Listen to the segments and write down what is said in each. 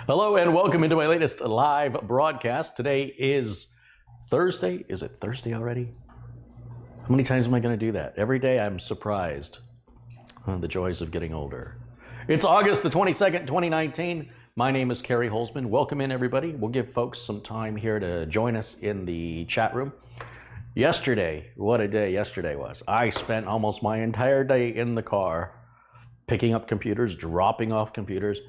Hello and welcome into my latest live broadcast. Today is Thursday. Is it Thursday already? How many times am I going to do that? Every day I'm surprised. The joys of getting older. It's August the 22nd, 2019. My name is Kerry Holzman. Welcome in, everybody. We'll give folks some time here to join us in the chat room. Yesterday, what a day yesterday was. I spent almost my entire day in the car picking up computers, dropping off computers.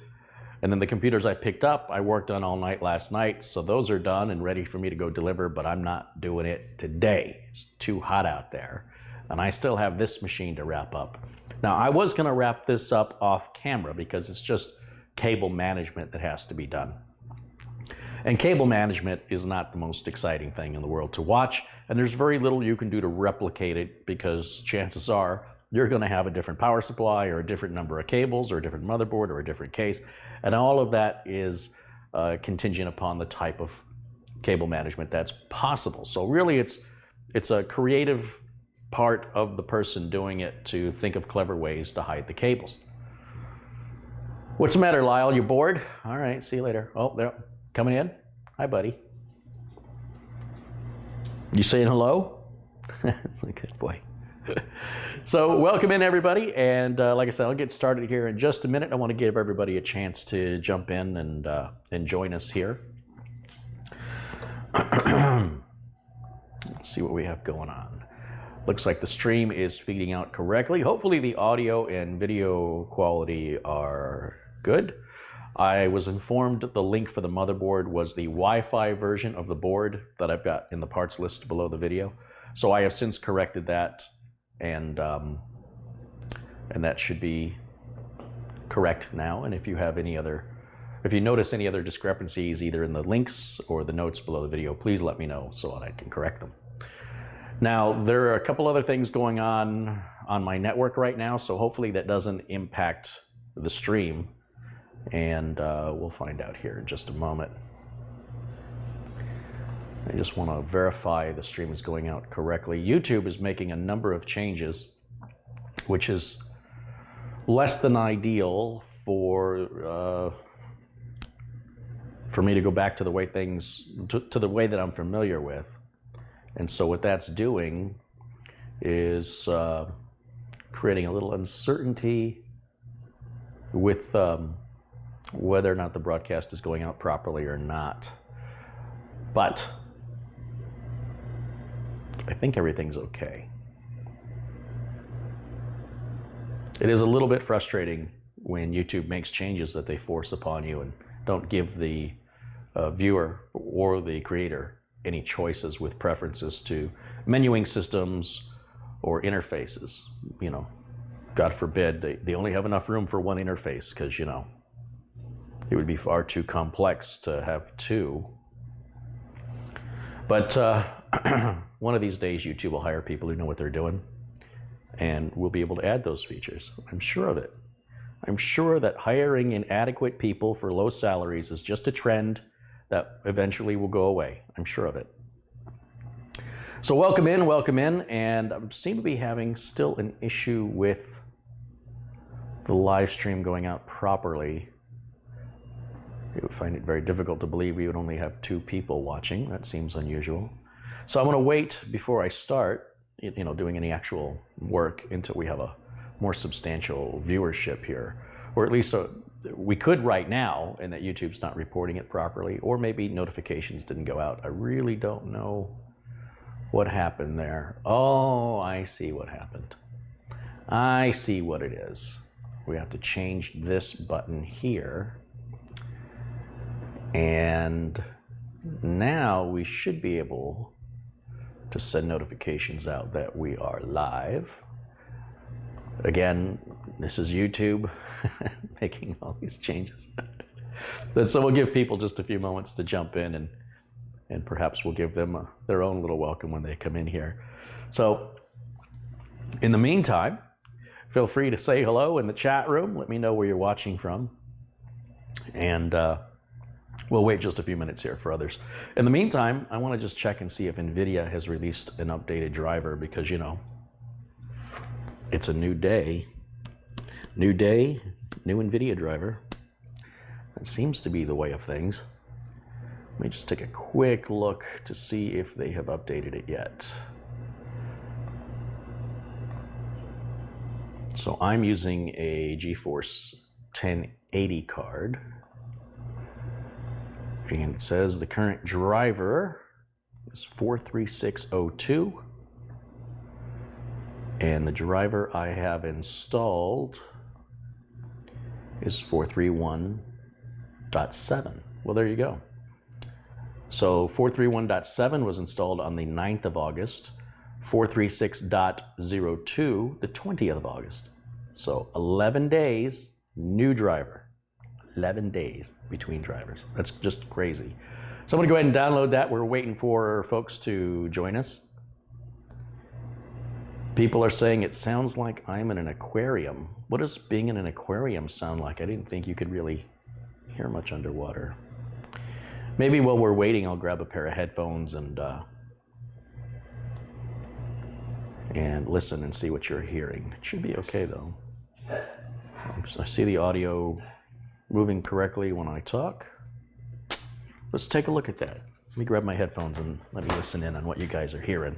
And then the computers I picked up, I worked on all night last night. So those are done and ready for me to go deliver, but I'm not doing it today. It's too hot out there. And I still have this machine to wrap up. Now, I was gonna wrap this up off camera because it's just cable management that has to be done. And cable management is not the most exciting thing in the world to watch. And there's very little you can do to replicate it because chances are you're gonna have a different power supply or a different number of cables or a different motherboard or a different case. And all of that is contingent upon the type of cable management that's possible. So really it's a creative part of the person doing it to think of clever ways to hide the cables. What's the matter, Lyle? You bored? All right, see you later. Oh, there, coming in. Hi, buddy. You saying hello? That's a good boy. So welcome in, everybody, and like I said, I'll get started here in just a minute. I want to give everybody a chance to jump in and join us here. Let's see what we have going on. Looks like the stream is feeding out correctly. Hopefully the audio and video quality are good. I was informed the link for the motherboard was the Wi-Fi version of the board that I've got in the parts list below the video. So I have since corrected that. And that should be correct now. And if you have if you notice any other discrepancies either in the links or the notes below the video, please let me know so that I can correct them. Now, there are a couple other things going on my network right now, so hopefully that doesn't impact the stream. And we'll find out here in just a moment. I just want to verify the stream is going out correctly. YouTube is making a number of changes, which is less than ideal for me to go back to the way to the way that I'm familiar with. And so what that's doing is creating a little uncertainty with whether or not the broadcast is going out properly or not. But I think everything's okay. It is a little bit frustrating when YouTube makes changes that they force upon you and don't give the viewer or the creator any choices with preferences to menuing systems or interfaces. You know, God forbid they only have enough room for one interface because, you know, it would be far too complex to have two. But one of these days, YouTube will hire people who know what they're doing, and we'll be able to add those features. I'm sure of it. I'm sure that hiring inadequate people for low salaries is just a trend that eventually will go away. I'm sure of it. So welcome in, and I seem to be having still an issue with the live stream going out properly. You would find it very difficult to believe we would only have 2 people watching. That seems unusual. So I'm going to wait before I start, you know, doing any actual work until we have a more substantial viewership here, or at least we could right now, and that YouTube's not reporting it properly, or maybe notifications didn't go out. I really don't know what happened there. Oh, I see what happened. I see what it is. We have to change this button here. And now we should be able to send notifications out that we are live. Again, this is YouTube making all these changes. So we'll give people just a few moments to jump in, and perhaps we'll give them their own little welcome when they come in here. So in the meantime, feel free to say hello in the chat room. Let me know where you're watching from. And we'll wait just a few minutes here for others. In the meantime, I want to just check and see if NVIDIA has released an updated driver because, you know, it's a new day. New day, new NVIDIA driver. That seems to be the way of things. Let me just take a quick look to see if they have updated it yet. So I'm using a GeForce 1080 card. And it says the current driver is 43602. And the driver I have installed is 431.7. Well, there you go. So 431.7 was installed on the 9th of August, 436.02 the 20th of August. So 11 days, new driver. 11 days between drivers. That's just crazy. So I'm gonna go ahead and download that. We're waiting for folks to join us. People are saying it sounds like I'm in an aquarium. What does being in an aquarium sound like? I didn't think you could really hear much underwater. Maybe while we're waiting, I'll grab a pair of headphones and listen and see what you're hearing. It should be okay though. I see the audio moving correctly when I talk. Let's take a look at that. Let me grab my headphones and let me listen in on what you guys are hearing.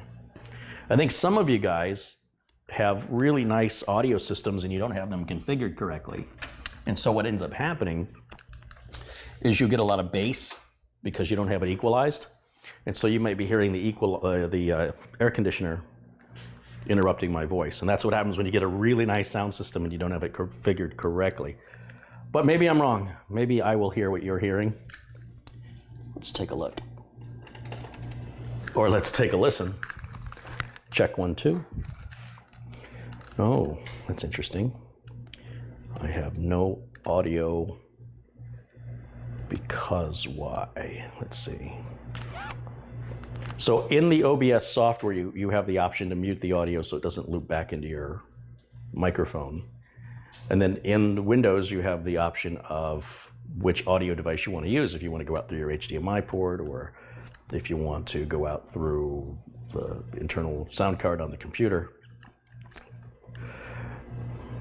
I think some of you guys have really nice audio systems and you don't have them configured correctly. And so what ends up happening is you get a lot of bass because you don't have it equalized. And so you might be hearing the air conditioner interrupting my voice. And that's what happens when you get a really nice sound system and you don't have it configured correctly. But maybe I'm wrong. Maybe I will hear what you're hearing. Let's take a look. Or let's take a listen. Check 1, 2. Oh, that's interesting. I have no audio because why? Let's see. So in the OBS software, you have the option to mute the audio so it doesn't loop back into your microphone. And then in Windows, you have the option of which audio device you want to use. If you want to go out through your HDMI port, or if you want to go out through the internal sound card on the computer.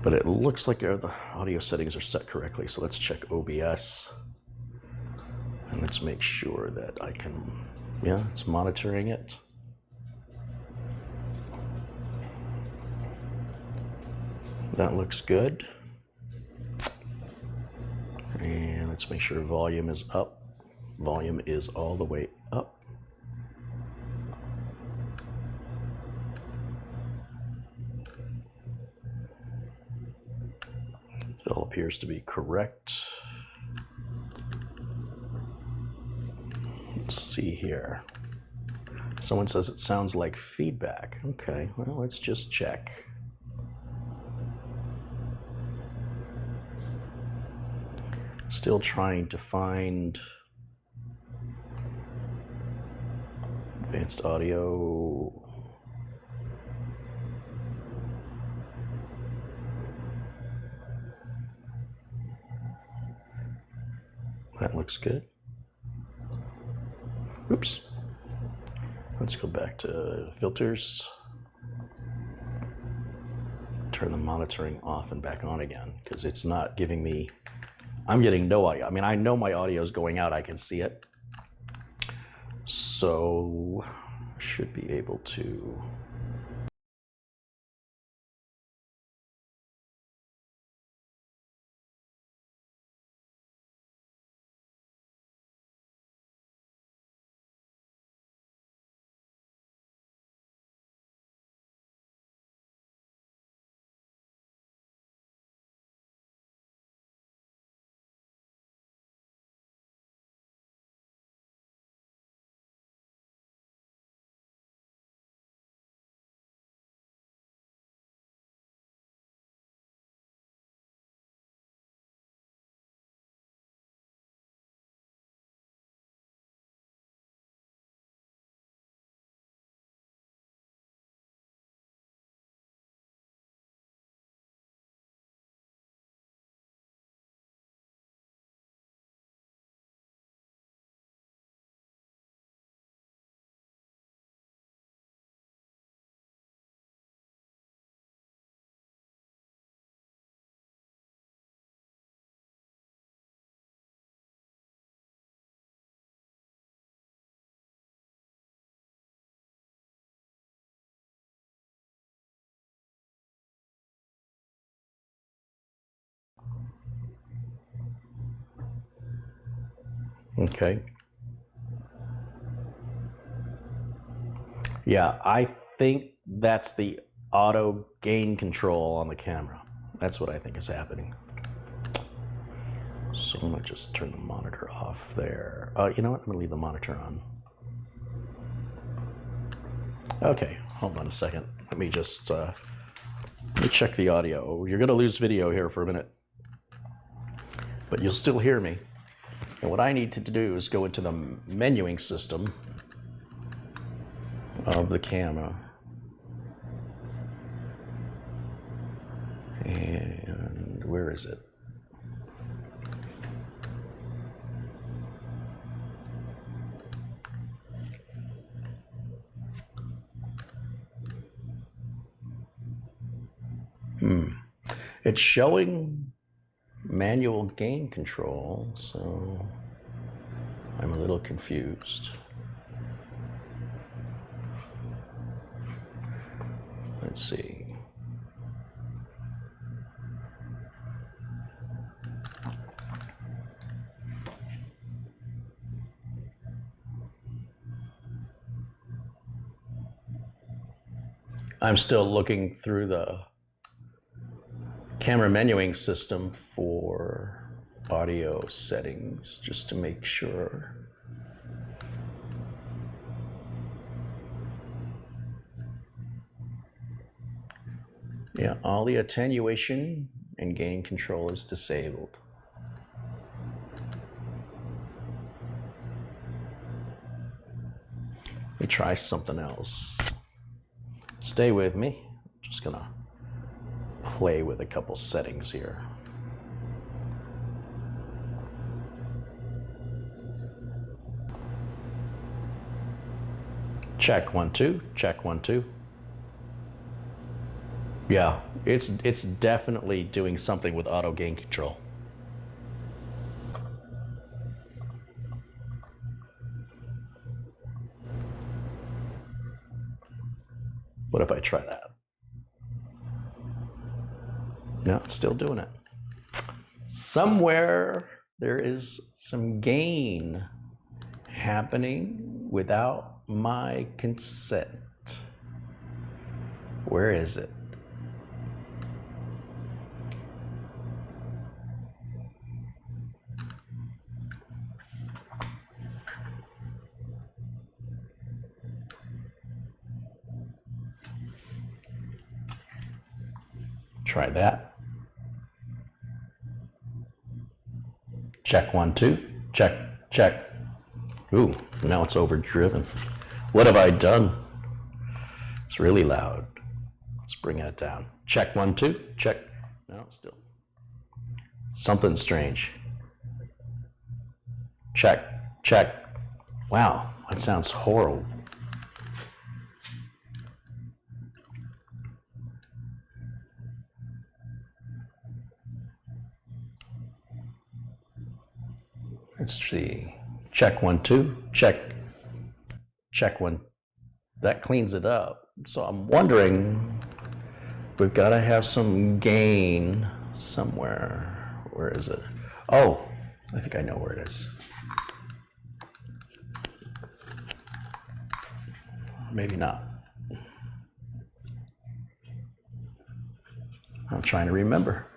But it looks like the audio settings are set correctly. So let's check OBS. And let's make sure that I can, yeah, it's monitoring it. That looks good. And let's make sure volume is up. Volume is all the way up. It all appears to be correct. Let's see here. Someone says it sounds like feedback. Okay, well, let's just check. Still trying to find advanced audio. That looks good. Oops. Let's go back to filters. Turn the monitoring off and back on again, because it's not giving me, I'm getting no audio. I mean, I know my audio is going out, I can see it. So, should be able to Okay. Yeah, I think that's the auto gain control on the camera. That's what I think is happening. So I'm gonna just turn the monitor off there. You know what, I'm gonna leave the monitor on. Okay, hold on a second. Let me just let me check the audio. You're gonna lose video here for a minute, but you'll still hear me. And what I need to do is go into the menuing system of the camera. And where is it? It's showing manual gain control, so I'm a little confused. Let's see. I'm still looking through the camera menuing system for audio settings just to make sure. Yeah, all the attenuation and gain control is disabled. Let me try something else. Stay with me. I'm just gonna play with a couple settings here. Check 1 2, check 1 2. Yeah, it's definitely doing something with auto gain control. What if I try that? No, it's still doing it. Somewhere there is some gain happening without my consent. Where is it? Try that. Check 1 2, check, check. Ooh, now it's overdriven. What have I done? It's really loud. Let's bring that down. Check 1 2, check. No, still. Something strange. Check, check. Wow, that sounds horrible. Let's see. Check 1 2, check. Check 1. That cleans it up. So I'm wondering, we've got to have some gain somewhere. Where is it? Oh, I think I know where it is. Maybe not. I'm trying to remember.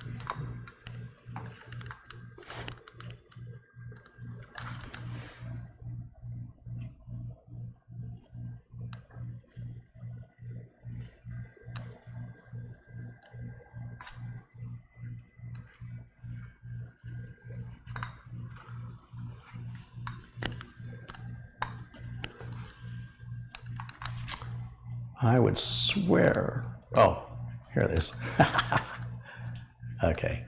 I would swear. Oh, here it is. Okay.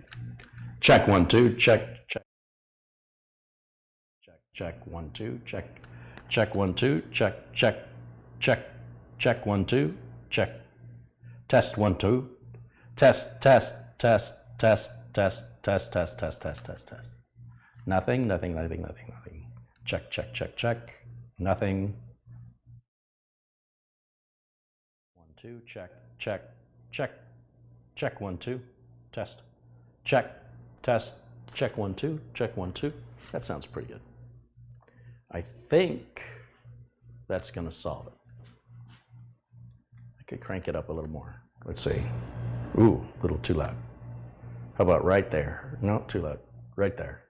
Check 1 2, check, check. Check 1 2, check. Check 1 2, check, check, check. Check 1 2, check. Test 1 2. Test, test, test, test, test, test, test, test, test, test, test. Nothing, nothing, nothing, nothing, nothing. Check, check, check, check. Nothing. 1 2, check, check, check. Check 1 2. Test. Check, test, check 1 2, check 1 2. That sounds pretty good. I think that's going to solve it. I could crank it up a little more. Let's see. Ooh, a little too loud. How about right there? No, too loud. Right there.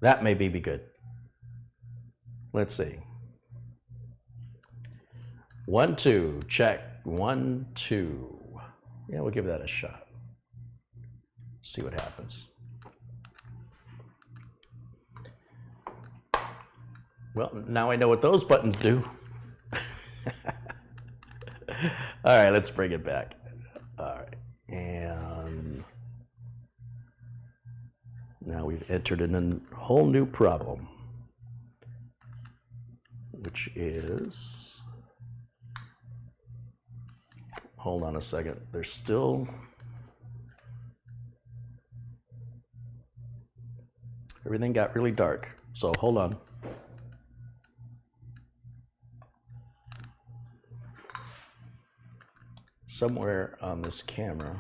That may be good. Let's see. 1, 2, check. 1, 2. Yeah, we'll give that a shot. See what happens. Well, now I know what those buttons do. All right, let's bring it back. All right, and now we've entered in a whole new problem, which is, hold on a second, there's still, everything got really dark, so hold on. Somewhere on this camera,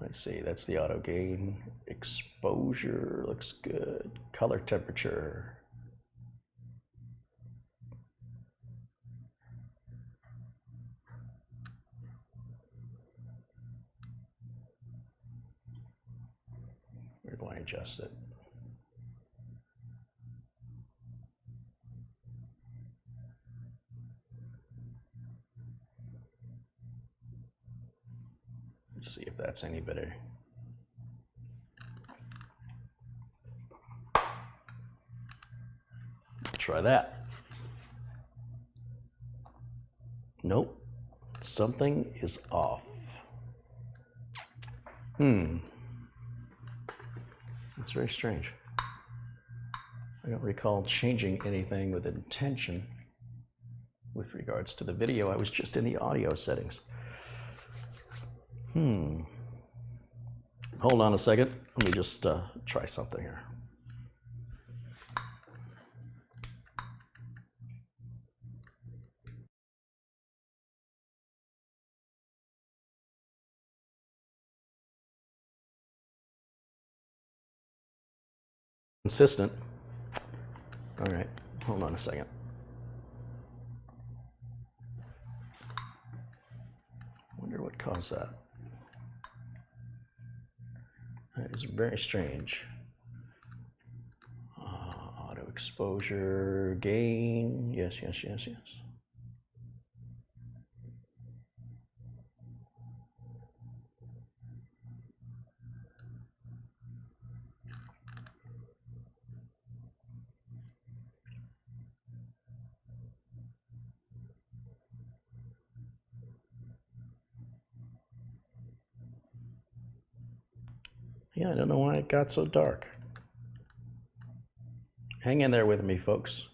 let's see, that's the auto gain. Exposure looks good. Color temperature. Where do I adjust it? Let's see if that's any better. Try that. Nope. Something is off. That's very strange. I don't recall changing anything with intention with regards to the video. I was just in the audio settings. Hold on a second. Let me just try something here. Consistent. All right, hold on a second. Wonder what caused that. That is very strange. Auto exposure, gain, yes, yes, yes, yes. Yeah, I don't know why it got so dark. Hang in there with me, folks.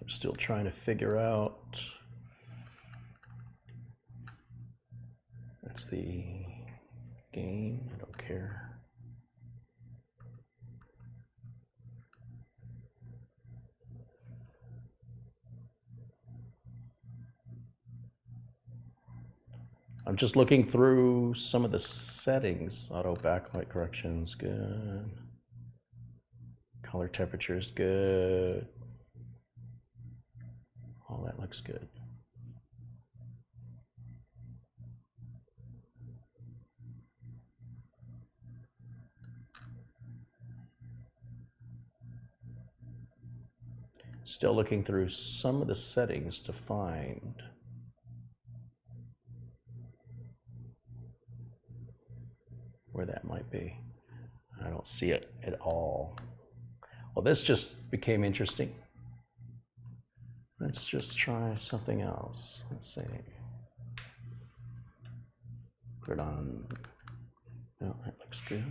I'm still trying to figure out. That's the gain. I don't care. I'm just looking through some of the settings. Auto backlight corrections, good. Color temperature is good. All that looks good. Still looking through some of the settings to find where that might be. I don't see it at all. Well, this just became interesting. Let's just try something else. Let's see. Put it on. No, that looks good.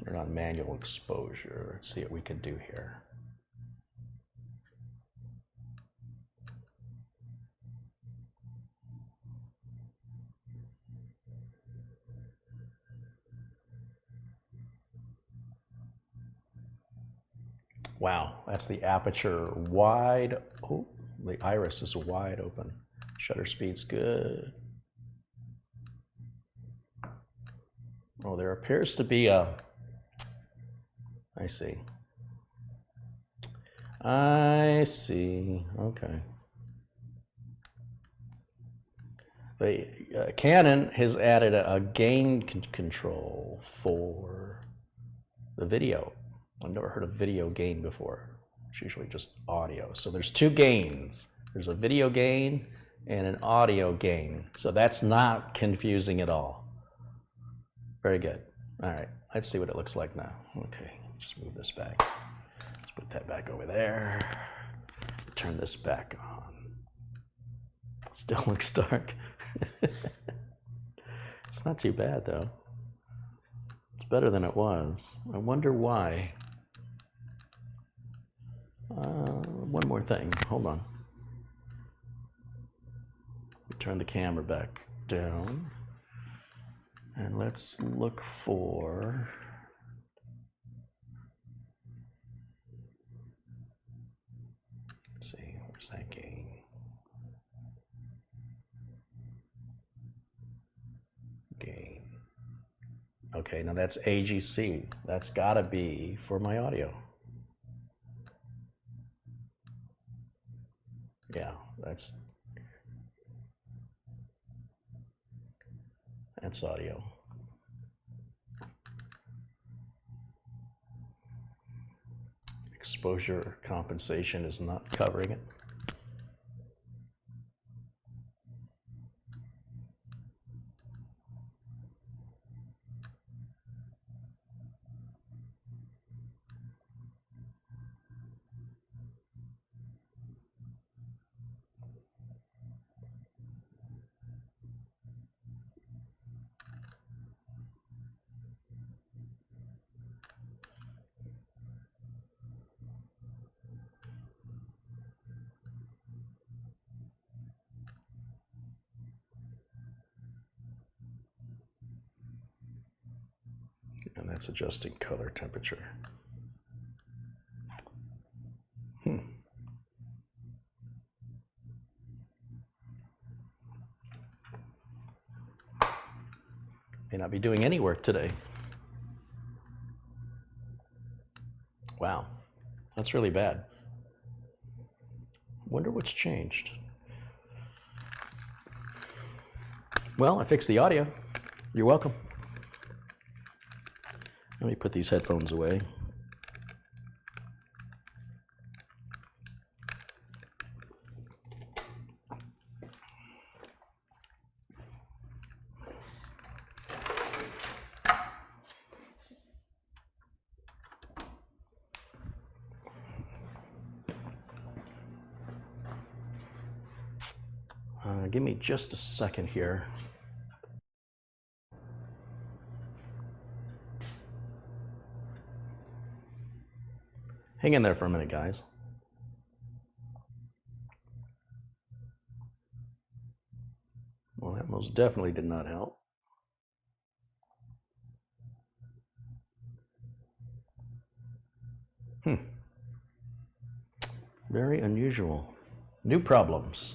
Turn on manual exposure. Let's see what we can do here. Wow, that's the aperture wide. Oh, the iris is wide open. Shutter speed's good. Oh, there appears to be a, I see. I see, okay. The Canon has added a gain control for the video. I've never heard of video gain before. It's usually just audio. So there's two gains. There's a video gain and an audio gain. So that's not confusing at all. Very good. All right, let's see what it looks like now. Okay, just move this back. Let's put that back over there. Turn this back on. Still looks dark. It's not too bad though. It's better than it was. I wonder why. One more thing, hold on. Turn the camera back down. And let's look for, let's see, where's that gain? Gain. Okay, now that's AGC. That's gotta be for my audio. Yeah, that's audio. Exposure compensation is not covering it. And that's adjusting color temperature. May not be doing any work today. Wow, that's really bad. Wonder what's changed. Well, I fixed the audio. You're welcome. Let me put these headphones away. Give me just a second here. Hang in there for a minute, guys. Well, that most definitely did not help. Very unusual. New problems.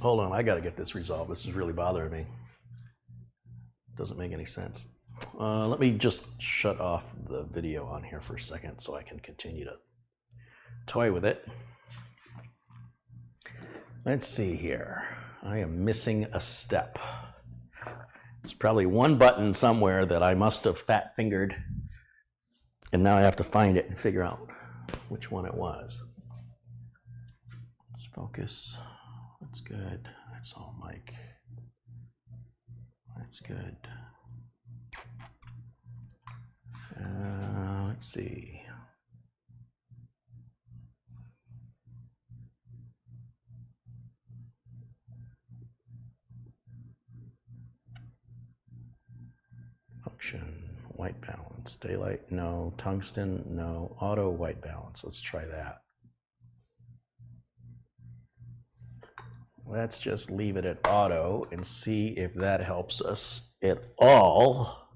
Hold on, I gotta get this resolved. This is really bothering me. Doesn't make any sense. Let me just shut off the video on here for a second so I can continue to toy with it. Let's see here. I am missing a step. It's probably one button somewhere that I must have fat fingered, and now I have to find it and figure out which one it was. Let's focus. That's good. That's all, Mike. That's good. see. Function, white balance, daylight, no. Tungsten, no. Auto white balance, let's try that. Let's just leave it at auto and see if that helps us at all.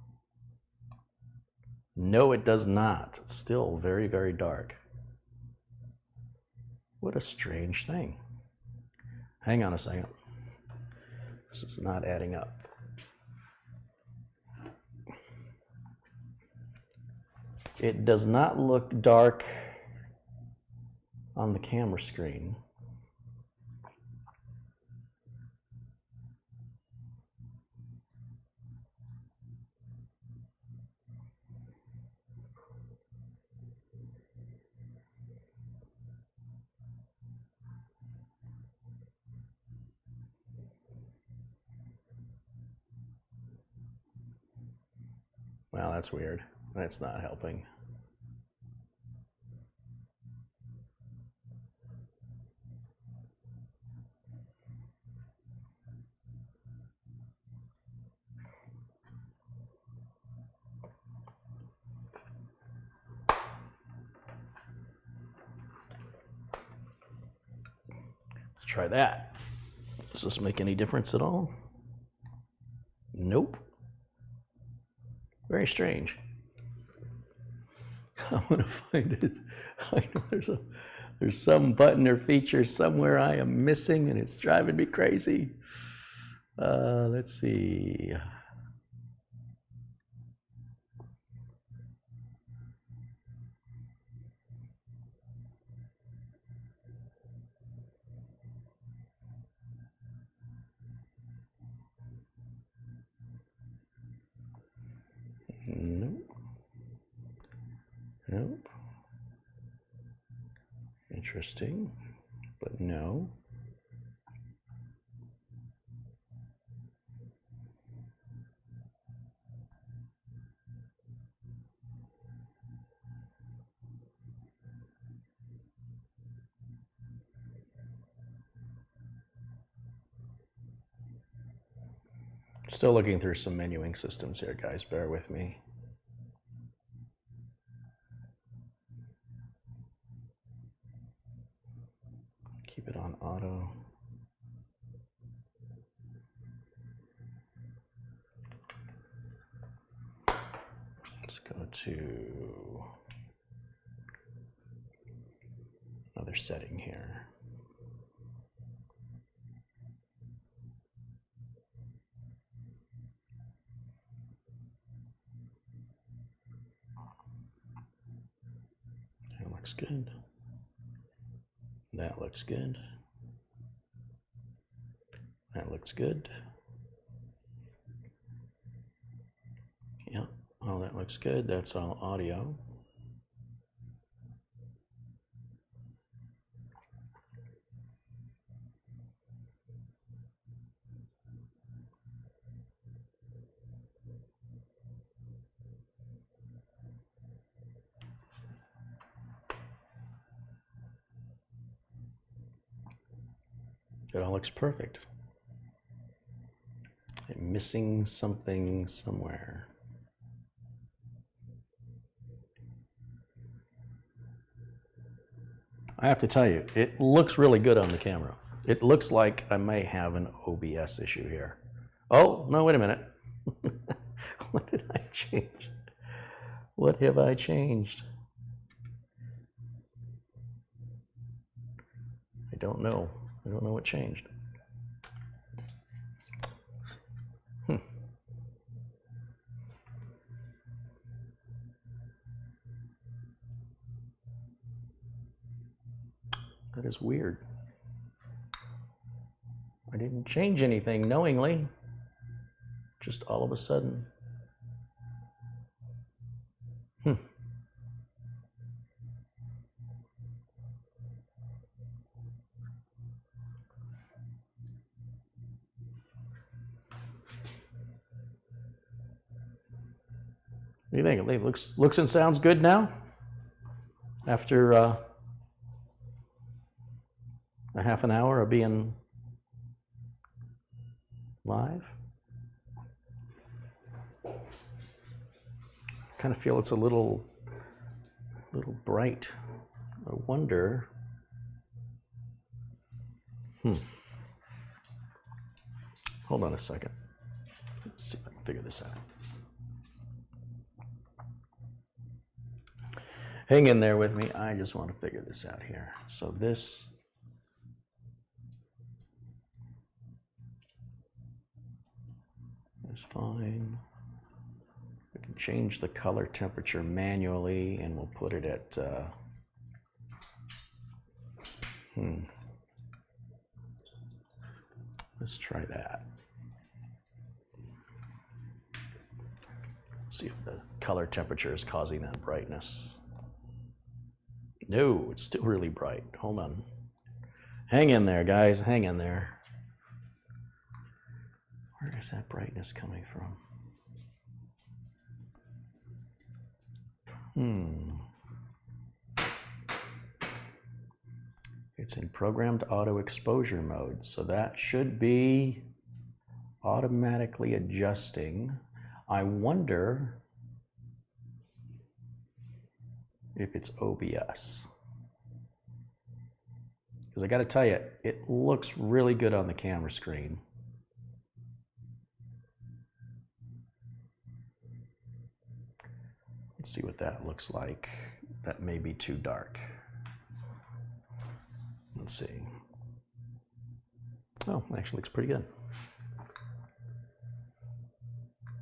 No, it does not. It's still very, very dark. What a strange thing. Hang on a second. This is not adding up. It does not look dark on the camera screen. Well, that's weird. That's not helping. Let's try that. Does this make any difference at all? Nope. Very strange. I want to find it. I know there's some button or feature somewhere I am missing and it's driving me crazy. Let's see. Nope. Nope. Interesting, but no. Still looking through some menuing systems here, guys. Bear with me. Keep it on auto. Let's go to another setting here. That looks good. That looks good. That looks good. Yep, all that looks good. That's all audio. It all looks perfect. I'm missing something somewhere. I have to tell you, it looks really good on the camera. It looks like I may have an OBS issue here. Oh, no, wait a minute. What did I change? What have I changed? I don't know. I don't know what changed. That is weird. I didn't change anything knowingly. Just all of a sudden. What do you think? It looks and sounds good now? after a half an hour of being live. Kind of feel it's a little bright. I wonder. Hold on a second. Let's see if I can figure this out. Hang in there with me. I just want to figure this out here. So this is fine. We can change the color temperature manually, and we'll put it at let's try that. See if the color temperature is causing that brightness. No, it's still really bright. Hold on. Hang in there, guys. Hang in there. Where is that brightness coming from? It's in programmed auto exposure mode, so that should be automatically adjusting. I wonder if it's OBS. Because I got to tell you, it looks really good on the camera screen. Let's see what that looks like. That may be too dark. Let's see. Oh, it actually looks pretty good.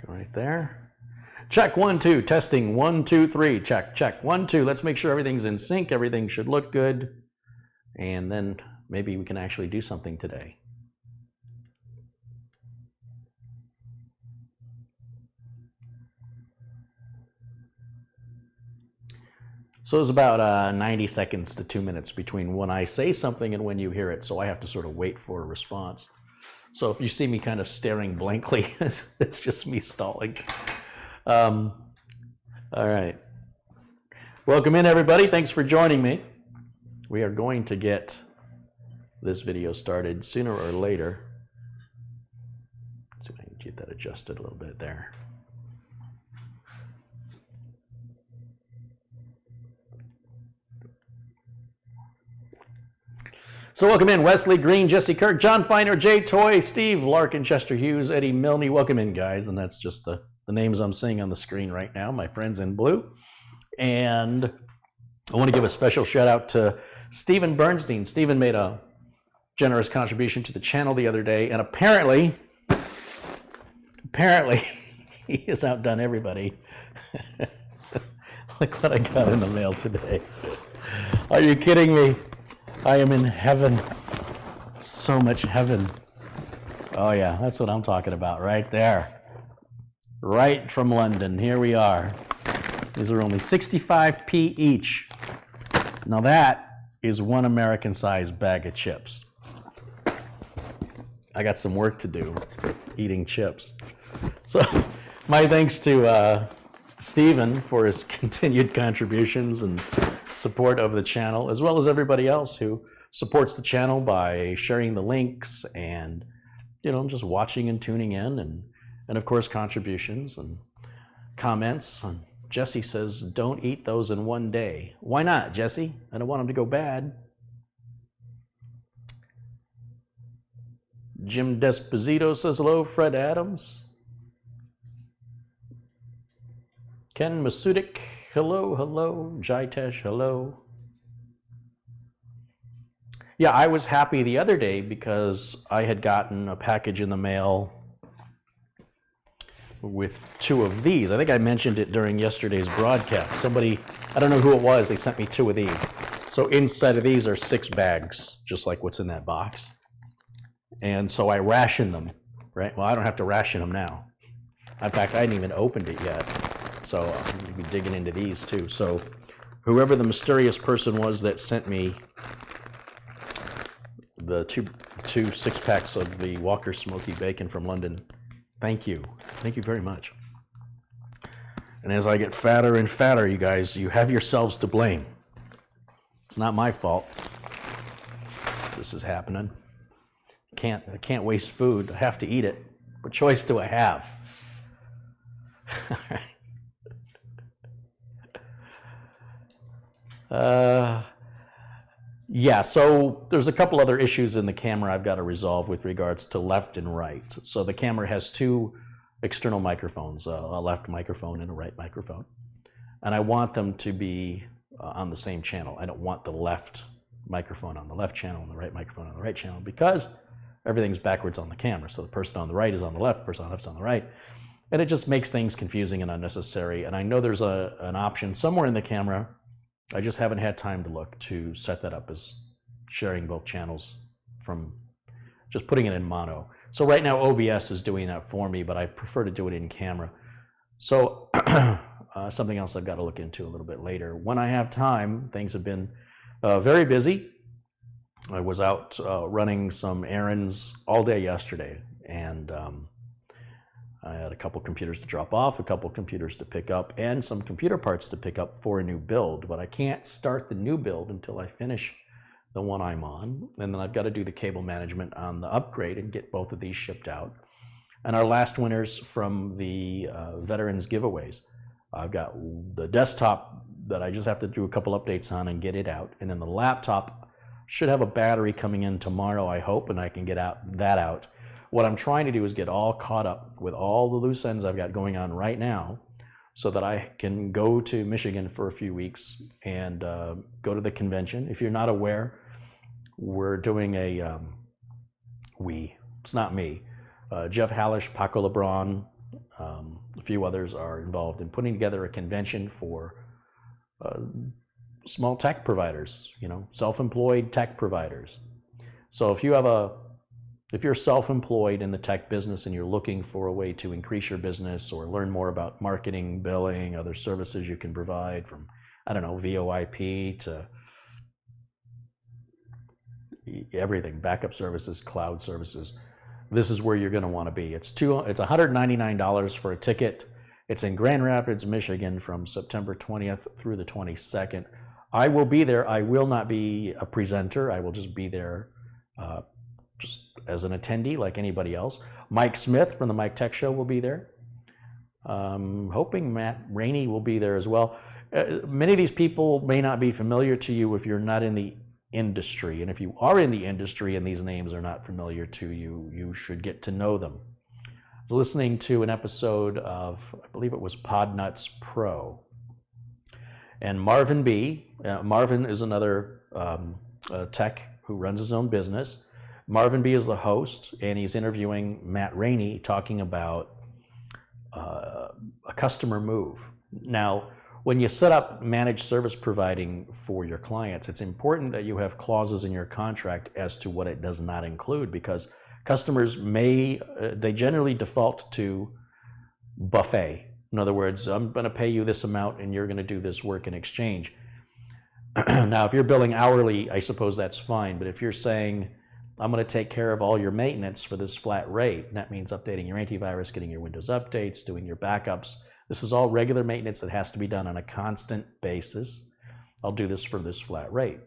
Go right there. Check 1, 2, testing 1, 2, 3. Check, check 1, 2. Let's make sure everything's in sync. Everything should look good. And then maybe we can actually do something today. So it's about 90 seconds to 2 minutes between when I say something and when you hear it. So I have to sort of wait for a response. So if you see me kind of staring blankly, it's just me stalling. All right. Welcome in, everybody. Thanks for joining me. We are going to get this video started sooner or later. Let's see if I can get that adjusted a little bit there. So welcome in Wesley Green, Jesse Kirk, John Feiner, Jay Toy, Steve Larkin, Chester Hughes, Eddie Milne. Welcome in, guys. And that's just the names I'm seeing on the screen right now, my friends in blue. And I want to give a special shout out to Stephen Bernstein. Stephen made a generous contribution to the channel the other day, and apparently he has outdone everybody. Look what I got in the mail today. Are you kidding me? I am in heaven. So much heaven. Oh yeah, that's what I'm talking about right there. Right from London. Here we are. These are only 65p each. Now that is one American-sized bag of chips. I got some work to do eating chips. So my thanks to Stephen for his continued contributions and support of the channel, as well as everybody else who supports the channel by sharing the links and, you know, just watching and tuning in, and of course contributions and comments. And Jesse says, don't eat those in one day. Why not, Jesse? I don't want them to go bad. Jim Desposito says hello. Fred Adams. Ken Masudik, hello, hello. Jaitesh, hello. Yeah, I was happy the other day because I had gotten a package in the mail with 2 of these. I think I mentioned it during yesterday's broadcast. Somebody, I don't know who it was, they sent me 2 of these. So inside of these are 6 bags, just like what's in that box. And so I rationed them, right? Well, I don't have to ration them now. In fact, I hadn't even opened it yet. So I'm going to be digging into these too. So whoever the mysterious person was that sent me the two 6-packs of the Walker Smoky Bacon from London, thank you. Thank you very much. And as I get fatter and fatter, you guys, you have yourselves to blame. It's not my fault this is happening. I can't waste food. I have to eat it. What choice do I have? Yeah, so there's a couple other issues in the camera I've got to resolve with regards to left and right. So the camera has two external microphones, a left microphone and a right microphone. And I want them to be on the same channel. I don't want the left microphone on the left channel and the right microphone on the right channel, because everything's backwards on the camera. So the person on the right is on the left, the person on the left is on the right. And it just makes things confusing and unnecessary. And I know there's an option somewhere in the camera, I just haven't had time to look, to set that up as sharing both channels from just putting it in mono. So right now OBS is doing that for me, but I prefer to do it in camera. So something else I've got to look into a little bit later. When I have time, things have been very busy. I was out running some errands all day yesterday, and I had a couple computers to drop off, a couple computers to pick up, and some computer parts to pick up for a new build. But I can't start the new build until I finish the one I'm on, and then I've got to do the cable management on the upgrade and get both of these shipped out. And our last winners from the veterans giveaways, I've got the desktop that I just have to do a couple updates on and get it out, and then the laptop should have a battery coming in tomorrow, I hope, and I can get that out. What I'm trying to do is get all caught up with all the loose ends I've got going on right now, so that I can go to Michigan for a few weeks and go to the convention. If you're not aware, we're doing it's not me. Jeff Hallish, Paco LeBron, a few others are involved in putting together a convention for small tech providers, self-employed tech providers. So if you're self-employed in the tech business and you're looking for a way to increase your business or learn more about marketing, billing, other services you can provide, from, I don't know, VoIP to everything, backup services, cloud services, this is where you're going to want to be. It's $199 for a ticket. It's in Grand Rapids, Michigan from September 20th through the 22nd. I will be there. I will not be a presenter. I will just be there just as an attendee like anybody else. Mike Smith from the Mike Tech Show will be there. Hoping Matt Rainey will be there as well. Many of these people may not be familiar to you if you're not in the industry. And if you are in the industry and these names are not familiar to you, you should get to know them. I was listening to an episode of, I believe it was Podnuts Pro. And Marvin B., Marvin is another tech who runs his own business. Marvin B. is the host, and he's interviewing Matt Rainey, talking about a customer move. Now, when you set up managed service providing for your clients, it's important that you have clauses in your contract as to what it does not include, because customers they generally default to buffet. In other words, I'm going to pay you this amount and you're going to do this work in exchange. Now, if you're billing hourly, I suppose that's fine. But if you're saying, I'm going to take care of all your maintenance for this flat rate, and that means updating your antivirus, getting your Windows updates, doing your backups. This is all regular maintenance that has to be done on a constant basis. I'll do this for this flat rate.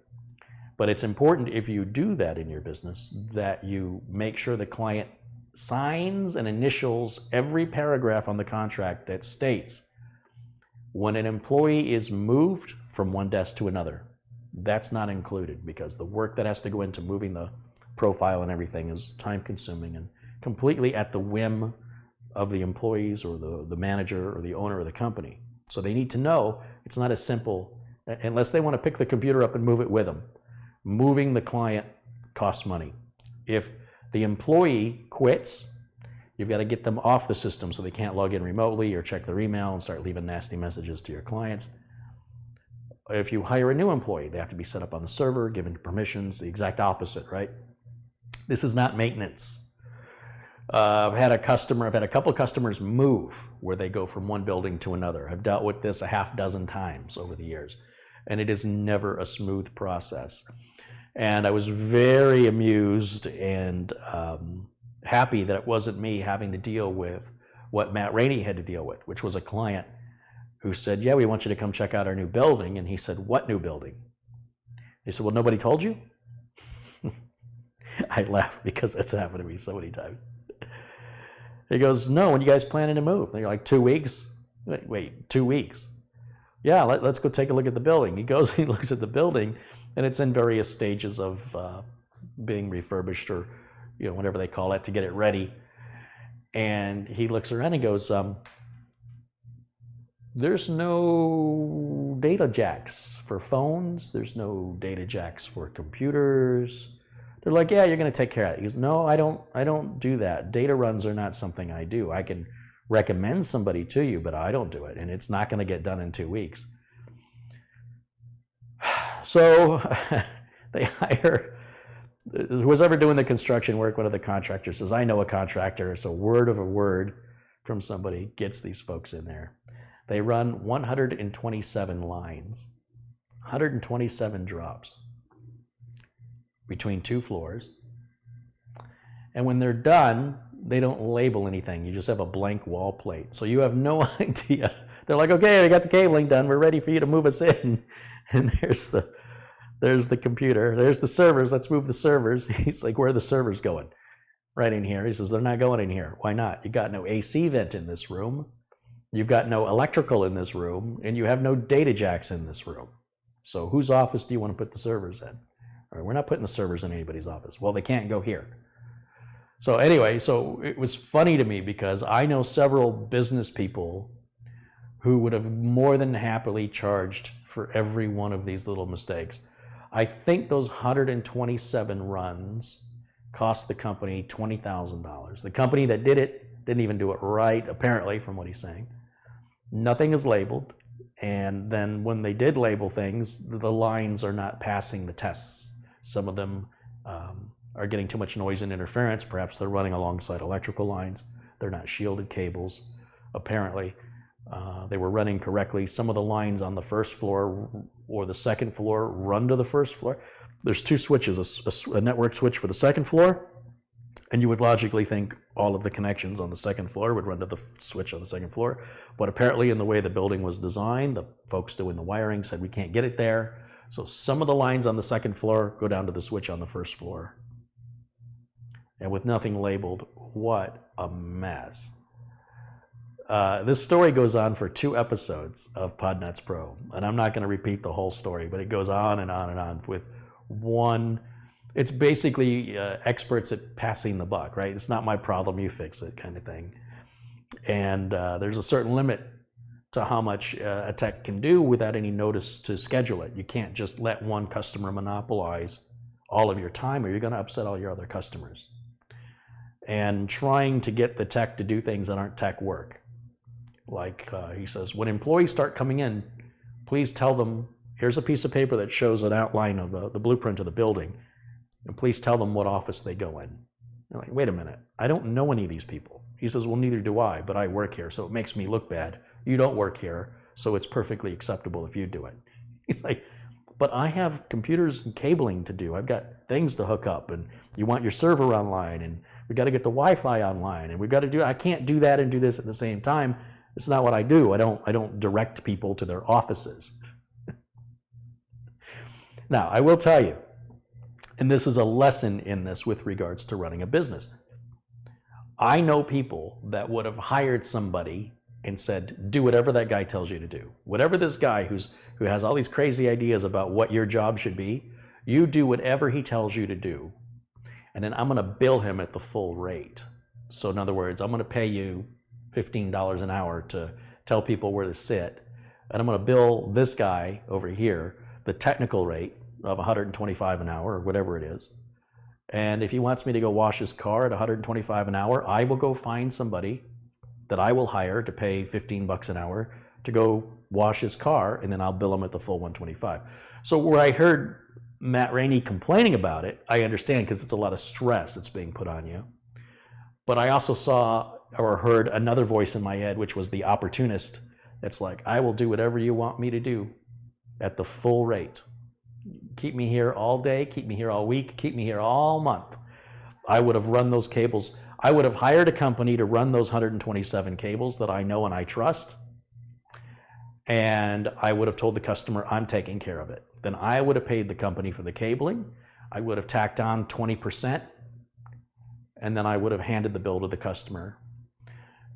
But it's important, if you do that in your business, that you make sure the client signs and initials every paragraph on the contract that states when an employee is moved from one desk to another. That's not included, because the work that has to go into moving the profile and everything is time consuming and completely at the whim of the employees or the manager or the owner of the company. So they need to know it's not as simple, unless they want to pick the computer up and move it with them. Moving the client costs money. If the employee quits, you've got to get them off the system so they can't log in remotely or check their email and start leaving nasty messages to your clients. If you hire a new employee, they have to be set up on the server, given permissions, the exact opposite, right? This is not maintenance. I've had a couple of customers move where they go from one building to another. I've dealt with this a half dozen times over the years, and it is never a smooth process. And I was very amused and happy that it wasn't me having to deal with what Matt Rainey had to deal with, which was a client who said, yeah, we want you to come check out our new building. And he said, what new building? He said, well, nobody told you? I laugh because that's happened to me so many times. He goes, no, when you guys planning to move? And you're like, 2 weeks? Wait, 2 weeks? Yeah, let's go take a look at the building. He goes, he looks at the building, and it's in various stages of being refurbished, or whatever they call it, to get it ready. And he looks around and goes, there's no data jacks for phones. There's no data jacks for computers. They're like, yeah, you're going to take care of it. He goes, no, I don't do that. Data runs are not something I do. I can recommend somebody to you, but I don't do it, and it's not going to get done in 2 weeks. So they hire, who's ever doing the construction work, one of the contractors says, I know a contractor. It's a word from somebody gets these folks in there. They run 127 lines, 127 drops between 2 floors. And when they're done, they don't label anything. You just have a blank wall plate. So you have no idea. They're like, okay, I got the cabling done. We're ready for you to move us in. And there's the computer. There's the servers. Let's move the servers. He's like, where are the servers going? Right in here. He says, they're not going in here. Why not? You got no AC vent in this room. You've got no electrical in this room. And you have no data jacks in this room. So whose office do you want to put the servers in? All right, we're not putting the servers in anybody's office. Well, they can't go here. So anyway, so it was funny to me because I know several business people who would have more than happily charged for every one of these little mistakes. I think those 127 runs cost the company $20,000. The company that did it didn't even do it right, apparently, from what he's saying. Nothing is labeled. And then when they did label things, the lines are not passing the tests. Some of them are getting too much noise and interference. Perhaps they're running alongside electrical lines. They're not shielded cables. Apparently, they were running correctly. Some of the lines on the first floor or the second floor run to the first floor. There's 2 switches, a network switch for the second floor, and you would logically think all of the connections on the second floor would run to the switch on the second floor. But apparently in the way the building was designed, the folks doing the wiring said we can't get it there. So some of the lines on the second floor go down to the switch on the first floor. And with nothing labeled, what a mess. This story goes on for 2 episodes of Podnuts Pro, and I'm not going to repeat the whole story, but it goes on and on and on with one. It's basically experts at passing the buck, right? It's not my problem, you fix it kind of thing. And there's a certain limit to how much a tech can do without any notice to schedule it. You can't just let one customer monopolize all of your time, or you're going to upset all your other customers. And trying to get the tech to do things that aren't tech work. Like he says, when employees start coming in, please tell them, here's a piece of paper that shows an outline of the blueprint of the building, and please tell them what office they go in. They're like, wait a minute, I don't know any of these people. He says, well, neither do I, but I work here, so it makes me look bad. You don't work here, so it's perfectly acceptable if you do it. He's like, but I have computers and cabling to do. I've got things to hook up, and you want your server online, and we got to get the Wi-Fi online, and we've got to do, I can't do that and do this at the same time. It's not what I do. I don't direct people to their offices. Now, I will tell you, and this is a lesson in this with regards to running a business. I know people that would have hired somebody and said, do whatever that guy tells you to do. Whatever this guy who has all these crazy ideas about what your job should be, you do whatever he tells you to do. And then I'm going to bill him at the full rate. So in other words, I'm going to pay you $15 an hour to tell people where to sit. And I'm going to bill this guy over here the technical rate of $125 an hour or whatever it is. And if he wants me to go wash his car at $125 an hour, I will go find somebody that I will hire to pay $15 an hour to go wash his car, and then I'll bill him at the full $125. So where I heard Matt Rainey complaining about it, I understand, because it's a lot of stress that's being put on you. But I also saw or heard another voice in my head, which was the opportunist. It's like, I will do whatever you want me to do at the full rate. Keep me here all day, keep me here all week, keep me here all month. I would have run those cables. I would have hired a company to run those 127 cables that I know and I trust. And I would have told the customer, I'm taking care of it. Then I would have paid the company for the cabling. I would have tacked on 20%, and then I would have handed the bill to the customer.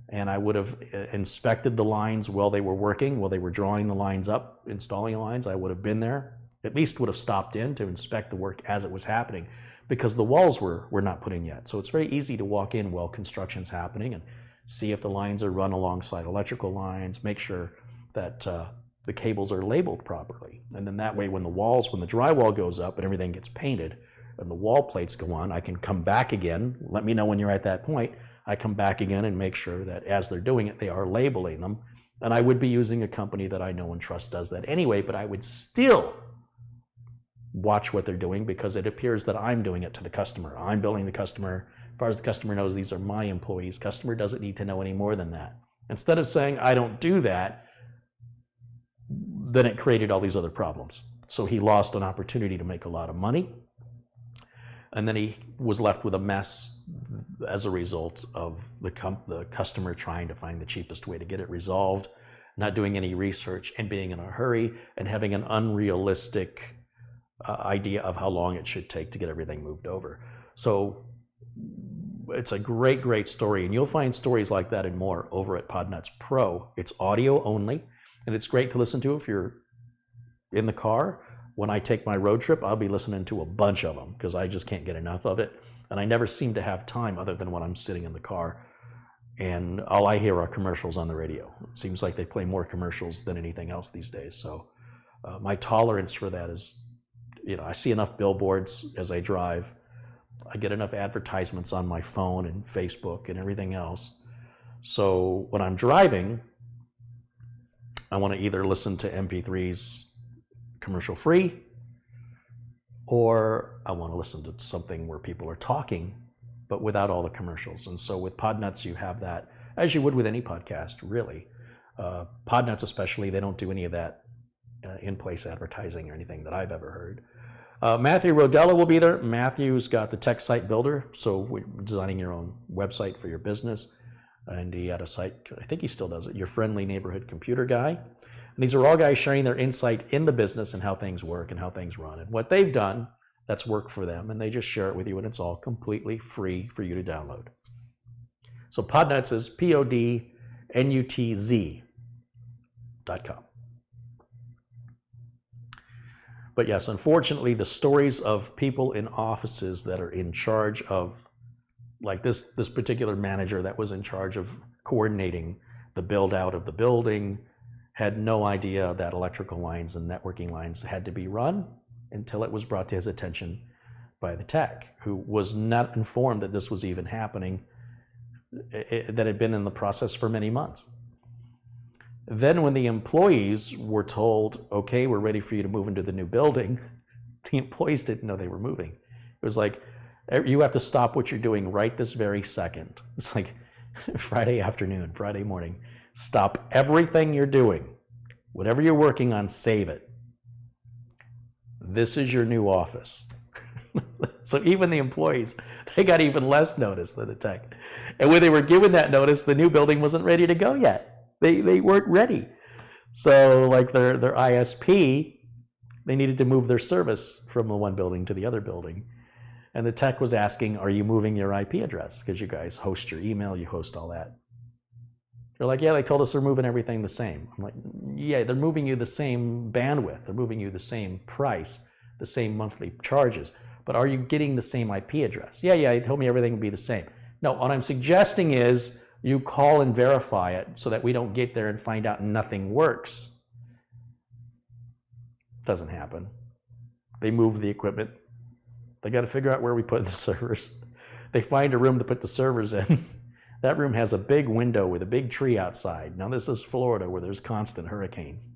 And I would have inspected the lines while they were working, while they were drawing the lines up, installing the lines. I would have been there, at least would have stopped in to inspect the work as it was happening, because the walls were not put in yet. So it's very easy to walk in while construction's happening and see if the lines are run alongside electrical lines, make sure that the cables are labeled properly. And then that way when the drywall goes up and everything gets painted and the wall plates go on, I can come back again, let me know when you're at that point, I come back again and make sure that as they're doing it, they are labeling them. And I would be using a company that I know and trust does that anyway, but I would still watch what they're doing because it appears that I'm doing it to the customer. I'm billing the customer. As far as the customer knows, these are my employees. Customer doesn't need to know any more than that. Instead of saying, I don't do that, then it created all these other problems. So he lost an opportunity to make a lot of money. And then he was left with a mess as a result of the customer trying to find the cheapest way to get it resolved, not doing any research and being in a hurry and having an unrealistic idea of how long it should take to get everything moved over. So it's a great, great story. And you'll find stories like that and more over at Podnuts Pro. It's audio only, and it's great to listen to if you're in the car. When I take my road trip, I'll be listening to a bunch of them because I just can't get enough of it. And I never seem to have time other than when I'm sitting in the car. And all I hear are commercials on the radio. It seems like they play more commercials than anything else these days. So my tolerance for that is, I see enough billboards as I drive. I get enough advertisements on my phone and Facebook and everything else. So when I'm driving, I want to either listen to MP3s commercial free, or I want to listen to something where people are talking, but without all the commercials. And so with Podnuts, you have that, as you would with any podcast, really. Podnuts especially, they don't do any of that in-place advertising or anything that I've ever heard. Matthew Rodella will be there. Matthew's got the Tech Site Builder, so we're designing your own website for your business. And he had a site, I think he still does it, Your Friendly Neighborhood Computer Guy. And these are all guys sharing their insight in the business and how things work and how things run and what they've done that's worked for them. And they just share it with you, and it's all completely free for you to download. So Podnuts is podnutz.com. But yes, unfortunately, the stories of people in offices that are in charge of, like this particular manager that was in charge of coordinating the build out of the building, had no idea that electrical lines and networking lines had to be run until it was brought to his attention by the tech, who was not informed that this was even happening, that had been in the process for many months. Then when the employees were told, okay, we're ready for you to move into the new building, the employees didn't know they were moving. It was like, you have to stop what you're doing right this very second. It's like Friday afternoon, Friday morning. Stop everything you're doing. Whatever you're working on, save it. This is your new office. So even the employees, they got even less notice than the tech. And when they were given that notice, the new building wasn't ready to go yet. They weren't ready. So like their ISP, they needed to move their service from the one building to the other building. And the tech was asking, are you moving your IP address? Because you guys host your email, you host all that. They're like, yeah, they told us they're moving everything the same. I'm like, yeah, they're moving you the same bandwidth. They're moving you the same price, the same monthly charges. But are you getting the same IP address? Yeah, they told me everything would be the same. No, what I'm suggesting is you call and verify it so that we don't get there and find out nothing works. Doesn't happen. They move the equipment. They got to figure out where we put the servers. They find a room to put the servers in. That room has a big window with a big tree outside. Now this is Florida where there's constant hurricanes.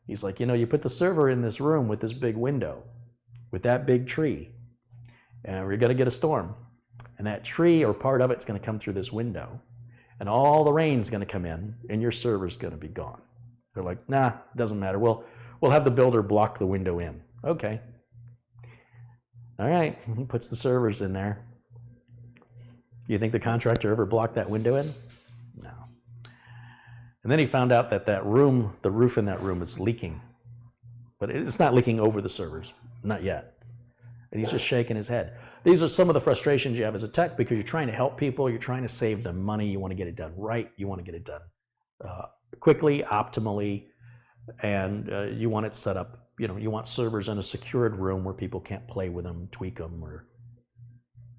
He's like, you put the server in this room with this big window, with that big tree, and we're going to get a storm. And that tree or part of it's going to come through this window. And all the rain's going to come in, and your server's going to be gone. They're like, nah, doesn't matter. We'll have the builder block the window in. Okay. All right, he puts the servers in there. You think the contractor ever blocked that window in? No. And then he found out that that room, the roof in that room is leaking. But it's not leaking over the servers, not yet. And he's just shaking his head. These are some of the frustrations you have as a tech because you're trying to help people, you're trying to save them money, you want to get it done right, you want to get it done quickly, optimally, and you want it set up, you want servers in a secured room where people can't play with them, tweak them, or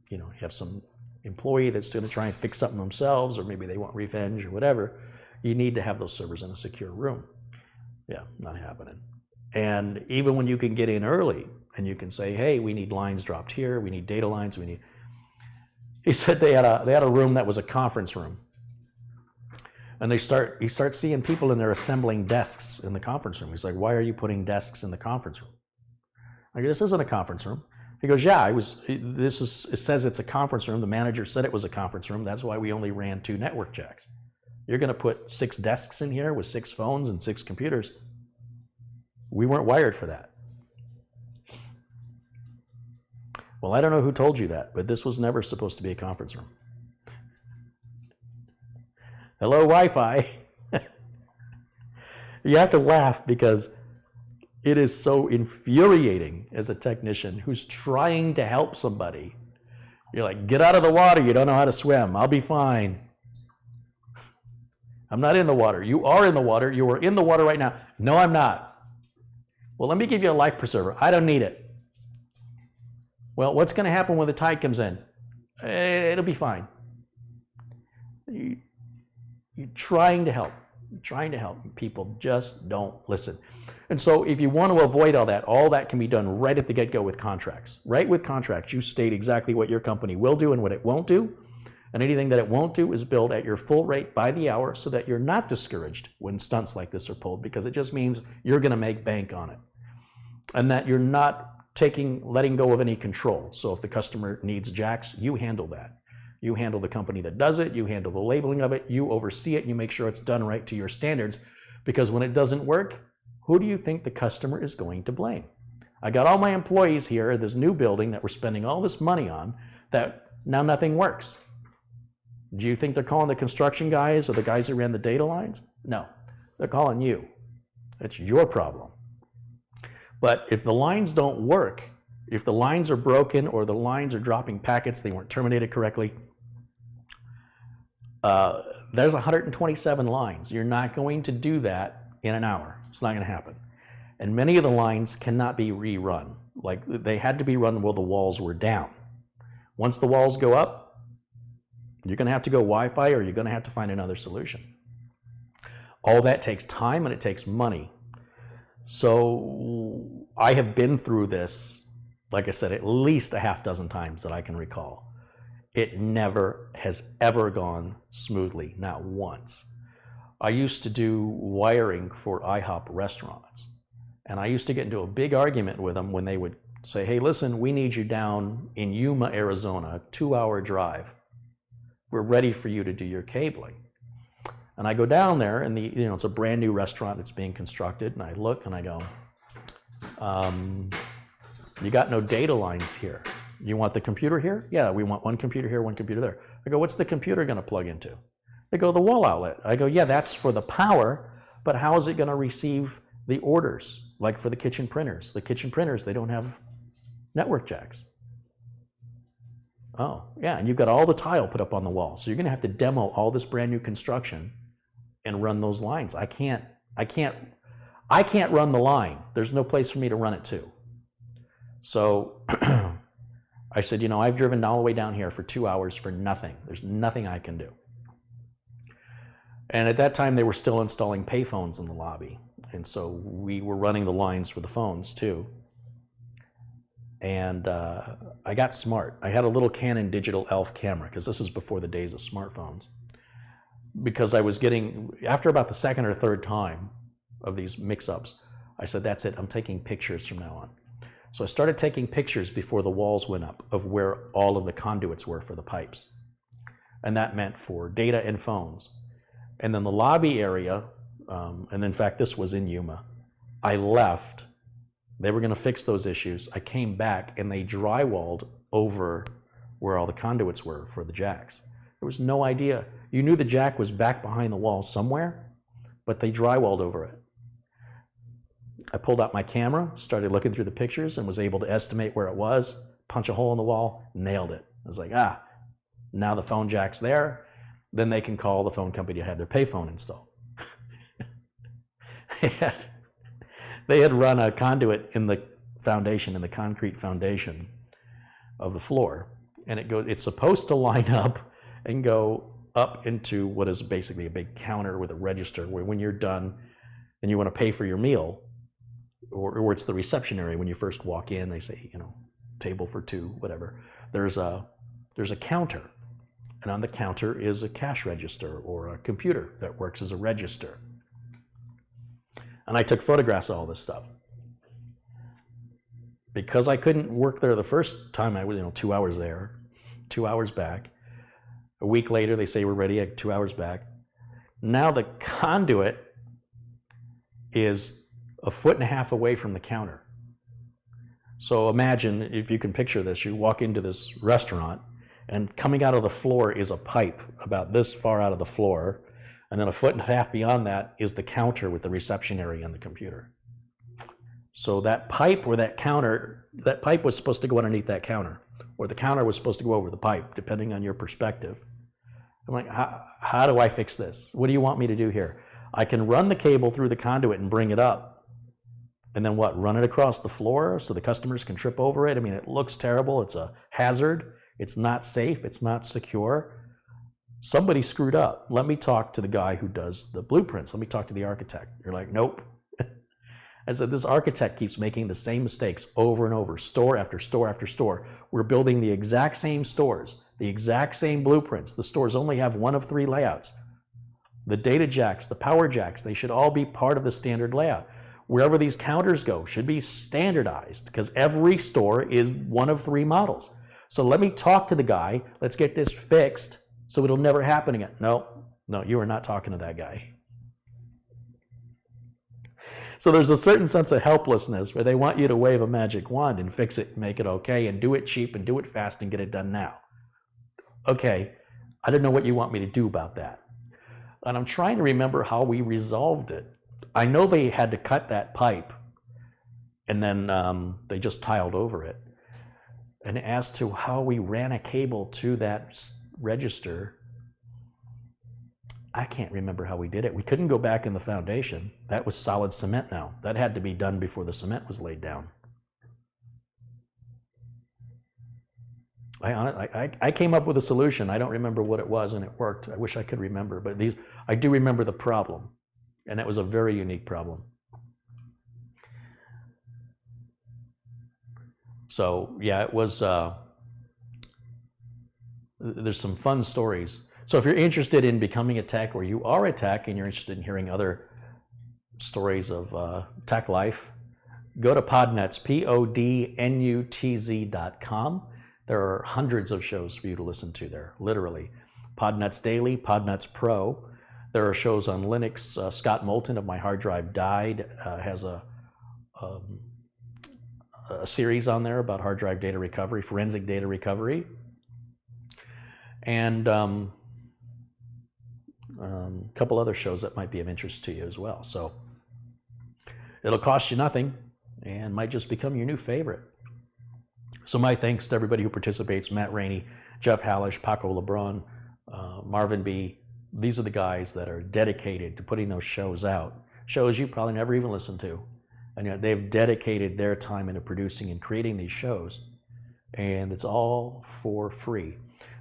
you have some employee that's going to try and fix something themselves, or maybe they want revenge or whatever. You need to have those servers in a secure room. Yeah, not happening. And even when you can get in early and you can say, hey, we need lines dropped here, we need data lines, he said they had a room that was a conference room. And he starts seeing people in there assembling desks in the conference room. He's like, why are you putting desks in the conference room? I go, this isn't a conference room. He goes, yeah, it says it's a conference room. The manager said it was a conference room. That's why we only ran 2 network jacks. You're going to put 6 desks in here with 6 phones and 6 computers. We weren't wired for that. Well, I don't know who told you that, but this was never supposed to be a conference room. Hello, Wi-Fi. You have to laugh because it is so infuriating as a technician who's trying to help somebody. You're like, get out of the water. You don't know how to swim. I'll be fine. I'm not in the water. You are in the water. You are in the water right now. No, I'm not. Well, let me give you a life preserver. I don't need it. Well, what's going to happen when the tide comes in? It'll be fine. You're trying to help. People just don't listen. And so if you want to avoid all that can be done right at the get-go with contracts. Right with contracts, you state exactly what your company will do and what it won't do. And anything that it won't do is billed at your full rate by the hour so that you're not discouraged when stunts like this are pulled, because it just means you're going to make bank on it. And that you're not letting go of any control. So if the customer needs jacks, you handle that. You handle the company that does it, you handle the labeling of it, you oversee it, and you make sure it's done right to your standards. Because when it doesn't work, who do you think the customer is going to blame? I got all my employees here at this new building that we're spending all this money on that now nothing works. Do you think they're calling the construction guys or the guys who ran the data lines? No, they're calling you. It's your problem. But if the lines don't work, if the lines are broken or the lines are dropping packets, they weren't terminated correctly, there's 127 lines. You're not going to do that in an hour. It's not going to happen. And many of the lines cannot be rerun. Like, they had to be run while the walls were down. Once the walls go up, you're going to have to go Wi-Fi, or you're going to have to find another solution. All that takes time and it takes money. So I have been through this, like I said, at least a half dozen times that I can recall. It never has ever gone smoothly, not once. I used to do wiring for IHOP restaurants, and I used to get into a big argument with them when they would say, hey, listen, we need you down in Yuma, Arizona, a 2-hour drive. We're ready for you to do your cabling. And I go down there, and it's a brand new restaurant that's being constructed, and I look and I go, you got no data lines here. You want the computer here? Yeah, we want one computer here, one computer there. I go, what's the computer going to plug into? They go, the wall outlet. I go, yeah, that's for the power, but how is it going to receive the orders? Like for the kitchen printers. The kitchen printers, they don't have network jacks. Oh, yeah, and you've got all the tile put up on the wall. So you're going to have to demo all this brand new construction and run those lines. I can't run the line. There's no place for me to run it to. So I said, I've driven all the way down here for 2 hours for nothing. There's nothing I can do. And at that time, they were still installing payphones in the lobby. And so we were running the lines for the phones too. And I got smart. I had a little Canon digital ELPH camera, because this is before the days of smartphones. Because I was after about the second or third time of these mix-ups, I said, that's it, I'm taking pictures from now on. So I started taking pictures before the walls went up of where all of the conduits were for the pipes. And that meant for data and phones. And then the lobby area, and in fact, this was in Yuma, I left. They were going to fix those issues. I came back and they drywalled over where all the conduits were for the jacks. There was no idea. You knew the jack was back behind the wall somewhere, but they drywalled over it. I pulled out my camera, started looking through the pictures, and was able to estimate where it was, punch a hole in the wall, nailed it. I was like, now the phone jack's there, then they can call the phone company to have their payphone installed. They had run a conduit in the foundation, in the concrete foundation of the floor, and it's supposed to line up and go up into what is basically a big counter with a register, where when you're done and you want to pay for your meal, or it's the reception area when you first walk in, they say, table for two, whatever. There's a counter, and on the counter is a cash register or a computer that works as a register. And I took photographs of all this stuff. Because I couldn't work there the first time, I was 2 hours there, 2 hours back. A week later, they say we're ready, 2 hours back. Now the conduit is 1.5 feet away from the counter. So imagine, if you can picture this, you walk into this restaurant, and coming out of the floor is a pipe about this far out of the floor, and then 1.5 feet beyond that is the counter with the reception area and the computer. So that pipe or that counter, that pipe was supposed to go underneath that counter, or the counter was supposed to go over the pipe, depending on your perspective. I'm like, how do I fix this? What do you want me to do here? I can run the cable through the conduit and bring it up, and then what, run it across the floor so the customers can trip over it? I mean, it looks terrible. It's a hazard. It's not safe. It's not secure. Somebody screwed up. Let me talk to the guy who does the blueprints. Let me talk to the architect. You're like, nope. And so this architect keeps making the same mistakes over and over, store after store after store. We're building the exact same stores, the exact same blueprints. The stores only have one of 3 layouts. The data jacks, the power jacks, they should all be part of the standard layout. Wherever these counters go should be standardized, because every store is one of 3 models. So let me talk to the guy. Let's get this fixed so it'll never happen again. No, you are not talking to that guy. So there's a certain sense of helplessness where they want you to wave a magic wand and fix it, make it okay, and do it cheap and do it fast and get it done now. Okay, I don't know what you want me to do about that. And I'm trying to remember how we resolved it. I know they had to cut that pipe, and then they just tiled over it. And as to how we ran a cable to that register, I can't remember how we did it. We couldn't go back in the foundation. That was solid cement now. That had to be done before the cement was laid down. I came up with a solution. I don't remember what it was, and it worked. I wish I could remember, but I do remember the problem, and it was a very unique problem. So yeah, it was, there's some fun stories. So if you're interested in becoming a tech, or you are a tech and you're interested in hearing other stories of tech life, go to Podnuts, podnutz.com. There are hundreds of shows for you to listen to there, literally. Podnuts Daily, Podnuts Pro. There are shows on Linux. Scott Moulton of My Hard Drive Died has a series on there about hard drive data recovery, forensic data recovery. And a couple other shows that might be of interest to you as well. So it'll cost you nothing and might just become your new favorite. So my thanks to everybody who participates: Matt Rainey, Jeff Hallish, Paco LeBron, Marvin B. These are the guys that are dedicated to putting those shows out. Shows you probably never even listened to. And they've dedicated their time into producing and creating these shows. And it's all for free.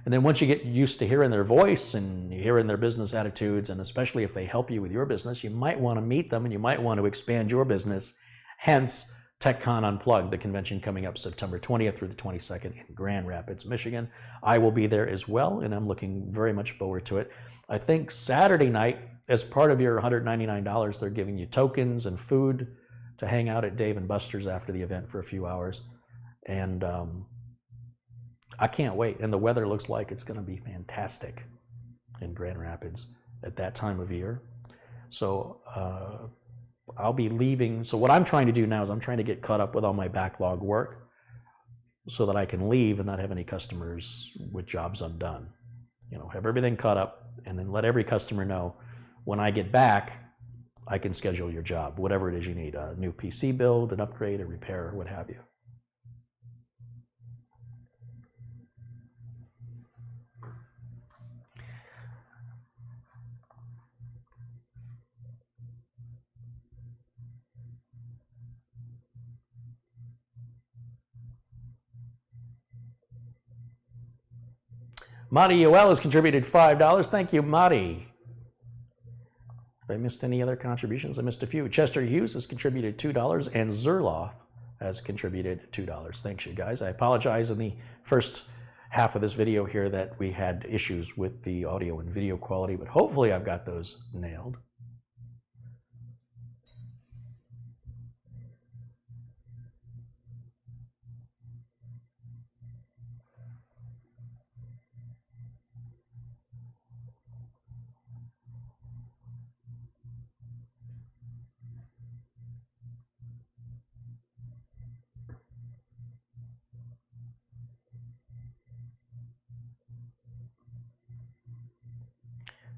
And then once you get used to hearing their voice and hearing their business attitudes, and especially if they help you with your business, you might want to meet them and you might want to expand your business. Hence, TechCon Unplugged, the convention coming up September 20th through the 22nd in Grand Rapids, Michigan. I will be there as well, and I'm looking very much forward to it. I think Saturday night, as part of your $199, they're giving you tokens and food to hang out at Dave & Buster's after the event for a few hours. And I can't wait. And the weather looks like it's going to be fantastic in Grand Rapids at that time of year. So I'll be leaving. So what I'm trying to do now is I'm trying to get caught up with all my backlog work so that I can leave and not have any customers with jobs undone. Have everything caught up, and then let every customer know when I get back, I can schedule your job, whatever it is you need, a new PC build, an upgrade, a repair, what have you. Madi UL has contributed $5. Thank you, Madi. Have I missed any other contributions? I missed a few. Chester Hughes has contributed $2, and Zerloth has contributed $2. Thanks, you guys. I apologize in the first half of this video here that we had issues with the audio and video quality, but hopefully I've got those nailed.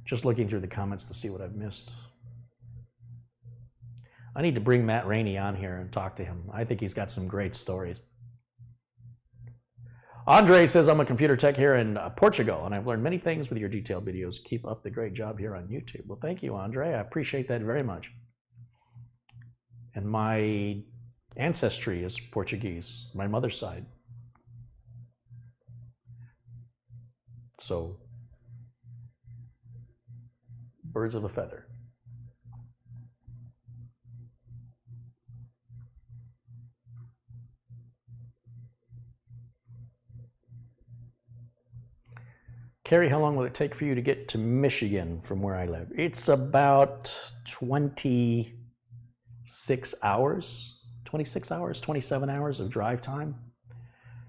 Just looking through the comments to see what I've missed. I need to bring Matt Rainey on here and talk to him. I think he's got some great stories. Andre says, I'm a computer tech here in Portugal, and I've learned many things with your detailed videos. Keep up the great job here on YouTube. Well, thank you, Andre. I appreciate that very much. And my ancestry is Portuguese, my mother's side. So, birds of a feather. Carrie, how long will it take for you to get to Michigan from where I live? It's about 26 hours, 27 hours of drive time.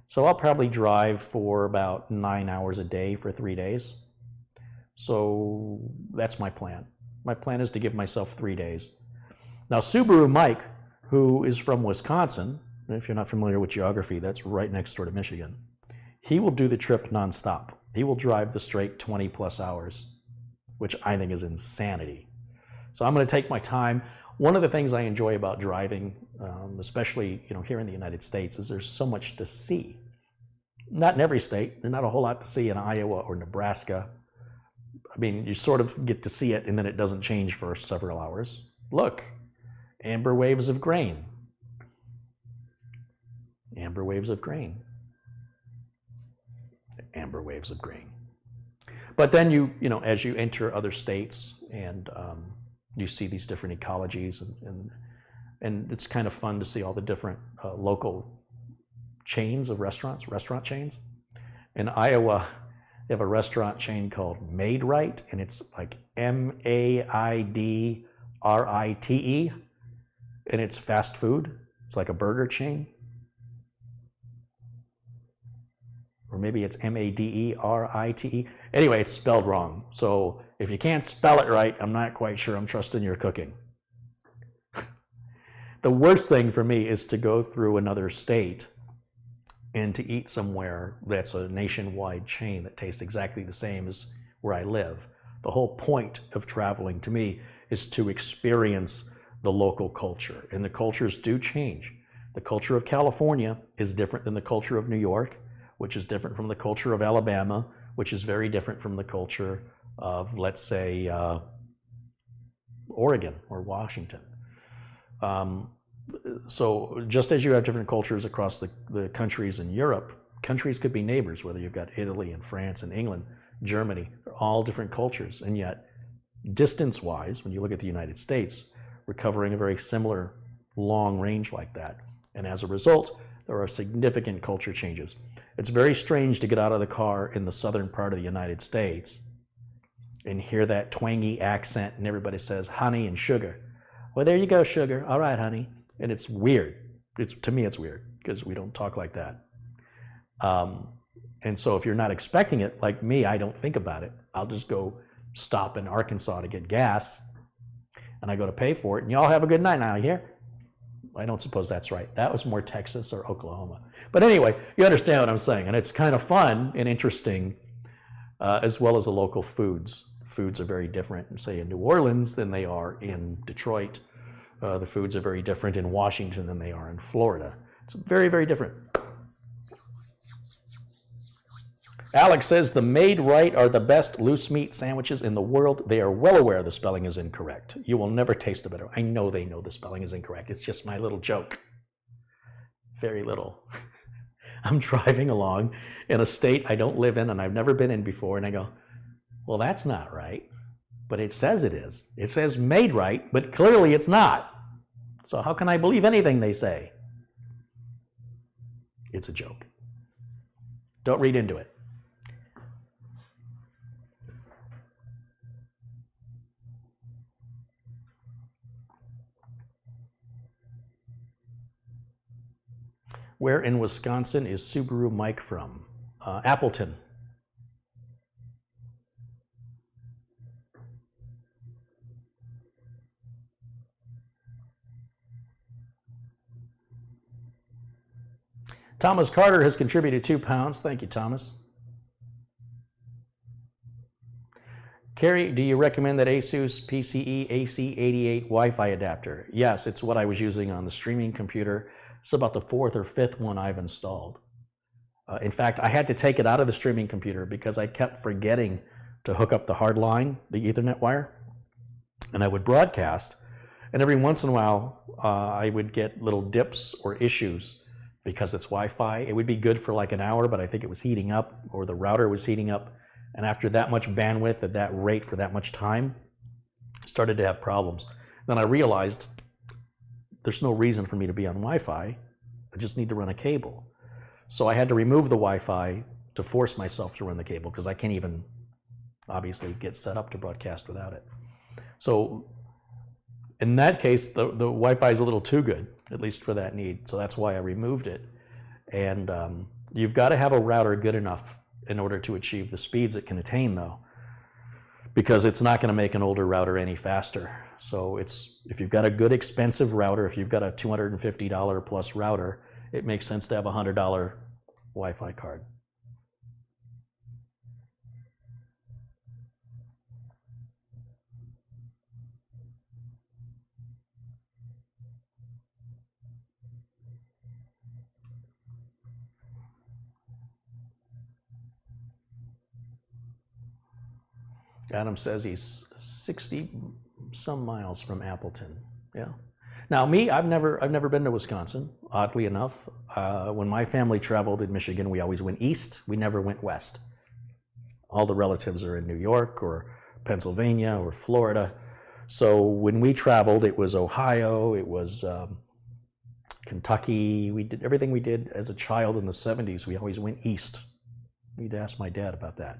So I'll probably drive for about 9 hours a day for 3 days. So that's my plan. My plan is to give myself 3 days. Now, Subaru Mike, who is from Wisconsin, if you're not familiar with geography, that's right next door to Michigan, he will do the trip nonstop. He will drive the straight 20 plus hours, which I think is insanity. So I'm going to take my time. One of the things I enjoy about driving, especially here in the United States, is there's so much to see. Not in every state. There's not a whole lot to see in Iowa or Nebraska. I mean, you sort of get to see it, and then it doesn't change for several hours. Look, amber waves of grain. Amber waves of grain. Amber waves of grain. But then as you enter other states and you see these different ecologies, and it's kind of fun to see all the different local chains of restaurant chains. In Iowa, they have a restaurant chain called Made Right, and it's like Maidrite, and it's fast food. It's like a burger chain. Or maybe it's Maderite. Anyway, it's spelled wrong. So if you can't spell it right, I'm not quite sure I'm trusting your cooking. The worst thing for me is to go through another state and to eat somewhere that's a nationwide chain that tastes exactly the same as where I live. The whole point of traveling to me is to experience the local culture, and the cultures do change. The culture of California is different than the culture of New York, which is different from the culture of Alabama, which is very different from the culture of, let's say, Oregon or Washington. So just as you have different cultures across the countries in Europe, countries could be neighbors, whether you've got Italy and France and England, Germany, they're all different cultures. And yet, distance-wise, when you look at the United States, we're covering a very similar long range like that. And as a result, there are significant culture changes. It's very strange to get out of the car in the southern part of the United States and hear that twangy accent and everybody says honey and sugar. Well, there you go, sugar. All right, honey. And it's weird. To me, it's weird because we don't talk like that. And so if you're not expecting it, like me, I don't think about it. I'll just go stop in Arkansas to get gas, and I go to pay for it, and y'all have a good night now, you hear? I don't suppose that's right. That was more Texas or Oklahoma. But anyway, you understand what I'm saying, and it's kind of fun and interesting, as well as the local foods. foods are very different, say, in New Orleans than they are in Detroit. The foods are very different in Washington than they are in Florida. It's very, very different. Alex says the Made Right are the best loose meat sandwiches in the world. They are well aware the spelling is incorrect. You will never taste a better. I know they know the spelling is incorrect. It's just my little joke. Very little. I'm driving along in a state I don't live in and I've never been in before, and I go, well, that's not right. But it says it is. It says Made Right, but clearly it's not. So how can I believe anything they say? It's a joke. Don't read into it. Where in Wisconsin is Subaru Mike from? Appleton. Thomas Carter has contributed £2. Thank you, Thomas. Carrie, do you recommend that ASUS PCIe AC88 Wi-Fi adapter? Yes, it's what I was using on the streaming computer. It's about the 4th or 5th one I've installed. In fact, I had to take it out of the streaming computer because I kept forgetting to hook up the hard line, the Ethernet wire, and I would broadcast, and every once in a while I would get little dips or issues because it's Wi-Fi. It would be good for like an hour, but I think it was heating up, or the router was heating up, and after that much bandwidth at that rate for that much time, I started to have problems. Then I realized there's no reason for me to be on Wi-Fi. I just need to run a cable. So I had to remove the Wi-Fi to force myself to run the cable because I can't even obviously get set up to broadcast without it. So in that case, the Wi-Fi is a little too good, at least for that need. So that's why I removed it. And you've got to have a router good enough in order to achieve the speeds it can attain, though, because it's not going to make an older router any faster. So if you've got a good expensive router, if you've got a $250 plus router, it makes sense to have a $100 Wi-Fi card. Adam says he's 60 some miles from Appleton. Yeah. Now me, I've never been to Wisconsin, oddly enough. When my family traveled in Michigan, we always went east. We never went west. All the relatives are in New York or Pennsylvania or Florida. So when we traveled, it was Ohio, it was Kentucky. We did everything we did as a child in the 70s. We always went east. Need to ask my dad about that.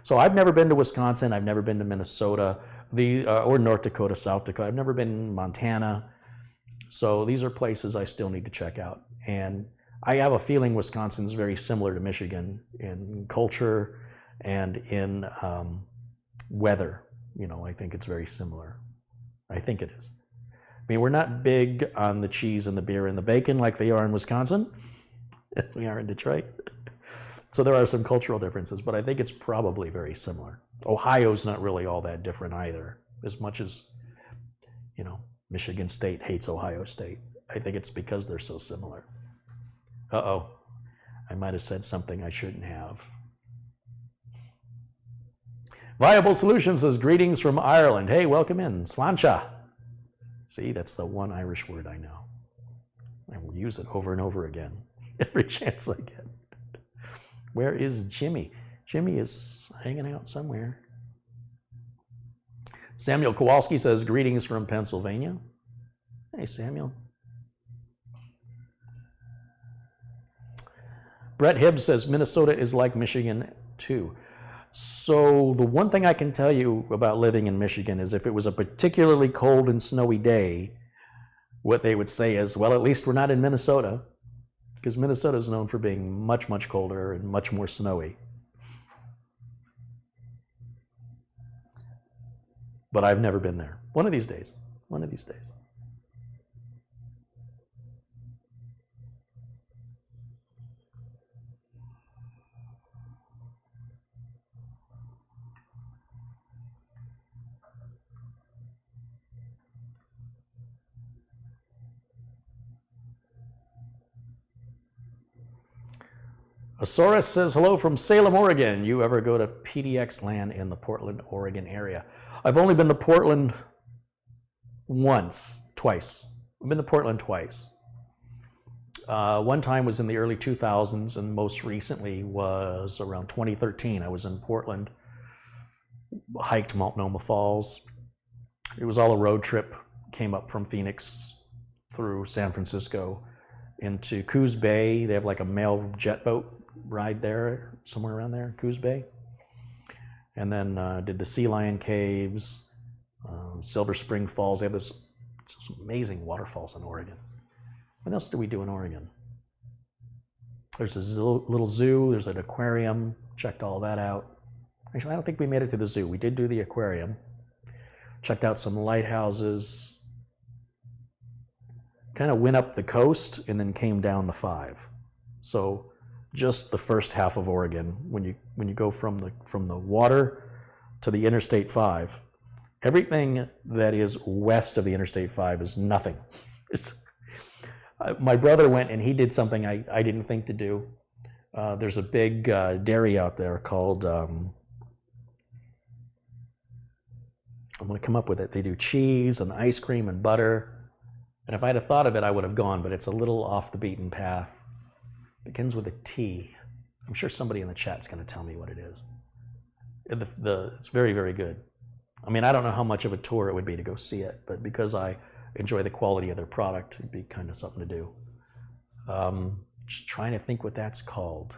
So I've never been to Wisconsin. I've never been to Minnesota, or North Dakota, South Dakota. I've never been in Montana. So these are places I still need to check out. And I have a feeling Wisconsin's very similar to Michigan in culture and in weather. You know, I think it's very similar. I think it is. I mean, we're not big on the cheese and the beer and the bacon like they are in Wisconsin, as we are in Detroit. So there are some cultural differences, but I think it's probably very similar. Ohio's not really all that different either, as much as, you know, Michigan State hates Ohio State. I think it's because they're so similar. Uh-oh, I might have said something I shouldn't have. Viable Solutions says, greetings from Ireland. Hey, welcome in, Sláinte. See, that's the one Irish word I know. I will use it over and over again, every chance I get. Where is Jimmy? Jimmy is hanging out somewhere. Samuel Kowalski says, greetings from Pennsylvania. Hey, Samuel. Brett Hibbs says, Minnesota is like Michigan too. So the one thing I can tell you about living in Michigan is if it was a particularly cold and snowy day, what they would say is, well, at least we're not in Minnesota, because Minnesota is known for being much, much colder and much more snowy. But I've never been there. One of these days. One of these days. AORUS says, hello from Salem, Oregon. You ever go to PDX LAN in the Portland, Oregon area? I've only been to Portland twice. I've been to Portland twice. One time was in the early 2000s, and most recently was around 2013. I was in Portland, hiked Multnomah Falls. It was all a road trip, came up from Phoenix through San Francisco into Coos Bay. They have like a mail jet boat ride there, somewhere around there, Coos Bay. And then did the Sea Lion Caves, Silver Spring Falls. They have this amazing waterfalls in Oregon. What else do we do in Oregon? There's a little zoo, there's an aquarium, checked all that out. Actually, I don't think we made it to the zoo. We did do the aquarium, checked out some lighthouses, kind of went up the coast and then came down the 5. So just the first half of Oregon, when you go from the water to the Interstate 5, everything that is west of the Interstate 5 is nothing. My brother went and he did something I didn't think to do. There's a big dairy out there called, I'm going to come up with it. They do cheese and ice cream and butter. And if I'd have thought of it, I would have gone, but it's a little off the beaten path. It begins with a T. I'm sure somebody in the chat's going to tell me what it is. It's very, very good. I mean, I don't know how much of a tour it would be to go see it, but because I enjoy the quality of their product, it'd be kind of something to do. Just trying to think what that's called.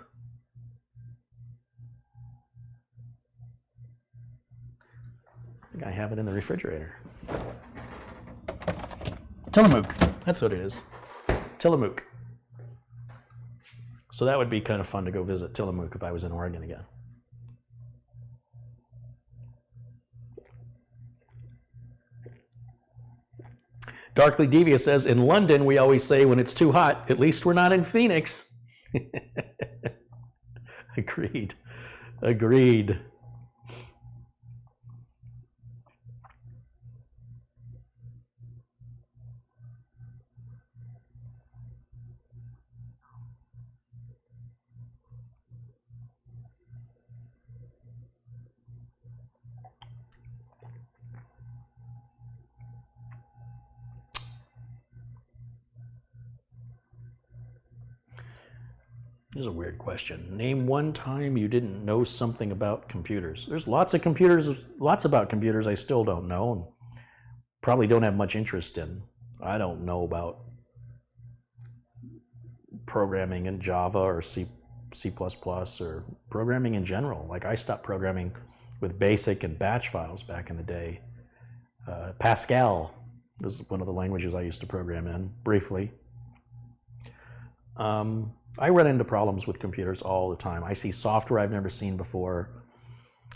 I think I have it in the refrigerator. Tillamook, that's what it is. Tillamook. So that would be kind of fun to go visit Tillamook if I was in Oregon again. Darkly Devious says, in London, we always say when it's too hot, at least we're not in Phoenix. Agreed. Agreed. Here's a weird question. Name one time you didn't know something about computers. There's lots about computers I still don't know and probably don't have much interest in. I don't know about programming in Java or C++ or programming in general. Like I stopped programming with BASIC and batch files back in the day. Pascal was one of the languages I used to program in briefly. I run into problems with computers all the time. I see software I've never seen before.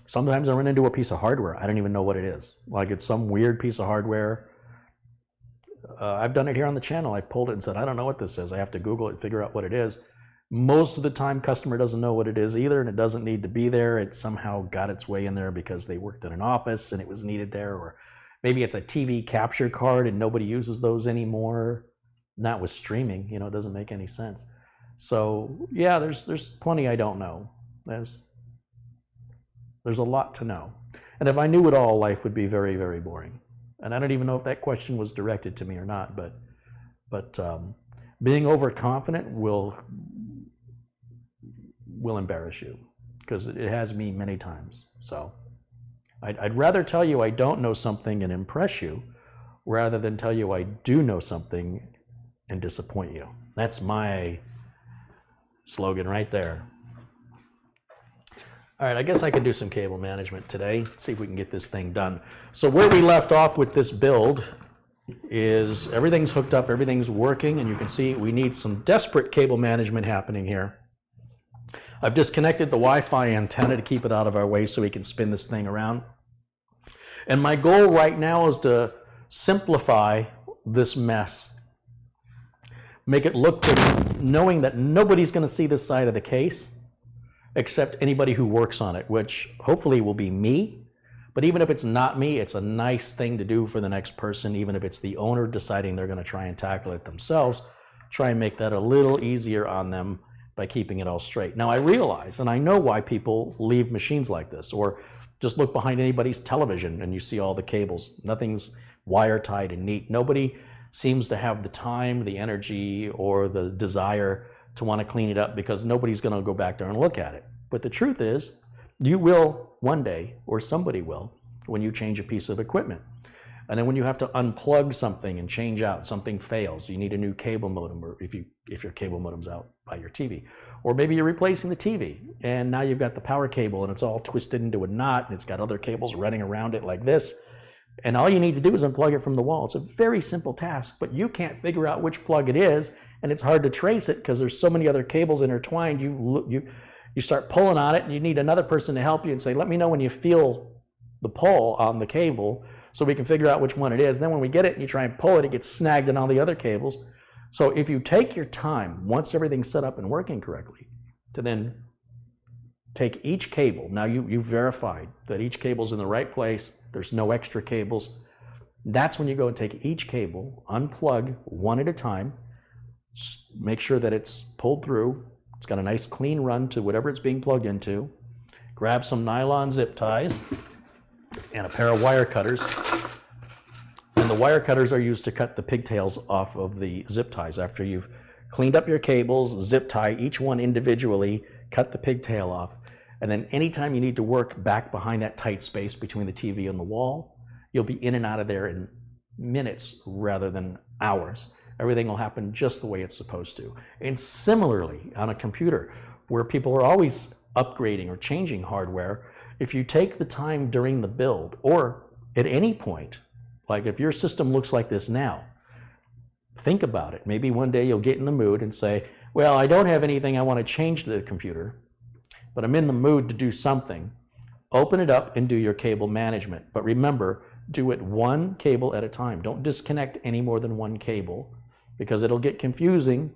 Sometimes I run into a piece of hardware. I don't even know what it is. Like it's some weird piece of hardware. I've done it here on the channel. I pulled it and said, I don't know what this is. I have to Google it and figure out what it is. Most of the time, customer doesn't know what it is either, and it doesn't need to be there. It somehow got its way in there because they worked in an office and it was needed there, or maybe it's a TV capture card and nobody uses those anymore. Not with streaming, it doesn't make any sense. So yeah, there's plenty I don't know. There's a lot to know. And if I knew it all, life would be very, very boring. And I don't even know if that question was directed to me or not, but being overconfident will embarrass you, because it has me many times. So I'd rather tell you I don't know something and impress you rather than tell you I do know something and disappoint you. That's my slogan right there. All right, I guess I could do some cable management today. See if we can get this thing done. So where we left off with this build is everything's hooked up, everything's working, and you can see we need some desperate cable management happening here. I've disconnected the Wi-Fi antenna to keep it out of our way so we can spin this thing around. And my goal right now is to simplify this mess. Make it look good, knowing that nobody's going to see this side of the case except anybody who works on it, which hopefully will be me. But even if it's not me, it's a nice thing to do for the next person, even if it's the owner deciding they're going to try and tackle it themselves. Try and make that a little easier on them by keeping it all straight. Now I realize, and I know why people leave machines like this, or just look behind anybody's television and you see all the cables. Nothing's wire tied and neat. Nobody seems to have the time, the energy, or the desire to want to clean it up because nobody's going to go back there and look at it. But the truth is, you will one day, or somebody will, when you change a piece of equipment. And then when you have to unplug something and change out, something fails, you need a new cable modem, or if your cable modem's out by your TV. Or maybe you're replacing the TV, and now you've got the power cable and it's all twisted into a knot, and it's got other cables running around it like this. And all you need to do is unplug it from the wall. It's a very simple task, but you can't figure out which plug it is, and it's hard to trace it because there's so many other cables intertwined. You start pulling on it, and you need another person to help you and say, let me know when you feel the pull on the cable so we can figure out which one it is. Then when we get it and you try and pull it, it gets snagged in all the other cables. So if you take your time, once everything's set up and working correctly, to then take each cable, now you've verified that each cable's in the right place, there's no extra cables, that's when you go and take each cable, unplug one at a time, make sure that it's pulled through, it's got a nice clean run to whatever it's being plugged into, grab some nylon zip ties and a pair of wire cutters. And the wire cutters are used to cut the pigtails off of the zip ties. After you've cleaned up your cables, zip tie each one individually, cut the pigtail off, and then anytime you need to work back behind that tight space between the TV and the wall, you'll be in and out of there in minutes rather than hours. Everything will happen just the way it's supposed to. And similarly, on a computer, where people are always upgrading or changing hardware, if you take the time during the build, or at any point, like if your system looks like this now, think about it. Maybe one day you'll get in the mood and say, well, I don't have anything I want to change to the computer, but I'm in the mood to do something. Open it up and do your cable management. But remember, do it one cable at a time. Don't disconnect any more than one cable, because it'll get confusing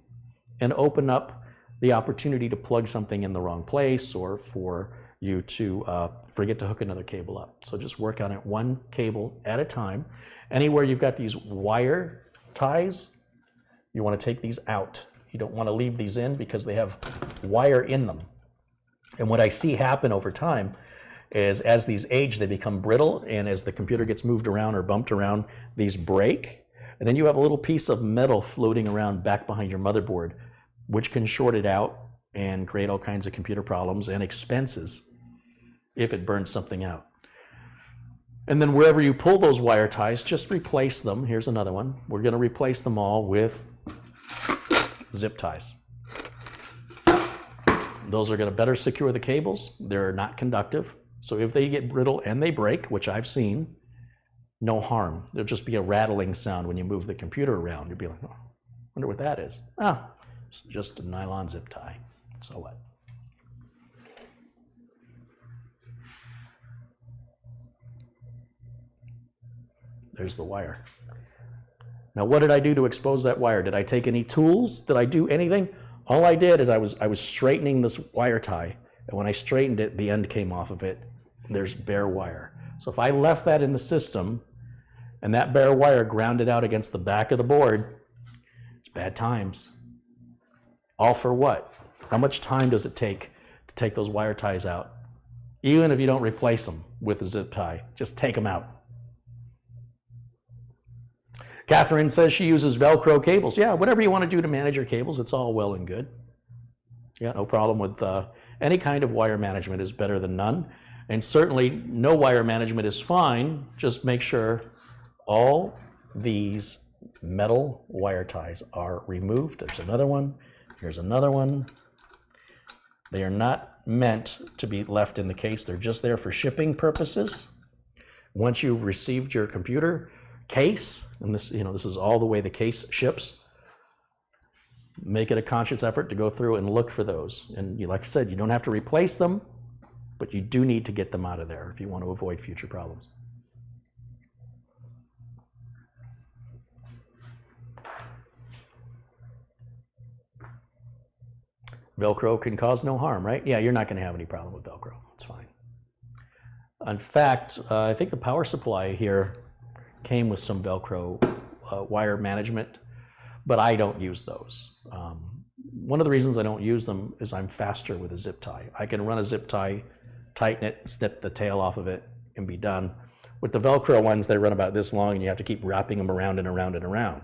and open up the opportunity to plug something in the wrong place, or for you to forget to hook another cable up. So just work on it one cable at a time. Anywhere you've got these wire ties, you want to take these out. You don't want to leave these in because they have wire in them. And what I see happen over time is as these age, they become brittle, and as the computer gets moved around or bumped around, these break. And then you have a little piece of metal floating around back behind your motherboard, which can short it out and create all kinds of computer problems and expenses if it burns something out. And then wherever you pull those wire ties, just replace them. Here's another one. We're going to replace them all with zip ties. Those are going to better secure the cables. They're not conductive. So if they get brittle and they break, which I've seen, no harm. There'll just be a rattling sound when you move the computer around. You'll be like, oh, wonder what that is. Ah, it's just a nylon zip tie. So what? There's the wire. Now, what did I do to expose that wire? Did I take any tools? Did I do anything? All I did is I was straightening this wire tie, and when I straightened it, the end came off of it. There's bare wire. So if I left that in the system, and that bare wire grounded out against the back of the board, it's bad times. All for what? How much time does it take to take those wire ties out? Even if you don't replace them with a zip tie, just take them out. Catherine says she uses Velcro cables. Yeah, whatever you want to do to manage your cables, it's all well and good. Yeah, no problem with any kind of wire management is better than none. And certainly no wire management is fine. Just make sure all these metal wire ties are removed. There's another one. Here's another one. They are not meant to be left in the case. They're just there for shipping purposes. Once you've received your computer case, and this is all the way the case ships, make it a conscious effort to go through and look for those. And like I said, you don't have to replace them, but you do need to get them out of there if you want to avoid future problems. Velcro can cause no harm, right? Yeah, you're not going to have any problem with Velcro. It's fine. In fact, I think the power supply here came with some Velcro wire management, but I don't use those. One of the reasons I don't use them is I'm faster with a zip tie. I can run a zip tie, tighten it, snip the tail off of it, and be done. With the Velcro ones, they run about this long, and you have to keep wrapping them around and around and around.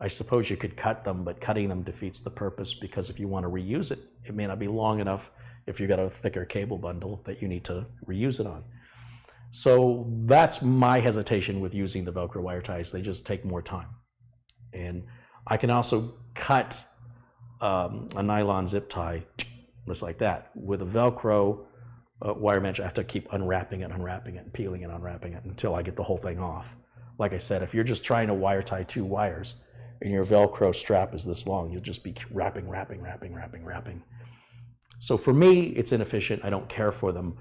I suppose you could cut them, but cutting them defeats the purpose, because if you want to reuse it, it may not be long enough if you've got a thicker cable bundle that you need to reuse it on. So that's my hesitation with using the Velcro wire ties. They just take more time. And I can also cut a nylon zip tie just like that. With a Velcro wire mesh, I have to keep unwrapping it, and peeling it, unwrapping it until I get the whole thing off. Like I said, if you're just trying to wire tie 2 wires and your Velcro strap is this long, you'll just be wrapping. So for me, it's inefficient. I don't care for them.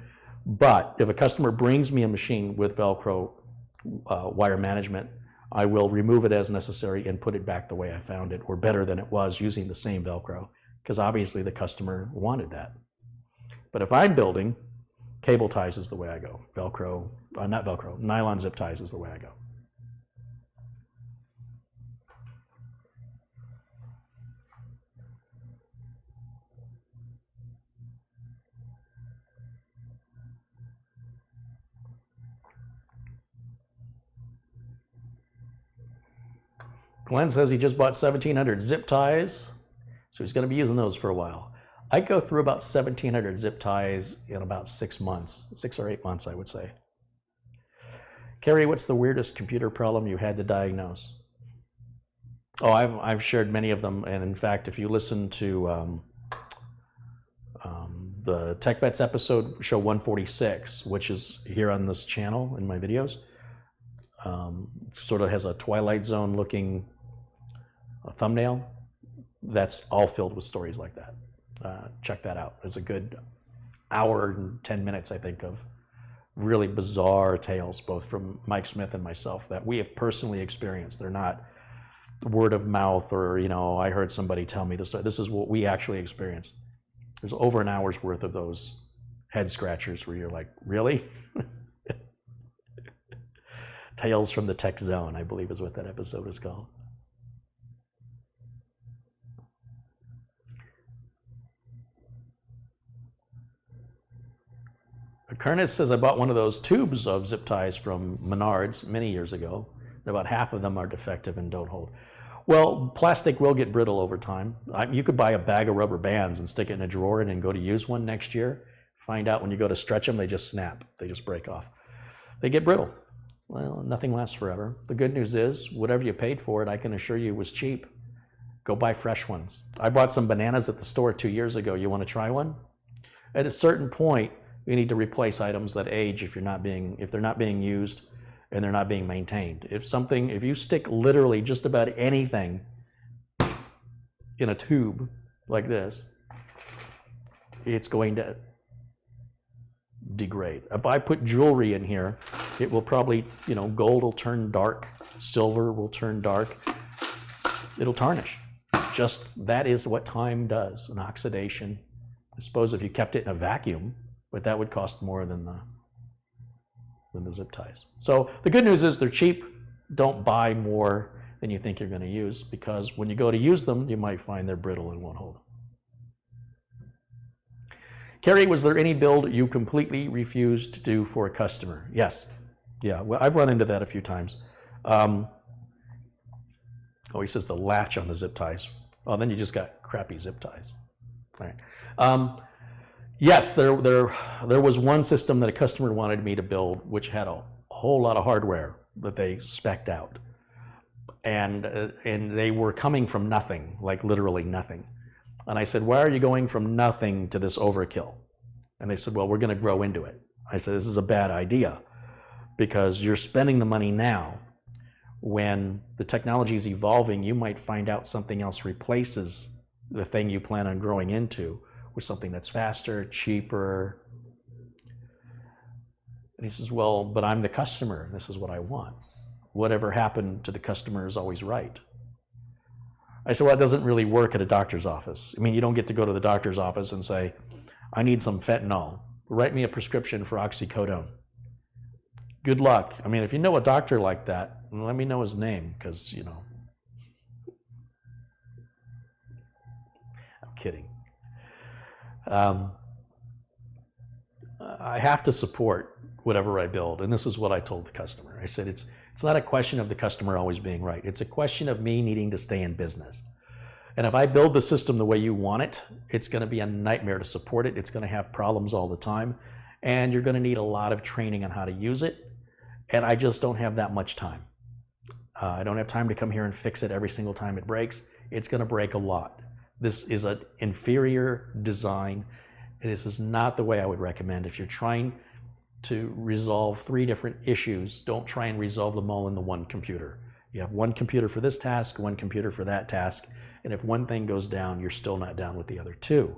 But if a customer brings me a machine with Velcro wire management, I will remove it as necessary and put it back the way I found it, or better than it was, using the same Velcro, because obviously the customer wanted that. But if I'm building, cable ties is the way I go. Velcro, not Velcro, nylon zip ties is the way I go. Glenn says he just bought 1,700 zip ties, so he's going to be using those for a while. I go through about 1,700 zip ties in about 6 months, 6 or 8 months, I would say. Kerry, what's the weirdest computer problem you had to diagnose? Oh, I've shared many of them, and in fact, if you listen to the Tech Vets episode, show 146, which is here on this channel in my videos, sort of has a Twilight Zone looking thumbnail. That's all filled with stories like that. Check that out. There's a good hour and 10 minutes, I think, of really bizarre tales, both from Mike Smith and myself, that we have personally experienced. They're not word of mouth or, I heard somebody tell me this story. This is what we actually experienced. There's over an hour's worth of those head scratchers where you're like, really? Tales from the Tech Zone, I believe is what that episode is called. Kernis says, I bought one of those tubes of zip ties from Menards many years ago. And about half of them are defective and don't hold. Well, plastic will get brittle over time. You could buy a bag of rubber bands and stick it in a drawer and then go to use one next year. Find out when you go to stretch them, they just snap. They just break off. They get brittle. Well, nothing lasts forever. The good news is, whatever you paid for it, I can assure you was cheap. Go buy fresh ones. I bought some bananas at the store 2 years ago. You want to try one? At a certain point, you need to replace items that age if they're not being used and they're not being maintained. If you stick literally just about anything in a tube like this, it's going to degrade. If I put jewelry in here, it will probably, gold will turn dark, silver will turn dark, it'll tarnish. Just that is what time does, an oxidation. I suppose if you kept it in a vacuum, but that would cost more than the zip ties. So the good news is they're cheap. Don't buy more than you think you're going to use, because when you go to use them, you might find they're brittle and won't hold. Kerry, was there any build you completely refused to do for a customer? Yes. Yeah, well, I've run into that a few times. He says the latch on the zip ties. Oh, then you just got crappy zip ties. All right. Yes, there was one system that a customer wanted me to build, which had a whole lot of hardware that they spec'd out, and they were coming from nothing, like literally nothing. And I said, why are you going from nothing to this overkill? And they said, well, we're going to grow into it. I said, this is a bad idea, because you're spending the money now. When the technology is evolving, you might find out something else replaces the thing you plan on growing into with something that's faster, cheaper. And he says, well, but I'm the customer. This is what I want. Whatever happened to the customer is always right. I said, well, it doesn't really work at a doctor's office. I mean, you don't get to go to the doctor's office and say, I need some fentanyl. Write me a prescription for oxycodone. Good luck. I mean, if you know a doctor like that, let me know his name, because, kidding. I have to support whatever I build, and this is what I told the customer. I said, it's not a question of the customer always being right. It's a question of me needing to stay in business. And if I build the system the way you want it, it's going to be a nightmare to support it. It's going to have problems all the time, and you're going to need a lot of training on how to use it, and I just don't have that much time. I don't have time to come here and fix it every single time it breaks. It's going to break a lot. This is an inferior design. This is not the way I would recommend. If you're trying to resolve 3 different issues, don't try and resolve them all in the one computer. You have one computer for this task, one computer for that task, and if one thing goes down, you're still not down with the other 2.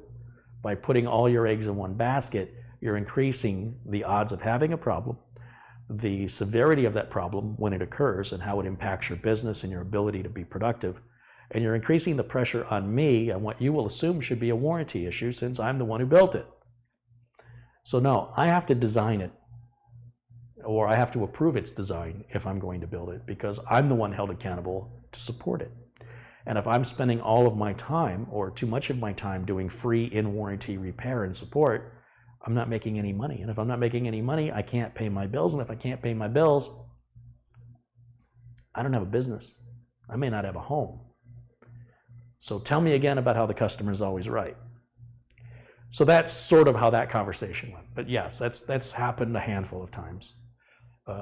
By putting all your eggs in one basket, you're increasing the odds of having a problem, the severity of that problem when it occurs, and how it impacts your business and your ability to be productive. And you're increasing the pressure on me on what you will assume should be a warranty issue, since I'm the one who built it. So no, I have to design it, or I have to approve its design if I'm going to build it, because I'm the one held accountable to support it. And if I'm spending all of my time, or too much of my time, doing free in-warranty repair and support, I'm not making any money. And if I'm not making any money, I can't pay my bills. And if I can't pay my bills, I don't have a business. I may not have a home. So tell me again about how the customer is always right. So that's sort of how that conversation went. But yes, that's happened a handful of times.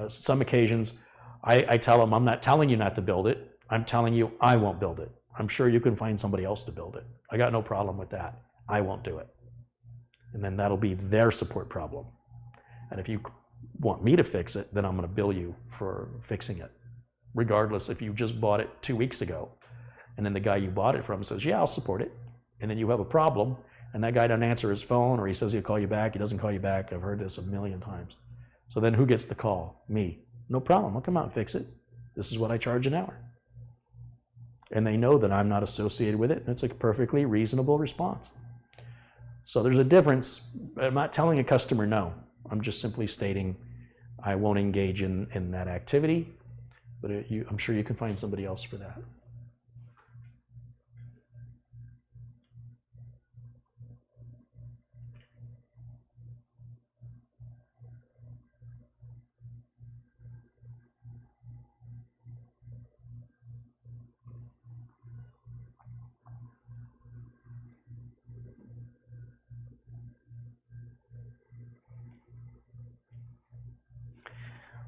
Some occasions, I tell them, I'm not telling you not to build it. I'm telling you I won't build it. I'm sure you can find somebody else to build it. I got no problem with that. I won't do it. And then that'll be their support problem. And if you want me to fix it, then I'm going to bill you for fixing it, regardless if you just bought it 2 weeks ago. And then the guy you bought it from says, yeah, I'll support it. And then you have a problem, and that guy doesn't answer his phone, or he says he'll call you back. He doesn't call you back. I've heard this a million times. So then who gets the call? Me. No problem. I'll come out and fix it. This is what I charge an hour. And they know that I'm not associated with it, and it's a perfectly reasonable response. So there's a difference. I'm not telling a customer no. I'm just simply stating I won't engage in that activity, but I'm sure you can find somebody else for that.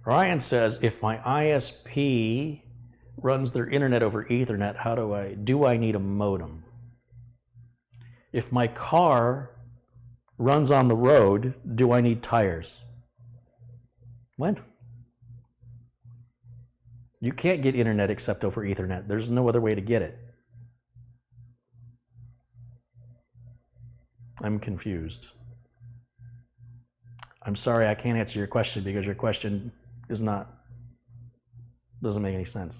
Ryan says, if my ISP runs their internet over Ethernet, do I need a modem? If my car runs on the road, do I need tires? What? You can't get internet except over Ethernet. There's no other way to get it. I'm confused. I'm sorry I can't answer your question, because your question doesn't make any sense.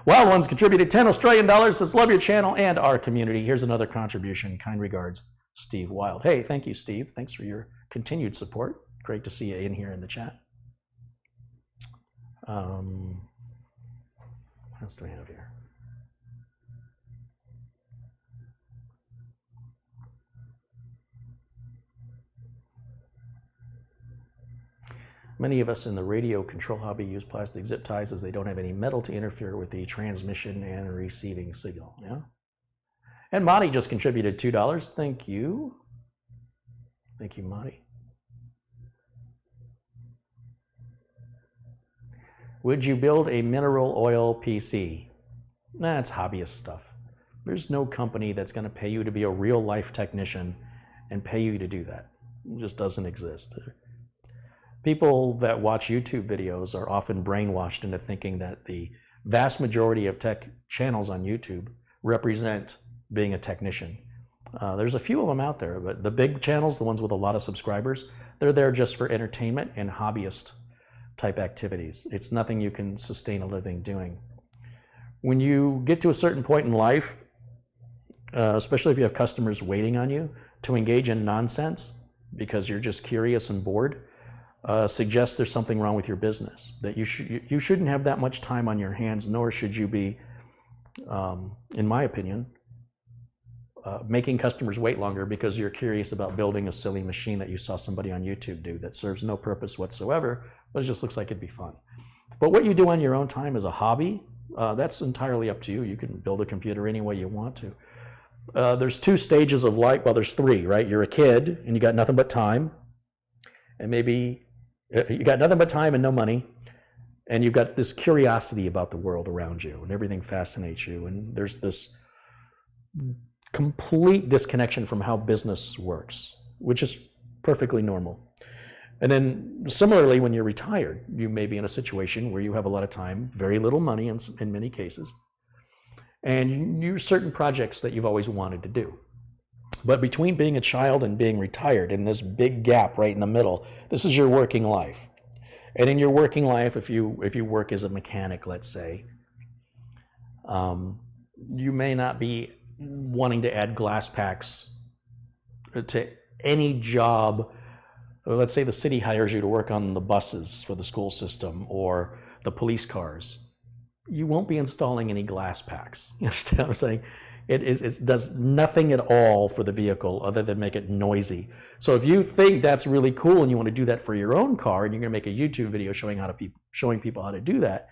Wild Ones contributed 10 Australian dollars, says, love your channel and our community. Here's another contribution. Kind regards, Steve Wild. Hey, thank you, Steve. Thanks for your continued support. Great to see you in here in the chat. What else do we have here? Many of us in the radio control hobby use plastic zip ties as they don't have any metal to interfere with the transmission and receiving signal. Yeah. And Madi just contributed $2. Thank you. Thank you, Madi. Would you build a mineral oil PC? That's hobbyist stuff. There's no company that's going to pay you to be a real life technician and pay you to do that. It just doesn't exist. People that watch YouTube videos are often brainwashed into thinking that the vast majority of tech channels on YouTube represent being a technician. There's a few of them out there, but the big channels, the ones with a lot of subscribers, they're there just for entertainment and hobbyist type activities. It's nothing you can sustain a living doing. When you get to a certain point in life, especially if you have customers waiting on you, to engage in nonsense because you're just curious and bored, suggests there's something wrong with your business, that you shouldn't have that much time on your hands, nor should you be, in my opinion, making customers wait longer because you're curious about building a silly machine that you saw somebody on YouTube do that serves no purpose whatsoever, but it just looks like it'd be fun. But what you do on your own time as a hobby, that's entirely up to you. You can build a computer any way you want to. There's two stages of life. Well, there's three, right? You're a kid and you got nothing but time, and maybe you got nothing but time and no money, and you've got this curiosity about the world around you, and everything fascinates you, and there's this complete disconnection from how business works, which is perfectly normal. And then similarly, when you're retired, you may be in a situation where you have a lot of time, very little money in many cases, and you certain projects that you've always wanted to do. But between being a child and being retired, in this big gap right in the middle, this is your working life. And in your working life, if you work as a mechanic, let's say, you may not be wanting to add glass packs to any job. Let's say the city hires you to work on the buses for the school system or the police cars. You won't be installing any glass packs. You understand what I'm saying? It does nothing at all for the vehicle other than make it noisy. So if you think that's really cool and you want to do that for your own car, and you're going to make a YouTube video showing people how to do that,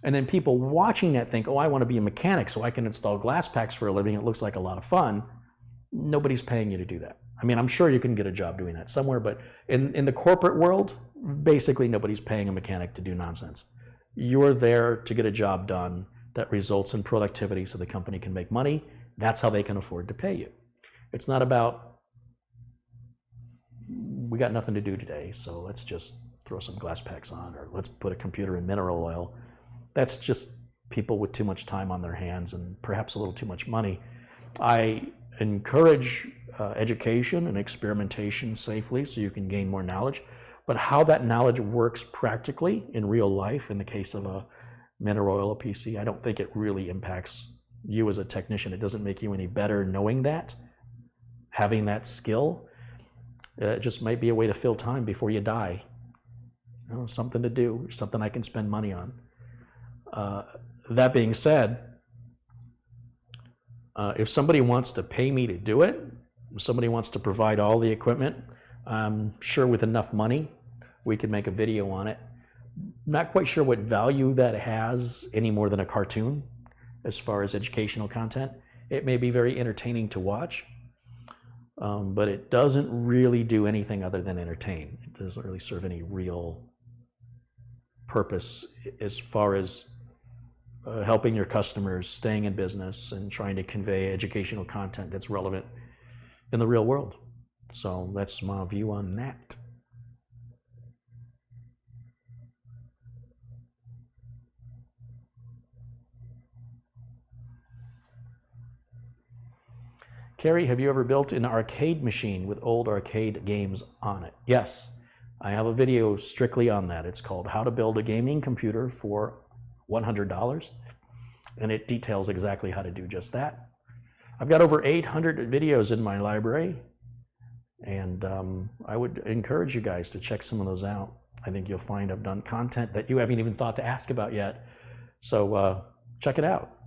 and then people watching that think, oh, I want to be a mechanic so I can install glass packs for a living, it looks like a lot of fun, nobody's paying you to do that. I mean, I'm sure you can get a job doing that somewhere, but in the corporate world, basically nobody's paying a mechanic to do nonsense. You're there to get a job done that results in productivity so the company can make money. That's how they can afford to pay you. It's not about, we got nothing to do today, so let's just throw some glass packs on, or let's put a computer in mineral oil. That's just people with too much time on their hands and perhaps a little too much money. I encourage education and experimentation safely so you can gain more knowledge, but how that knowledge works practically in real life, in the case of a mineral oil PC, I don't think it really impacts you as a technician. It doesn't make you any better knowing that, having that skill. It just might be a way to fill time before you die. You know, something to do, something I can spend money on. That being said, if somebody wants to pay me to do it, if somebody wants to provide all the equipment, I'm sure with enough money, we could make a video on it. Not quite sure what value that has any more than a cartoon as far as educational content. It may be very entertaining to watch, but it doesn't really do anything other than entertain. It doesn't really serve any real purpose as far as helping your customers, staying in business, and trying to convey educational content that's relevant in the real world. So that's my view on that. Carrie, have you ever built an arcade machine with old arcade games on it? Yes, I have a video strictly on that. It's called How to Build a Gaming Computer for $100, and it details exactly how to do just that. I've got over 800 videos in my library, and I would encourage you guys to check some of those out. I think you'll find I've done content that you haven't even thought to ask about yet, so check it out.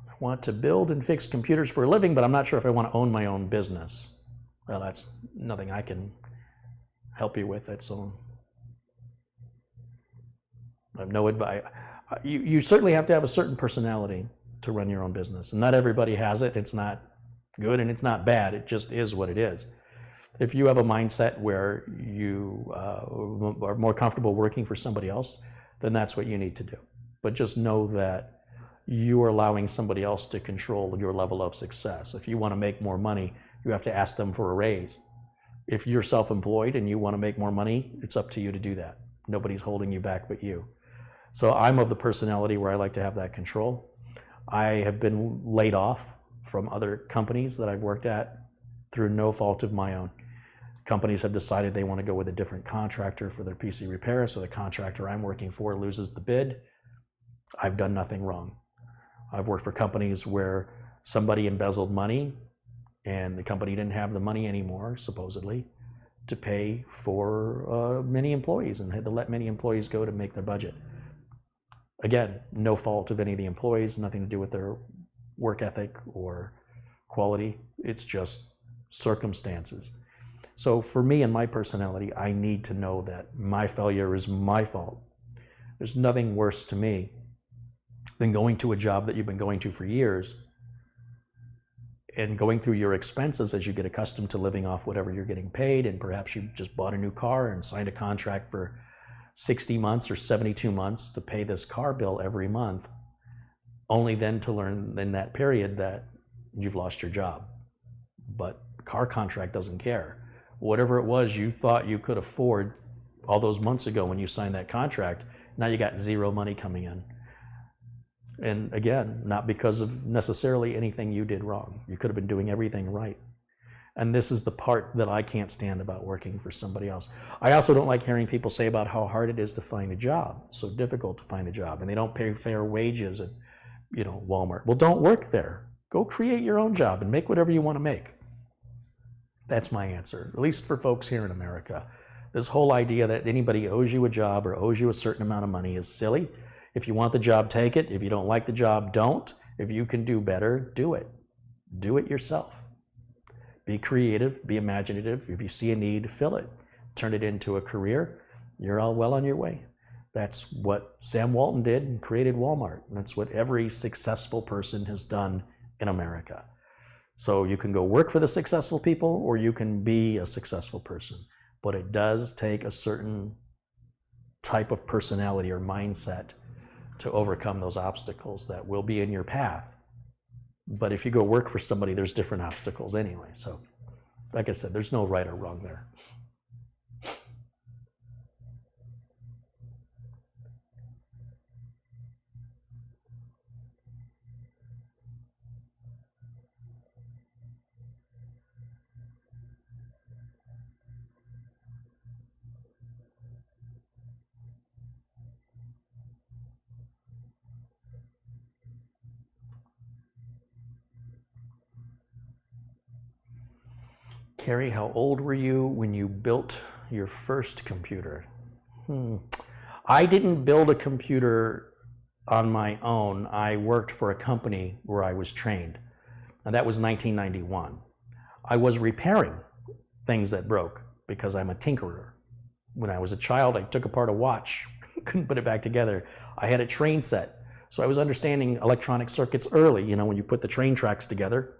I want to build and fix computers for a living, but I'm not sure if I want to own my own business. Well, that's nothing I can help you with. That's I have no advice. You certainly have to have a certain personality to run your own business, and not everybody has it. It's not good and it's not bad. It just is what it is. If you have a mindset where you are more comfortable working for somebody else, then that's what you need to do. But just know that you are allowing somebody else to control your level of success. If you want to make more money, you have to ask them for a raise. If you're self-employed and you want to make more money, it's up to you to do that. Nobody's holding you back but you. So I'm of the personality where I like to have that control. I have been laid off from other companies that I've worked at through no fault of my own. Companies have decided they want to go with a different contractor for their PC repair, so the contractor I'm working for loses the bid. I've done nothing wrong. I've worked for companies where somebody embezzled money and the company didn't have the money anymore, supposedly, to pay for many employees and had to let many employees go to make their budget. Again, no fault of any of the employees, nothing to do with their work ethic or quality. It's just circumstances. So for me and my personality, I need to know that my failure is my fault. There's nothing worse to me than going to a job that you've been going to for years and going through your expenses as you get accustomed to living off whatever you're getting paid, and perhaps you just bought a new car and signed a contract for 60 months or 72 months to pay this car bill every month, only then to learn in that period that you've lost your job. But the car contract doesn't care. Whatever it was you thought you could afford all those months ago when you signed that contract, now you got zero money coming in. And again, not because of necessarily anything you did wrong. You could have been doing everything right. And this is the part that I can't stand about working for somebody else. I also don't like hearing people say about how hard it is to find a job. It's so difficult to find a job, and they don't pay fair wages at, Walmart. Well, don't work there. Go create your own job and make whatever you want to make. That's my answer, at least for folks here in America. This whole idea that anybody owes you a job or owes you a certain amount of money is silly. If you want the job, take it. If you don't like the job, don't. If you can do better, do it. Do it yourself. Be creative, be imaginative. If you see a need, fill it. Turn it into a career. You're all well on your way. That's what Sam Walton did and created Walmart. And that's what every successful person has done in America. So you can go work for the successful people, or you can be a successful person. But it does take a certain type of personality or mindset to overcome those obstacles that will be in your path. But if you go work for somebody, there's different obstacles anyway. So, like I said, there's no right or wrong there. Carrie, how old were you when you built your first computer? I didn't build a computer on my own. I worked for a company where I was trained, and that was 1991. I was repairing things that broke because I'm a tinkerer. When I was a child, I took apart a watch, couldn't put it back together. I had a train set, so I was understanding electronic circuits early. When you put the train tracks together,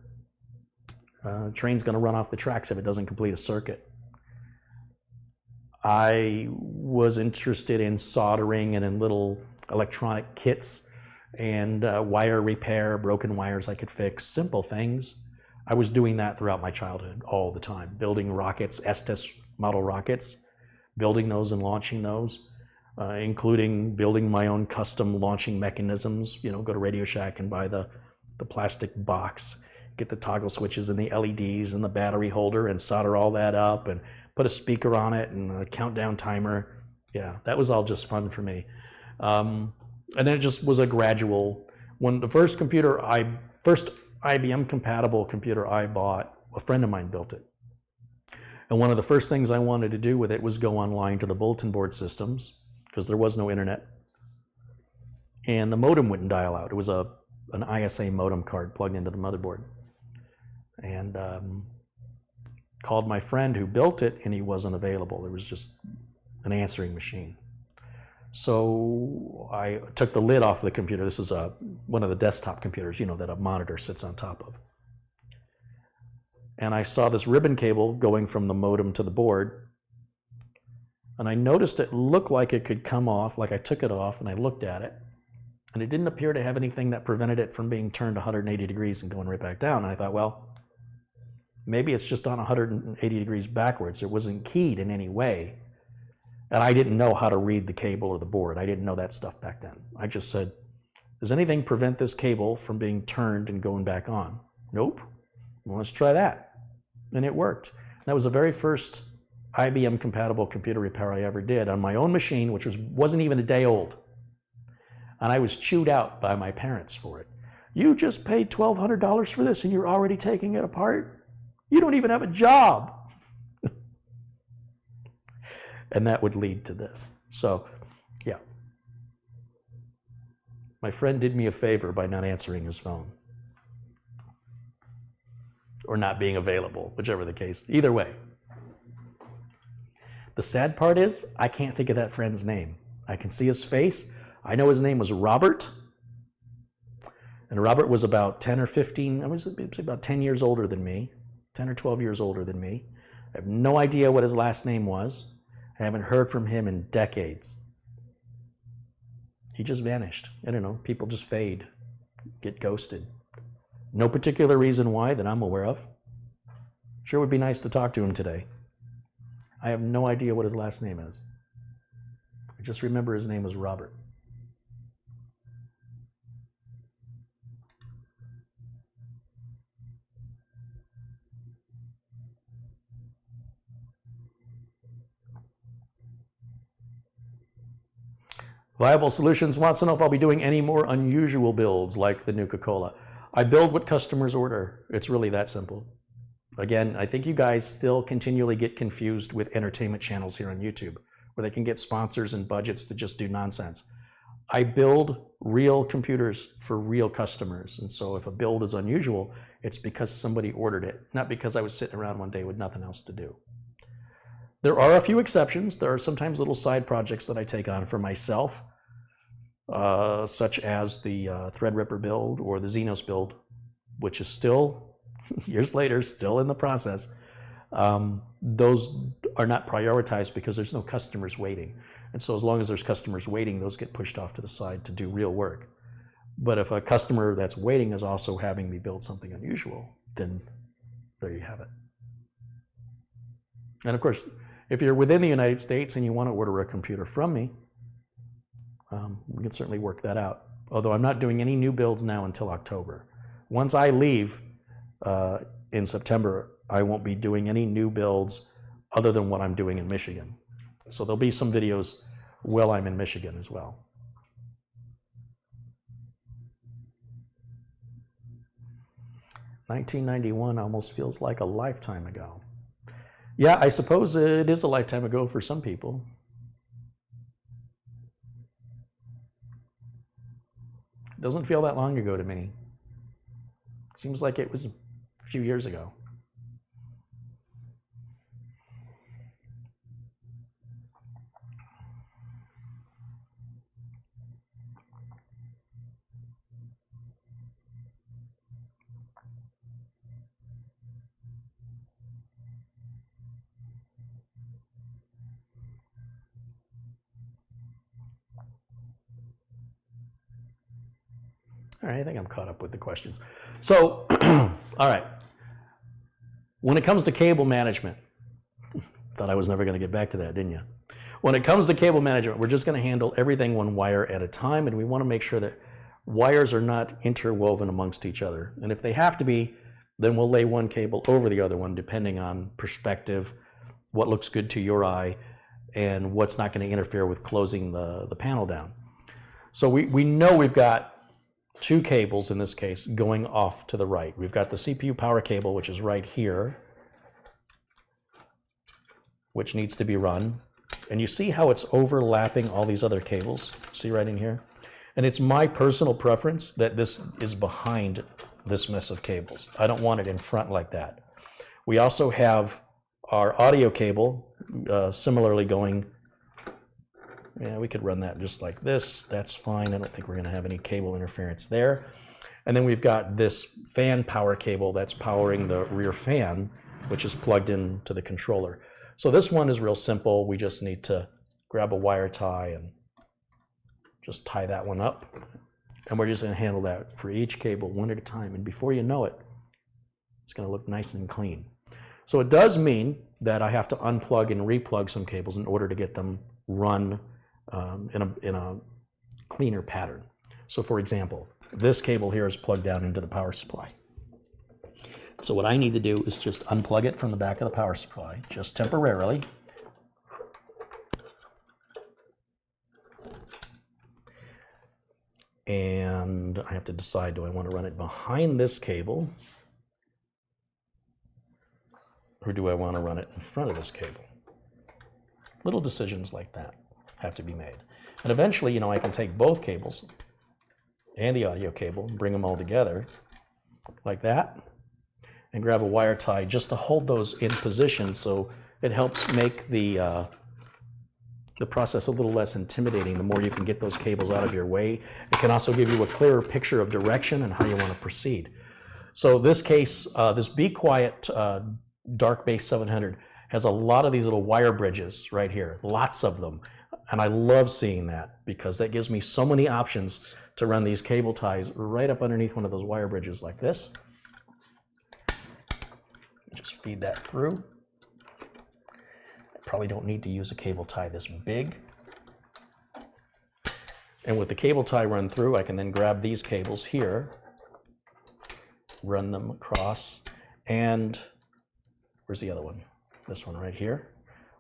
train's going to run off the tracks if it doesn't complete a circuit. I was interested in soldering and in little electronic kits and wire repair, broken wires I could fix, simple things. I was doing that throughout my childhood all the time, building rockets, Estes model rockets, building those and launching those, including building my own custom launching mechanisms. Go to Radio Shack and buy the plastic box, get the toggle switches and the LEDs and the battery holder and solder all that up and put a speaker on it and a countdown timer. Yeah, that was all just fun for me. And then it just was a gradual. When the first IBM compatible computer I bought, a friend of mine built it. And one of the first things I wanted to do with it was go online to the bulletin board systems, because there was no internet. And the modem wouldn't dial out. It was an ISA modem card plugged into the motherboard. And called my friend who built it, and he wasn't available. There was just an answering machine. So I took the lid off of the computer. This is one of the desktop computers, that a monitor sits on top of. And I saw this ribbon cable going from the modem to the board. And I noticed it looked like it could come off, like I took it off and I looked at it. And it didn't appear to have anything that prevented it from being turned 180 degrees and going right back down. And I thought, well, maybe it's just on 180 degrees backwards. It wasn't keyed in any way. And I didn't know how to read the cable or the board. I didn't know that stuff back then. I just said, does anything prevent this cable from being turned and going back on? Nope. Well, let's try that. And it worked. That was the very first IBM compatible computer repair I ever did on my own machine, which wasn't even a day old. And I was chewed out by my parents for it. You just paid $1,200 for this and you're already taking it apart? You don't even have a job. And that would lead to this. So, yeah. My friend did me a favor by not answering his phone. Or not being available, whichever the case. Either way. The sad part is, I can't think of that friend's name. I can see his face. I know his name was Robert. And Robert was about 10 or 15, I was about 10 years older than me, 10 or 12 years older than me. I have no idea what his last name was. I haven't heard from him in decades. He just vanished. I don't know, people just fade, get ghosted. No particular reason why that I'm aware of. Sure would be nice to talk to him today. I have no idea what his last name is. I just remember his name was Robert. Viable Solutions wants to know if I'll be doing any more unusual builds like the Nuka-Cola. I build what customers order. It's really that simple. Again, I think you guys still continually get confused with entertainment channels here on YouTube, where they can get sponsors and budgets to just do nonsense. I build real computers for real customers. And so if a build is unusual, it's because somebody ordered it, not because I was sitting around one day with nothing else to do. There are a few exceptions. There are sometimes little side projects that I take on for myself, such as the Threadripper build or the Xenos build, which is still, years later, still in the process. Those are not prioritized because there's no customers waiting. And so as long as there's customers waiting, those get pushed off to the side to do real work. But if a customer that's waiting is also having me build something unusual, then there you have it. And of course, if you're within the United States and you want to order a computer from me, we can certainly work that out. Although I'm not doing any new builds now until October. Once I leave in September, I won't be doing any new builds other than what I'm doing in Michigan. So there'll be some videos while I'm in Michigan as well. $1991 almost feels like a lifetime ago. Yeah, I suppose it is a lifetime ago for some people. It doesn't feel that long ago to me. Seems like it was a few years ago. All right, I think I'm caught up with the questions. So, all right. When it comes to cable management, thought I was never going to get back to that, didn't you? When it comes to cable management, we're just going to handle everything one wire at a time, and we want to make sure that wires are not interwoven amongst each other. And if they have to be, then we'll lay one cable over the other one, depending on perspective, what looks good to your eye, and what's not going to interfere with closing the panel down. So we know we've got two cables in this case going off to the right. We've got the CPU power cable, which is right here, which needs to be run. And you see how it's overlapping all these other cables? See right in here? And it's my personal preference that this is behind this mess of cables. I don't want it in front like that. We also have our audio cable similarly going. Yeah, we could run that just like this. That's fine. I don't think we're going to have any cable interference there. And then we've got this fan power cable that's powering the rear fan, which is plugged into the controller. So this one is real simple. We just need to grab a wire tie and just tie that one up. And we're just going to handle that for each cable one at a time. And before you know it, it's going to look nice and clean. So it does mean that I have to unplug and replug some cables in order to get them run in a cleaner pattern. So for example, this cable here is plugged down into the power supply. So what I need to do is just unplug it from the back of the power supply, just temporarily, And I have to decide, do I want to run it behind this cable? Or do I want to run it in front of this cable? Little decisions like that have to be made. And eventually, you know, I can take both cables and the audio cable and bring them all together like that and grab a wire tie just to hold those in position, so it helps make the process a little less intimidating. The more you can get those cables out of your way, it can also give you a clearer picture of direction and how you want to proceed. So this case, this Be Quiet Dark Base 700 has a lot of these little wire bridges right here, lots of them. And I love seeing that because that gives me so many options to run these cable ties right up underneath one of those wire bridges like this. Just feed that through. I probably don't need to use a cable tie this big. And with the cable tie run through, I can then grab these cables here, run them across, and where's the other one? This one right here.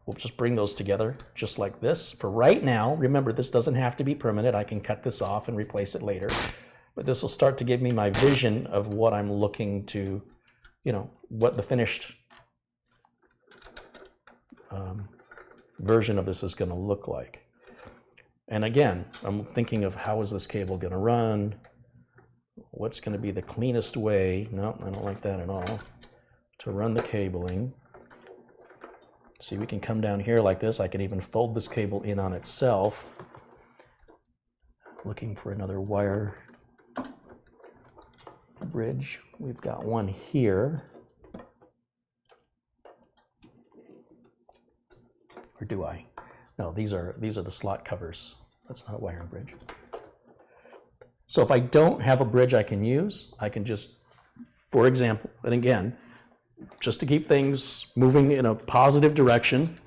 We'll just bring those together just like this. For right now, remember, this doesn't have to be permanent. I can cut this off and replace it later. But this will start to give me my vision of what I'm looking to, you know, what the finished version of this is going to look like. And again, I'm thinking of how is this cable going to run? What's going to be the cleanest way? No, I don't like that at all. To run the cabling. See, we can come down here like this. I can even fold this cable in on itself. Looking for another wire bridge. We've got one here. Or do I? No, these are the slot covers. That's not a wiring bridge. So if I don't have a bridge I can use, I can just, for example, and again, just to keep things moving in a positive direction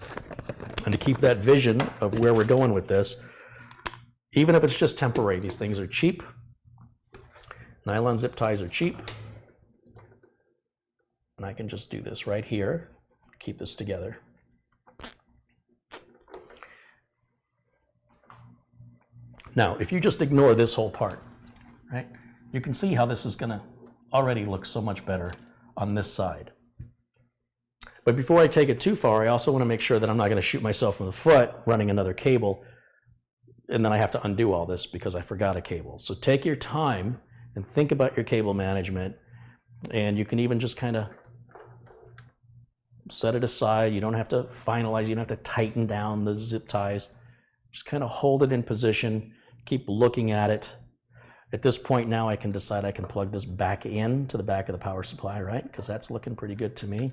and to keep that vision of where we're going with this, even if it's just temporary, these things are cheap. Nylon zip ties are cheap. And I can just do this right here, keep this together. Now, if you just ignore this whole part, right, you can see how this is going to already look so much better on this side. But before I take it too far, I also want to make sure that I'm not going to shoot myself in the foot running another cable, and then I have to undo all this because I forgot a cable. So take your time and think about your cable management, and you can even just kind of set it aside. You don't have to finalize, you don't have to tighten down the zip ties. Just kind of hold it in position, keep looking at it. At this point now I can decide I can plug this back in to the back of the power supply, right? Because that's looking pretty good to me.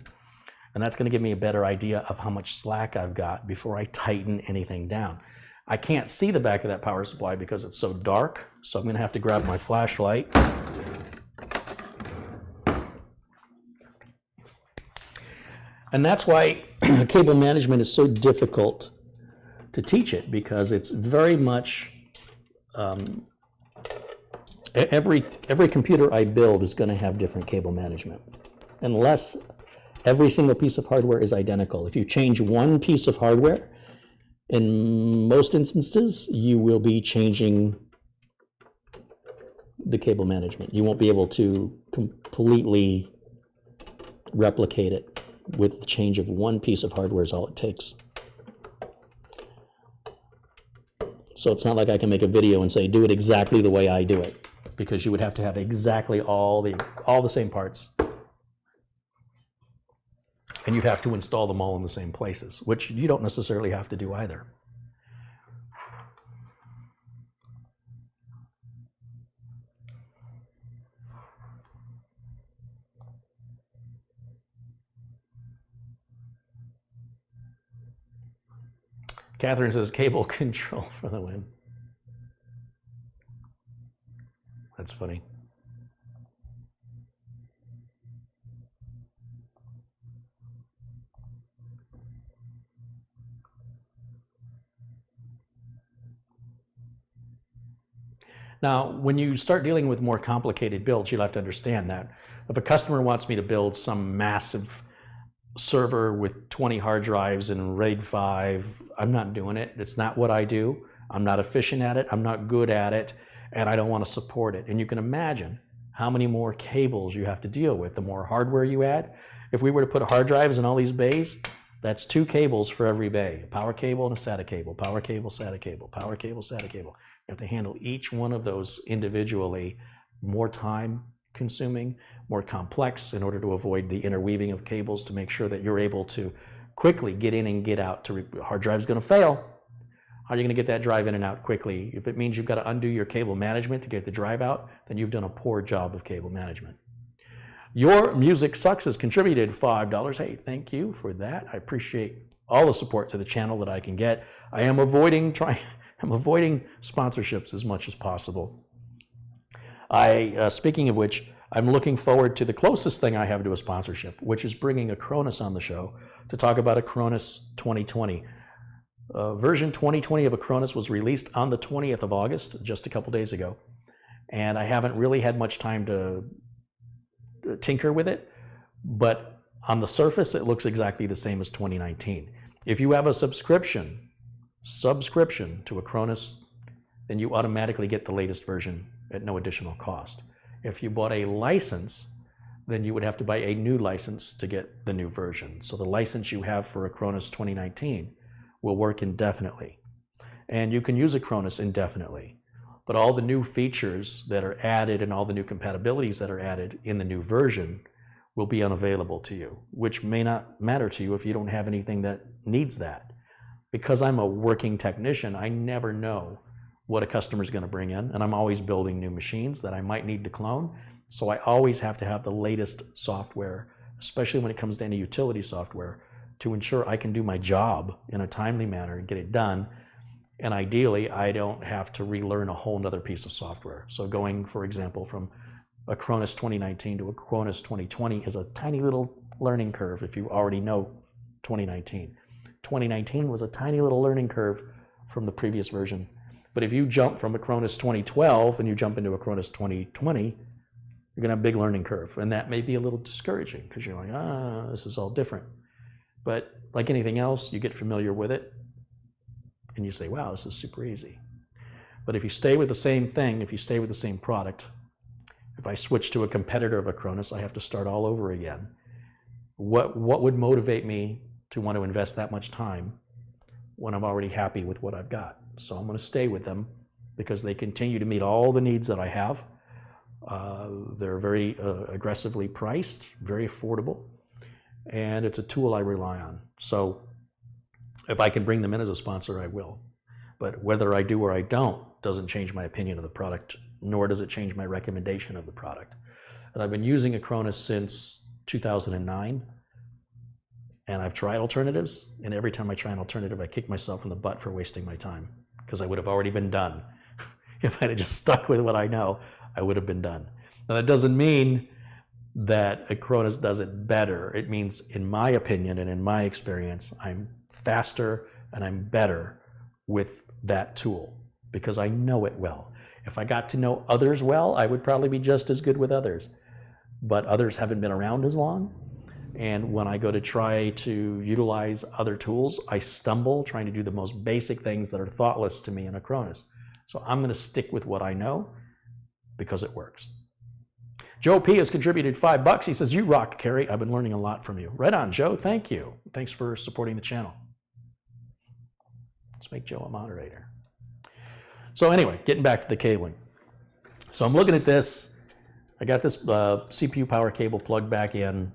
And that's going to give me a better idea of how much slack I've got before I tighten anything down. I can't see the back of that power supply because it's so dark, so I'm going to have to grab my flashlight. And that's why cable management is so difficult to teach it, because it's very much every computer I build is going to have different cable management, unless every single piece of hardware is identical. If you change one piece of hardware, in most instances, you will be changing the cable management. You won't be able to completely replicate it with the change of one piece of hardware is all it takes. So it's not like I can make a video and say, do it exactly the way I do it, because you would have to have exactly all the same parts. And you'd have to install them all in the same places, which you don't necessarily have to do either. Catherine says cable control for the win. That's funny. Now, when you start dealing with more complicated builds, you'll have to understand that. If a customer wants me to build some massive server with 20 hard drives and RAID 5, I'm not doing it. It's not what I do. I'm not efficient at it. I'm not good at it. and I don't want to support it. And you can imagine how many more cables you have to deal with, the more hardware you add. If we were to put hard drives in all these bays, that's 2 cables for every bay, a power cable and a SATA cable, power cable, SATA cable, power cable, SATA cable. You have to handle each one of those individually, more time consuming, more complex in order to avoid the interweaving of cables to make sure that you're able to quickly get in and get out. Hard drive's going to fail. How are you going to get that drive in and out quickly? If it means you've got to undo your cable management to get the drive out, then you've done a poor job of cable management. Your Music Sucks has contributed $5. Hey, thank you for that. I appreciate all the support to the channel that I can get. I am avoiding sponsorships as much as possible. Speaking of which, I'm looking forward to the closest thing I have to a sponsorship, which is bringing Acronis on the show to talk about Acronis 2020. Version 2020 of Acronis was released on the 20th of August, just a couple days ago. And I haven't really had much time to tinker with it, but on the surface, it looks exactly the same as 2019. If you have a subscription to Acronis, then you automatically get the latest version at no additional cost. If you bought a license, then you would have to buy a new license to get the new version. So the license you have for Acronis 2019 will work indefinitely. And you can use Acronis indefinitely. But all the new features that are added and all the new compatibilities that are added in the new version will be unavailable to you, which may not matter to you if you don't have anything that needs that. Because I'm a working technician, I never know what a customer is going to bring in, and I'm always building new machines that I might need to clone. So I always have to have the latest software, especially when it comes to any utility software, to ensure I can do my job in a timely manner and get it done. And ideally, I don't have to relearn a whole nother piece of software. So going, for example, from Acronis 2019 to Acronis 2020 is a tiny little learning curve if you already know 2019. 2019 was a tiny little learning curve from the previous version. But if you jump from Acronis 2012 and you jump into Acronis 2020, you're going to have a big learning curve. And that may be a little discouraging because you're like, this is all different. But like anything else, you get familiar with it and you say, wow, this is super easy. But if you stay with the same thing, if you stay with the same product, if I switch to a competitor of Acronis, I have to start all over again. What would motivate me to want to invest that much time when I'm already happy with what I've got? So I'm going to stay with them because they continue to meet all the needs that I have. They're very aggressively priced, very affordable, and it's a tool I rely on. So if I can bring them in as a sponsor, I will. But whether I do or I don't doesn't change my opinion of the product, nor does it change my recommendation of the product. And I've been using Acronis since 2009, and I've tried alternatives, and every time I try an alternative, I kick myself in the butt for wasting my time, because I would have already been done. If I'd have just stuck with what I know, I would have been done. Now, that doesn't mean that Acronis does it better. It means, in my opinion and in my experience, I'm faster and I'm better with that tool because I know it well. If I got to know others well, I would probably be just as good with others. But others haven't been around as long. And when I go to try to utilize other tools, I stumble trying to do the most basic things that are thoughtless to me in Acronis. So I'm going to stick with what I know because it works. Joe P has contributed $5. He says, you rock, Kerry. I've been learning a lot from you. Right on, Joe. Thank you. Thanks for supporting the channel. Let's make Joe a moderator. So anyway, getting back to the cabling. So I'm looking at this. I got this CPU power cable plugged back in.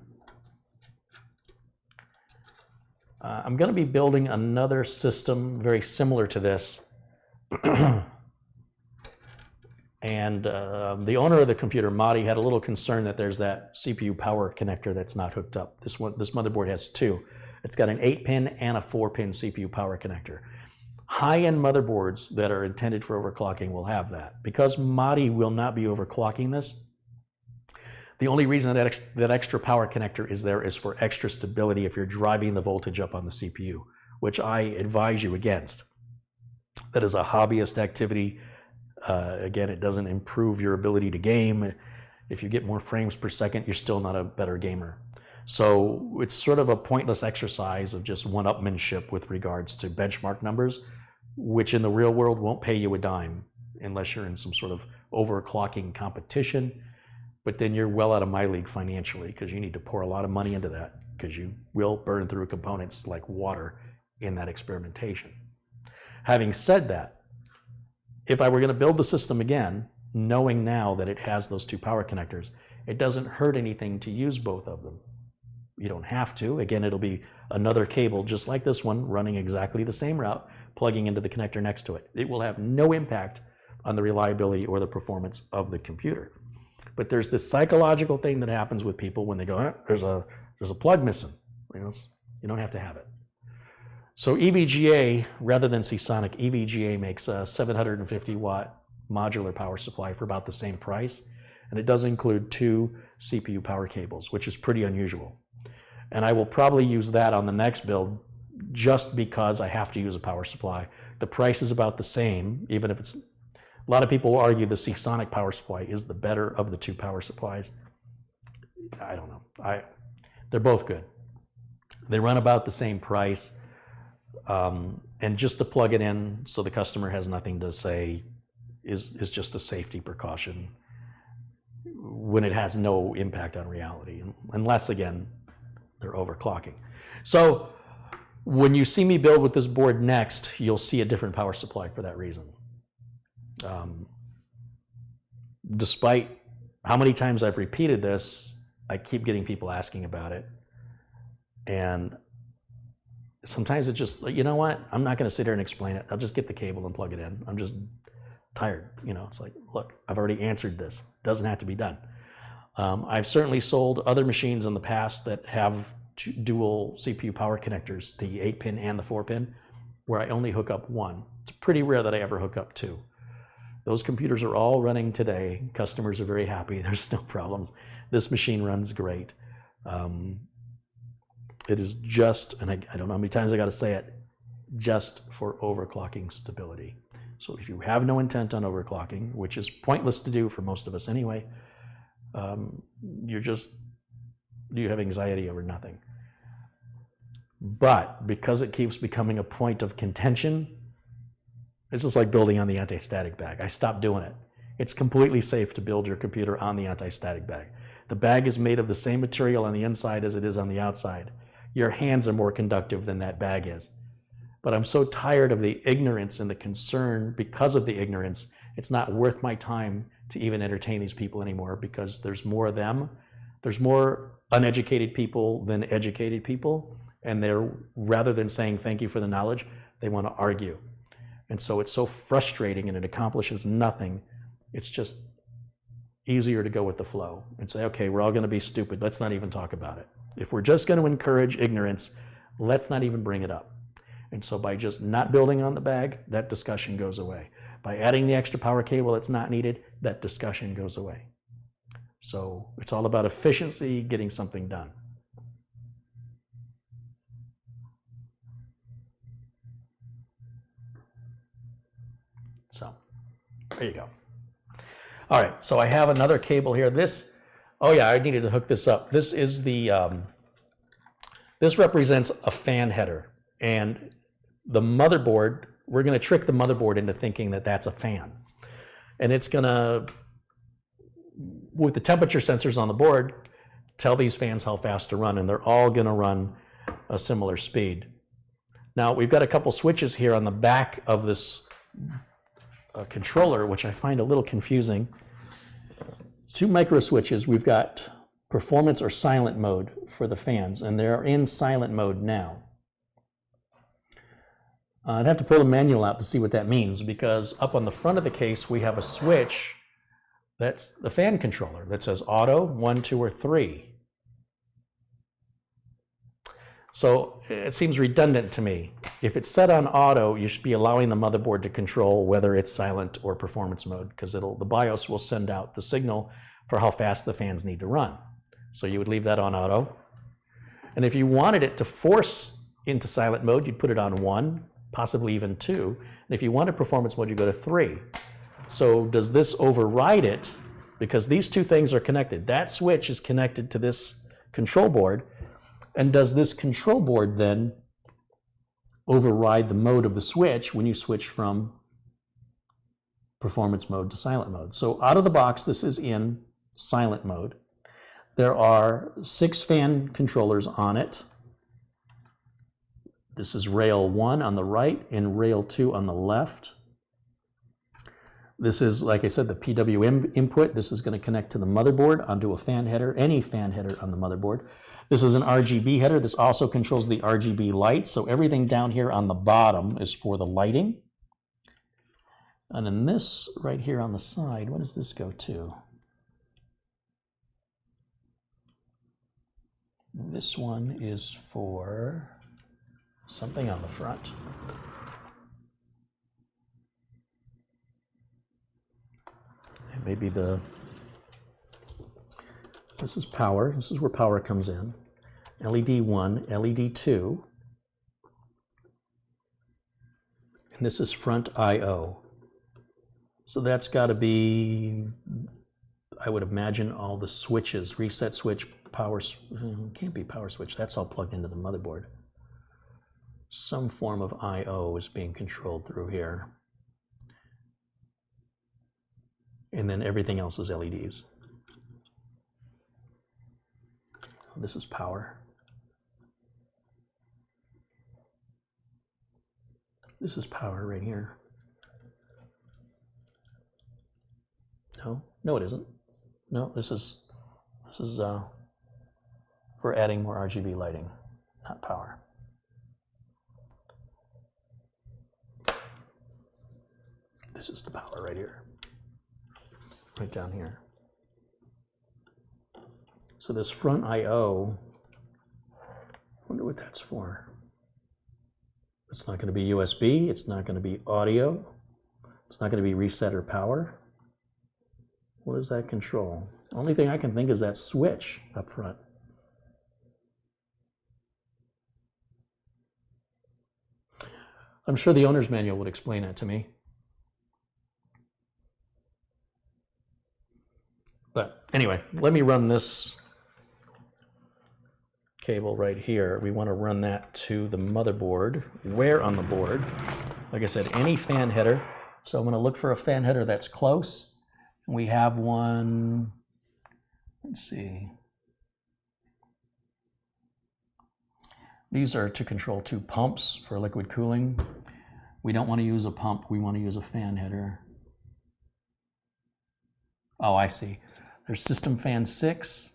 I'm going to be building another system very similar to this. And the owner of the computer, Midi, had a little concern that there's that CPU power connector that's not hooked up. This motherboard has two. It's got an 8-pin and a 4-pin CPU power connector. High-end motherboards that are intended for overclocking will have that. Because Midi will not be overclocking this, the only reason that extra power connector is there is for extra stability if you're driving the voltage up on the CPU, which I advise you against. That is a hobbyist activity. Again, it doesn't improve your ability to game. If you get more frames per second, you're still not a better gamer. So it's sort of a pointless exercise of just one-upmanship with regards to benchmark numbers, which in the real world won't pay you a dime. unless you're in some sort of overclocking competition. But then you're well out of my league financially, because you need to pour a lot of money into that, because you will burn through components like water in that experimentation. Having said that, if I were going to build the system again, knowing now that it has those two power connectors, it doesn't hurt anything to use both of them. You don't have to. Again, it'll be another cable just like this one, running exactly the same route, plugging into the connector next to it. It will have no impact on the reliability or the performance of the computer. But there's this psychological thing that happens with people when they go, there's a plug missing. You don't have to have it. So EVGA, rather than Seasonic, EVGA makes a 750 watt modular power supply for about the same price. And it does include 2 CPU power cables, which is pretty unusual. And I will probably use that on the next build just because I have to use a power supply. The price is about the same, even if it's, a lot of people will argue the Seasonic power supply is the better of the 2 power supplies. I don't know. They're both good. They run about the same price. And just to plug it in so the customer has nothing to say is just a safety precaution when it has no impact on reality, unless, again, they're overclocking. So when you see me build with this board next, you'll see a different power supply for that reason. Despite how many times I've repeated this, I keep getting people asking about it. And sometimes it's just, you know what? I'm not going to sit here and explain it. I'll just get the cable and plug it in. I'm just tired. It's like, look, I've already answered this. It doesn't have to be done. I've certainly sold other machines in the past that have dual CPU power connectors, the 8-pin and the 4-pin, where I only hook up one. It's pretty rare that I ever hook up 2. Those computers are all running today. Customers are very happy. There's no problems. This machine runs great. It is just, and I don't know how many times I got to say it, just for overclocking stability. So if you have no intent on overclocking, which is pointless to do for most of us anyway, you have anxiety over nothing. But because it keeps becoming a point of contention, it's just like building on the anti-static bag. I stopped doing it. It's completely safe to build your computer on the anti-static bag. The bag is made of the same material on the inside as it is on the outside. Your hands are more conductive than that bag is. But I'm so tired of the ignorance and the concern because of the ignorance, it's not worth my time to even entertain these people anymore, because there's more of them. There's more uneducated people than educated people. And they're, rather than saying thank you for the knowledge, they want to argue. And so it's so frustrating and it accomplishes nothing. It's just easier to go with the flow and say, okay, we're all going to be stupid. Let's not even talk about it. If we're just going to encourage ignorance, let's not even bring it up. And so by just not building on the bag, that discussion goes away. By adding the extra power cable that's not needed, that discussion goes away. So it's all about efficiency, getting something done. So there you go. All right, so I have another cable here. This, oh yeah, I needed to hook this up. This is the, this represents a fan header. And the motherboard, we're going to trick the motherboard into thinking that that's a fan. And it's going to, with the temperature sensors on the board, tell these fans how fast to run, and they're all going to run a similar speed. Now, we've got a couple switches here on the back of this controller, which I find a little confusing. It's 2 micro switches. We've got performance or silent mode for the fans, and they're in silent mode now. I'd have to pull the manual out to see what that means, because up on the front of the case we have a switch that's the fan controller that says auto, 1, 2, or 3. So it seems redundant to me. If it's set on auto, you should be allowing the motherboard to control whether it's silent or performance mode, because the BIOS will send out the signal for how fast the fans need to run. So you would leave that on auto. And if you wanted it to force into silent mode, you'd put it on 1, possibly even 2. And if you wanted performance mode, you go to 3. So does this override it? Because these two things are connected. That switch is connected to this control board. And does this control board then override the mode of the switch when you switch from performance mode to silent mode. So out of the box, this is in silent mode. There are 6 fan controllers on it. This is rail 1 on the right and rail 2 on the left. This is, like I said, the PWM input. This is going to connect to the motherboard onto a fan header, any fan header on the motherboard. This is an RGB header. This also controls the RGB lights. So everything down here on the bottom is for the lighting. And then this right here on the side, what does this go to? This one is for something on the front. Maybe this is power. This is where power comes in. LED 1, LED 2. And this is front I/O. So that's got to be, I would imagine, all the switches, reset switch, power, can't be power switch. That's all plugged into the motherboard. Some form of I/O is being controlled through here. And then everything else is LEDs. This is power. This is power right here. No, it isn't. No, this is for adding more RGB lighting, not power. This is the power right here. Right down here. So this front I/O, I wonder what that's for. It's not going to be USB, it's not going to be audio, it's not going to be reset or power. What does that control? Only thing I can think is that switch up front. I'm sure the owner's manual would explain that to me. But anyway, let me run this cable right here. We want to run that to the motherboard. Where on the board? Like I said, any fan header. So I'm going to look for a fan header that's close. We have one, let's see. These are to control 2 pumps for liquid cooling. We don't want to use a pump, we want to use a fan header. Oh, I see. There's system fan 6,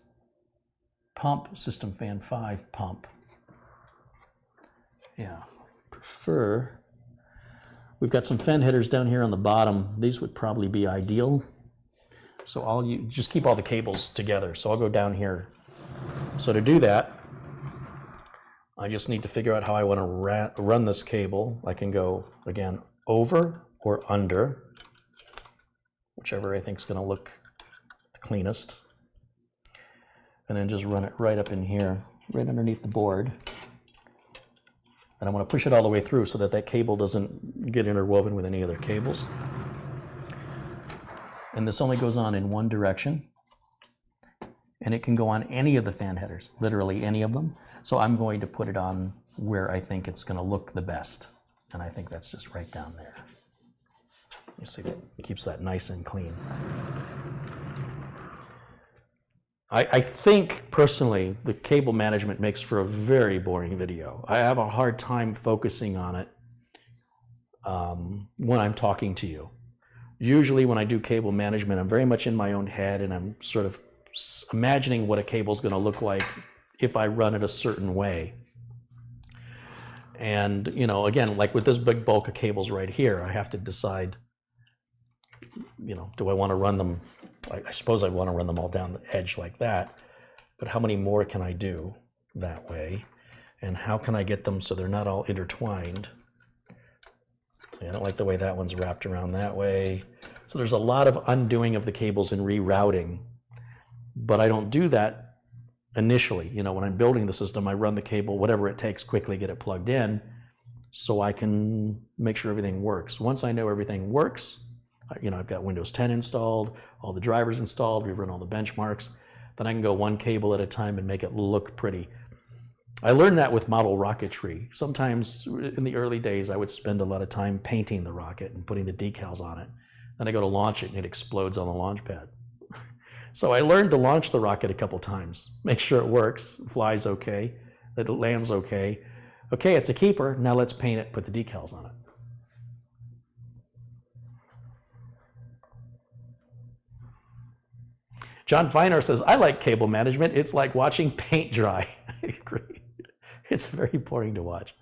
pump, system fan 5, pump. Yeah, prefer. We've got some fan headers down here on the bottom. These would probably be ideal. So just keep all the cables together. So I'll go down here. So to do that, I just need to figure out how I want to run this cable. I can go, again, over or under, whichever I think is going to look the cleanest. And then just run it right up in here, right underneath the board. And I want to push it all the way through so that that cable doesn't get interwoven with any other cables. And this only goes on in one direction. And it can go on any of the fan headers, literally any of them. So I'm going to put it on where I think it's going to look the best. And I think that's just right down there. You see, that keeps that nice and clean. I think, personally, the cable management makes for a very boring video. I have a hard time focusing on it when I'm talking to you. Usually when I do cable management, I'm very much in my own head and I'm sort of imagining what a cable is going to look like if I run it a certain way. And, you know, again, like with this big bulk of cables right here, I have to decide, you know, do I want to run them? I suppose I want to run them all down the edge like that, but how many more can I do that way? And how can I get them so they're not all intertwined? I don't like the way that one's wrapped around that way. So there's a lot of undoing of the cables and rerouting, but I don't do that initially. You know, when I'm building the system, I run the cable, whatever it takes, quickly get it plugged in so I can make sure everything works. Once I know everything works, you know, I've got Windows 10 installed, all the drivers installed, we run all the benchmarks, then I can go one cable at a time and make it look pretty. I learned that with model rocketry. Sometimes in the early days, I would spend a lot of time painting the rocket and putting the decals on it. Then I go to launch it and it explodes on the launch pad. So I learned to launch the rocket a couple times, make sure it works, flies okay, that it lands okay. Okay, it's a keeper, now let's paint it, put the decals on it. John Feiner says, I like cable management. It's like watching paint dry. I agree. It's very boring to watch.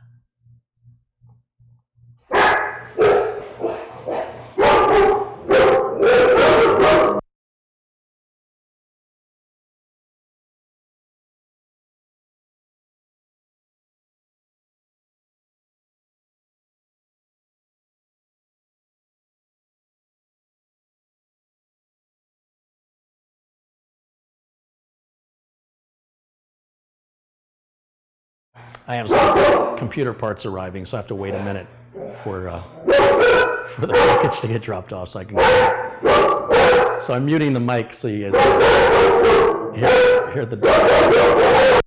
I have some computer parts arriving, so I have to wait a minute for the package to get dropped off so I can go. So I'm muting the mic so you guys hear the dog.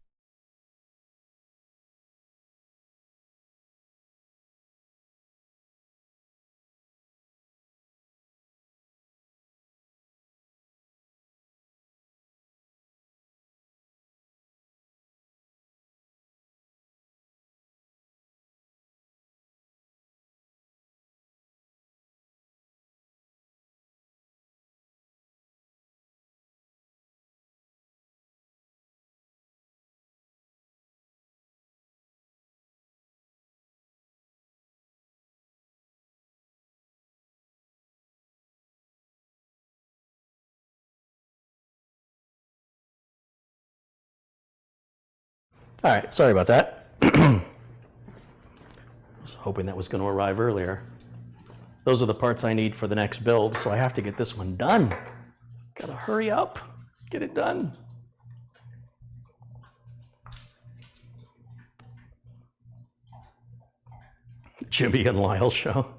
All right, sorry about that. I was hoping that was going to arrive earlier. Those are the parts I need for the next build, so I have to get this one done. Gotta hurry up, get it done. Jimmy and Lyle show.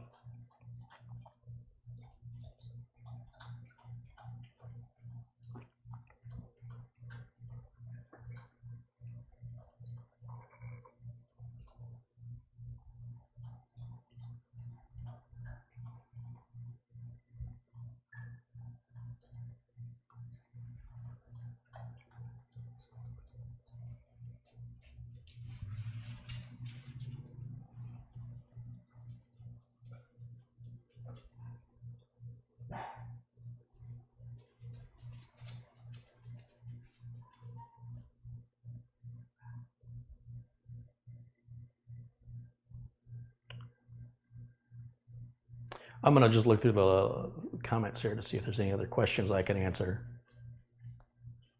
I'm going to just look through the comments here to see if there's any other questions I can answer,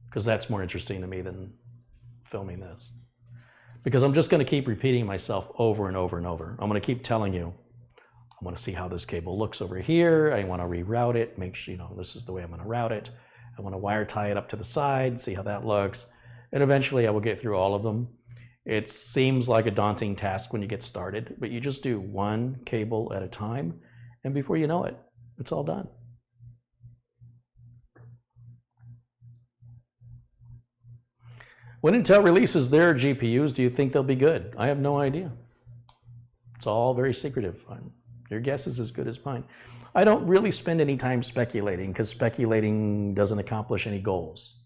because that's more interesting to me than filming this. Because I'm just going to keep repeating myself over and over and over. I'm going to keep telling you, I want to see how this cable looks over here. I want to reroute it, make sure, this is the way I'm going to route it. I want to wire tie it up to the side, see how that looks. And eventually I will get through all of them. It seems like a daunting task when you get started, but you just do one cable at a time. And before you know it, it's all done. When Intel releases their GPUs, do you think they'll be good? I have no idea. It's all very secretive. Your guess is as good as mine. I don't really spend any time speculating, because speculating doesn't accomplish any goals.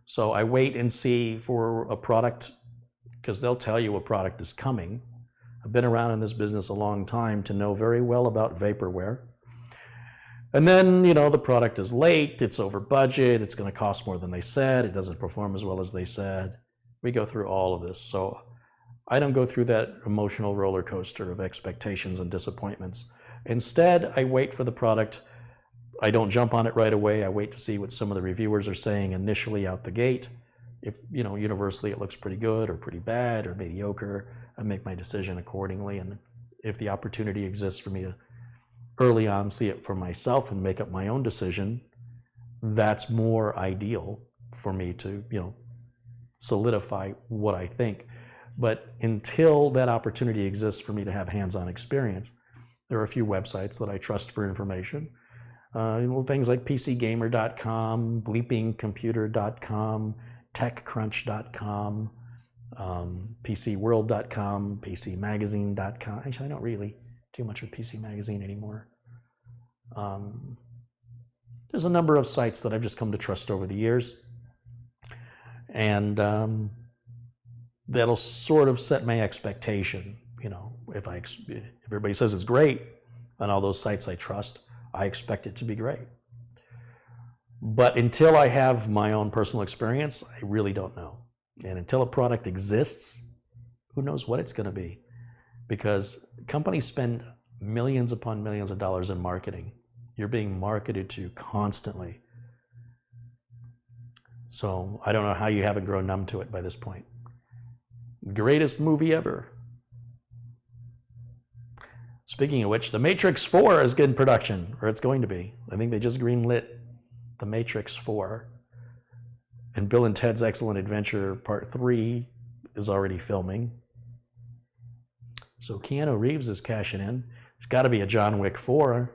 So I wait and see for a product, because they'll tell you a product is coming. I've been around in this business a long time to know very well about vaporware. And then, the product is late, it's over budget, it's going to cost more than they said, it doesn't perform as well as they said. We go through all of this. So I don't go through that emotional roller coaster of expectations and disappointments. Instead, I wait for the product. I don't jump on it right away. I wait to see what some of the reviewers are saying initially out the gate. If, universally it looks pretty good or pretty bad or mediocre, I make my decision accordingly. And if the opportunity exists for me to early on see it for myself and make up my own decision, that's more ideal for me to, solidify what I think. But until that opportunity exists for me to have hands-on experience, there are a few websites that I trust for information. Things like PCGamer.com, BleepingComputer.com, TechCrunch.com, PCWorld.com, PCMagazine.com. Actually, I don't really do much with PC Magazine anymore. There's a number of sites that I've just come to trust over the years, and that'll sort of set my expectation. You know, if everybody says it's great on all those sites I trust, I expect it to be great. But until I have my own personal experience, I really don't know. And until a product exists, who knows what it's going to be? Because companies spend millions upon millions of dollars in marketing. You're being marketed to constantly. So I don't know how you haven't grown numb to it by this point. Greatest movie ever. Speaking of which, The Matrix 4 is in production, or it's going to be. I think they just greenlit The Matrix 4. And Bill and Ted's Excellent Adventure Part 3 is already filming. So Keanu Reeves is cashing in. There's got to be a John Wick 4.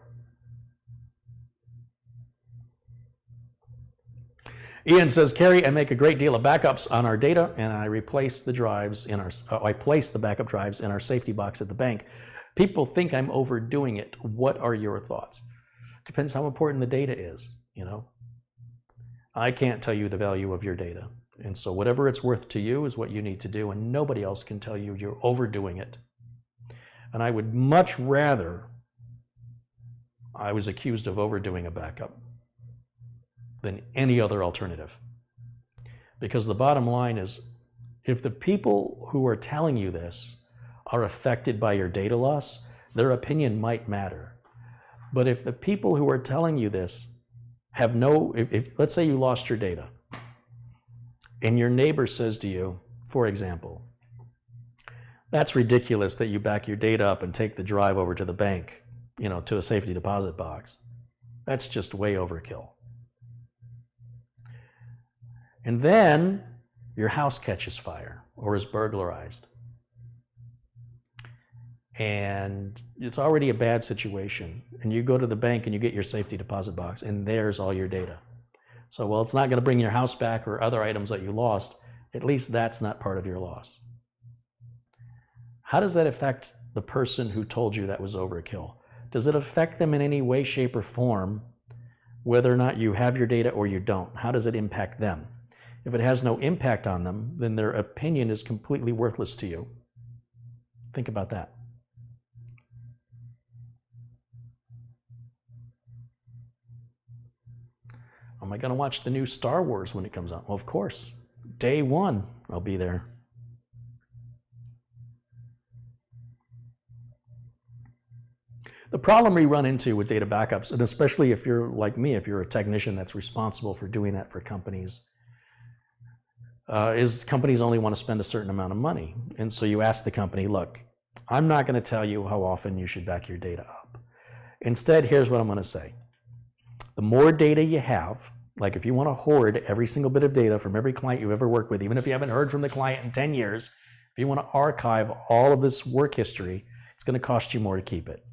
Ian says, Carrie, I make a great deal of backups on our data, and I replace the drives in our. I place the backup drives in our safety box at the bank. People think I'm overdoing it. What are your thoughts? Depends how important the data is, you know. I can't tell you the value of your data. And so whatever it's worth to you is what you need to do, and nobody else can tell you you're overdoing it. And I would much rather I was accused of overdoing a backup than any other alternative. Because the bottom line is, if the people who are telling you this are affected by your data loss, their opinion might matter. But if the people who are telling you this have if let's say you lost your data, and your neighbor says to you, for example, that's ridiculous that you back your data up and take the drive over to the bank, you know, to a safety deposit box. That's just way overkill. And then your house catches fire or is burglarized. And it's already a bad situation. And you go to the bank and you get your safety deposit box, and there's all your data. So, well, it's not going to bring your house back or other items that you lost. At least that's not part of your loss. How does that affect the person who told you that was overkill? Does it affect them in any way, shape, or form, whether or not you have your data or you don't? How does it impact them? If it has no impact on them, then their opinion is completely worthless to you. Think about that. Am I going to watch the new Star Wars when it comes out? Well, of course. Day one, I'll be there. The problem we run into with data backups, and especially if you're like me, if you're a technician that's responsible for doing that for companies, is companies only want to spend a certain amount of money. And so you ask the company, look, I'm not going to tell you how often you should back your data up. Instead, here's what I'm going to say. The more data you have, like if you want to hoard every single bit of data from every client you've ever worked with, even if you haven't heard from the client in 10 years, if you want to archive all of this work history, it's going to cost you more to keep it.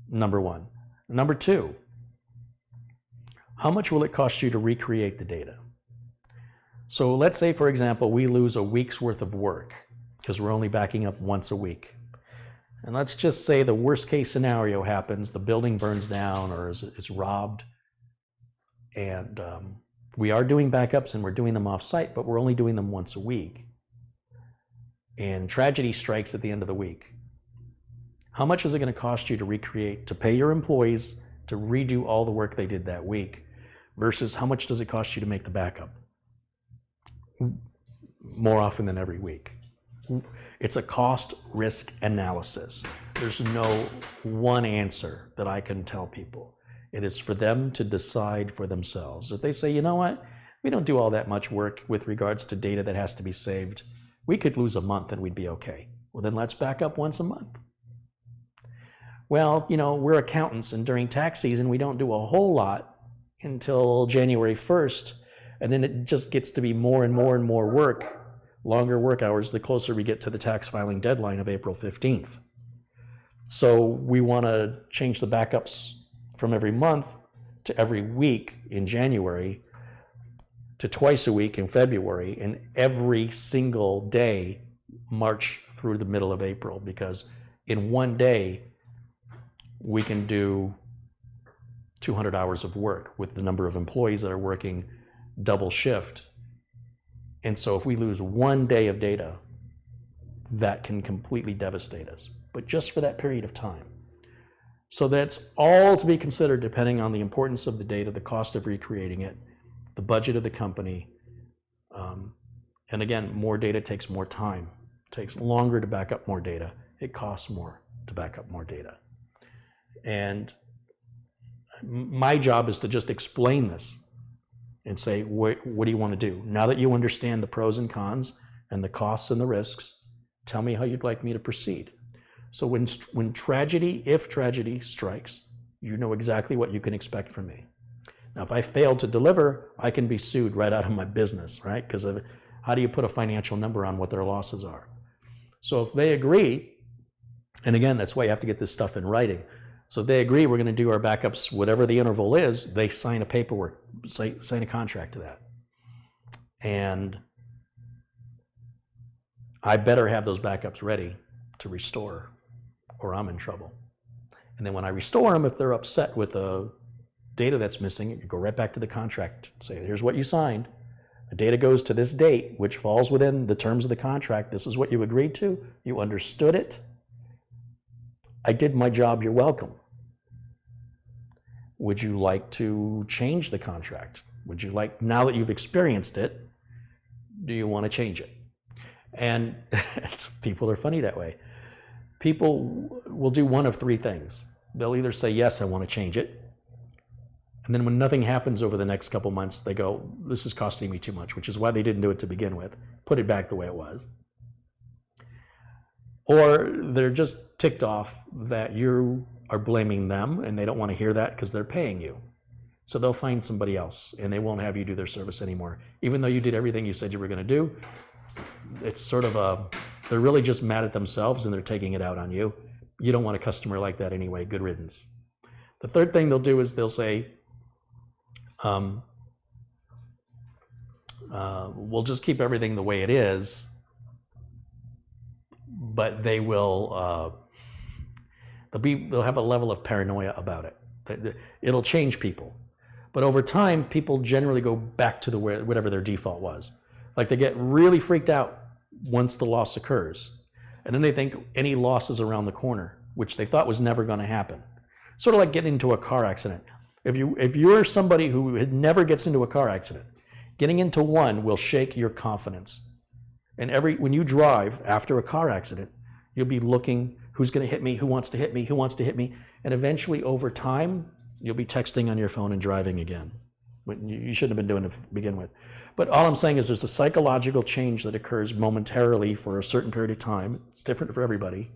Number one. Number two, how much will it cost you to recreate the data? So let's say, for example, we lose a week's worth of work because we're only backing up once a week. And let's just say the worst case scenario happens, the building burns down or is robbed. And we are doing backups and we're doing them off site, but we're only doing them once a week. And tragedy strikes at the end of the week. How much is it going to cost you to recreate, to pay your employees to redo all the work they did that week versus how much does it cost you to make the backup? More often than every week. It's a cost-risk analysis. There's no one answer that I can tell people. It is for them to decide for themselves. If they say, you know what, we don't do all that much work with regards to data that has to be saved, we could lose a month and we'd be okay. Well, then let's back up once a month. Well, you know, we're accountants, and during tax season, we don't do a whole lot until January 1st, and then it just gets to be more and more and more work, longer work hours, the closer we get to the tax filing deadline of April 15th. So we want to change the backups from every month to every week in January to twice a week in February, and every single day March through the middle of April, because in one day we can do 200 hours of work with the number of employees that are working double shift. And so if we lose 1 day of data, that can completely devastate us, but just for that period of time. So that's all to be considered depending on the importance of the data, the cost of recreating it, the budget of the company. And again, more data takes more time. It takes longer to back up more data. It costs more to back up more data. And my job is to just explain this and say, what do you want to do? Now that you understand the pros and cons and the costs and the risks, tell me how you'd like me to proceed. So when tragedy, if tragedy strikes, you know exactly what you can expect from me. Now, if I fail to deliver, I can be sued right out of my business, right? Because how do you put a financial number on what their losses are? So if they agree, and again, that's why you have to get this stuff in writing. So if they agree we're going to do our backups, whatever the interval is, they sign a paperwork, sign a contract to that. And I better have those backups ready to restore, or I'm in trouble. And then when I restore them, if they're upset with the data that's missing, you go right back to the contract. Say, here's what you signed. The data goes to this date, which falls within the terms of the contract. This is what you agreed to. You understood it. I did my job. You're welcome. Would you like to change the contract? Would you like, now that you've experienced it, do you want to change it? And people are funny that way. People will do one of three things. They'll either say, yes, I want to change it. And then when nothing happens over the next couple months, they go, this is costing me too much, which is why they didn't do it to begin with. Put it back the way it was. Or they're just ticked off that you are blaming them and they don't want to hear that because they're paying you. So they'll find somebody else and they won't have you do their service anymore. Even though you did everything you said you were going to do, it's sort of they're really just mad at themselves and they're taking it out on you. You don't want a customer like that anyway. Good riddance. The third thing they'll do is they'll say, we'll just keep everything the way it is, but they will, they'll have a level of paranoia about it. It'll change people. But over time, people generally go back to whatever their default was. Like they get really freaked out once the loss occurs. And then they think any loss is around the corner, which they thought was never going to happen. Sort of like getting into a car accident. If you're somebody who never gets into a car accident, getting into one will shake your confidence. And when you drive after a car accident, you'll be looking, who's going to hit me, who wants to hit me, who wants to hit me, and eventually over time, you'll be texting on your phone and driving again. You shouldn't have been doing it to begin with. But all I'm saying is there's a psychological change that occurs momentarily for a certain period of time. It's different for everybody,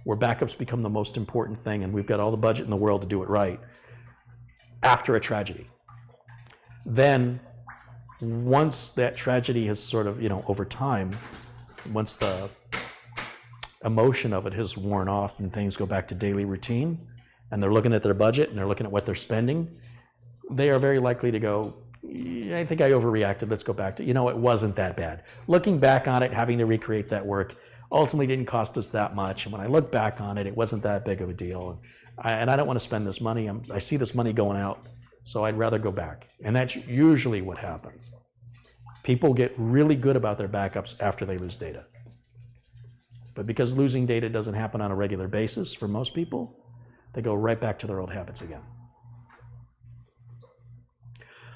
where backups become the most important thing, and we've got all the budget in the world to do it right after a tragedy. Then once that tragedy has sort of, over time, once the emotion of it has worn off and things go back to daily routine, and they're looking at their budget and they're looking at what they're spending, they are very likely to go, I think I overreacted, let's go back to, it wasn't that bad. Looking back on it, having to recreate that work ultimately didn't cost us that much. And when I look back on it, it wasn't that big of a deal. And I don't want to spend this money. I see this money going out, so I'd rather go back. And that's usually what happens. People get really good about their backups after they lose data. But because losing data doesn't happen on a regular basis for most people, they go right back to their old habits again.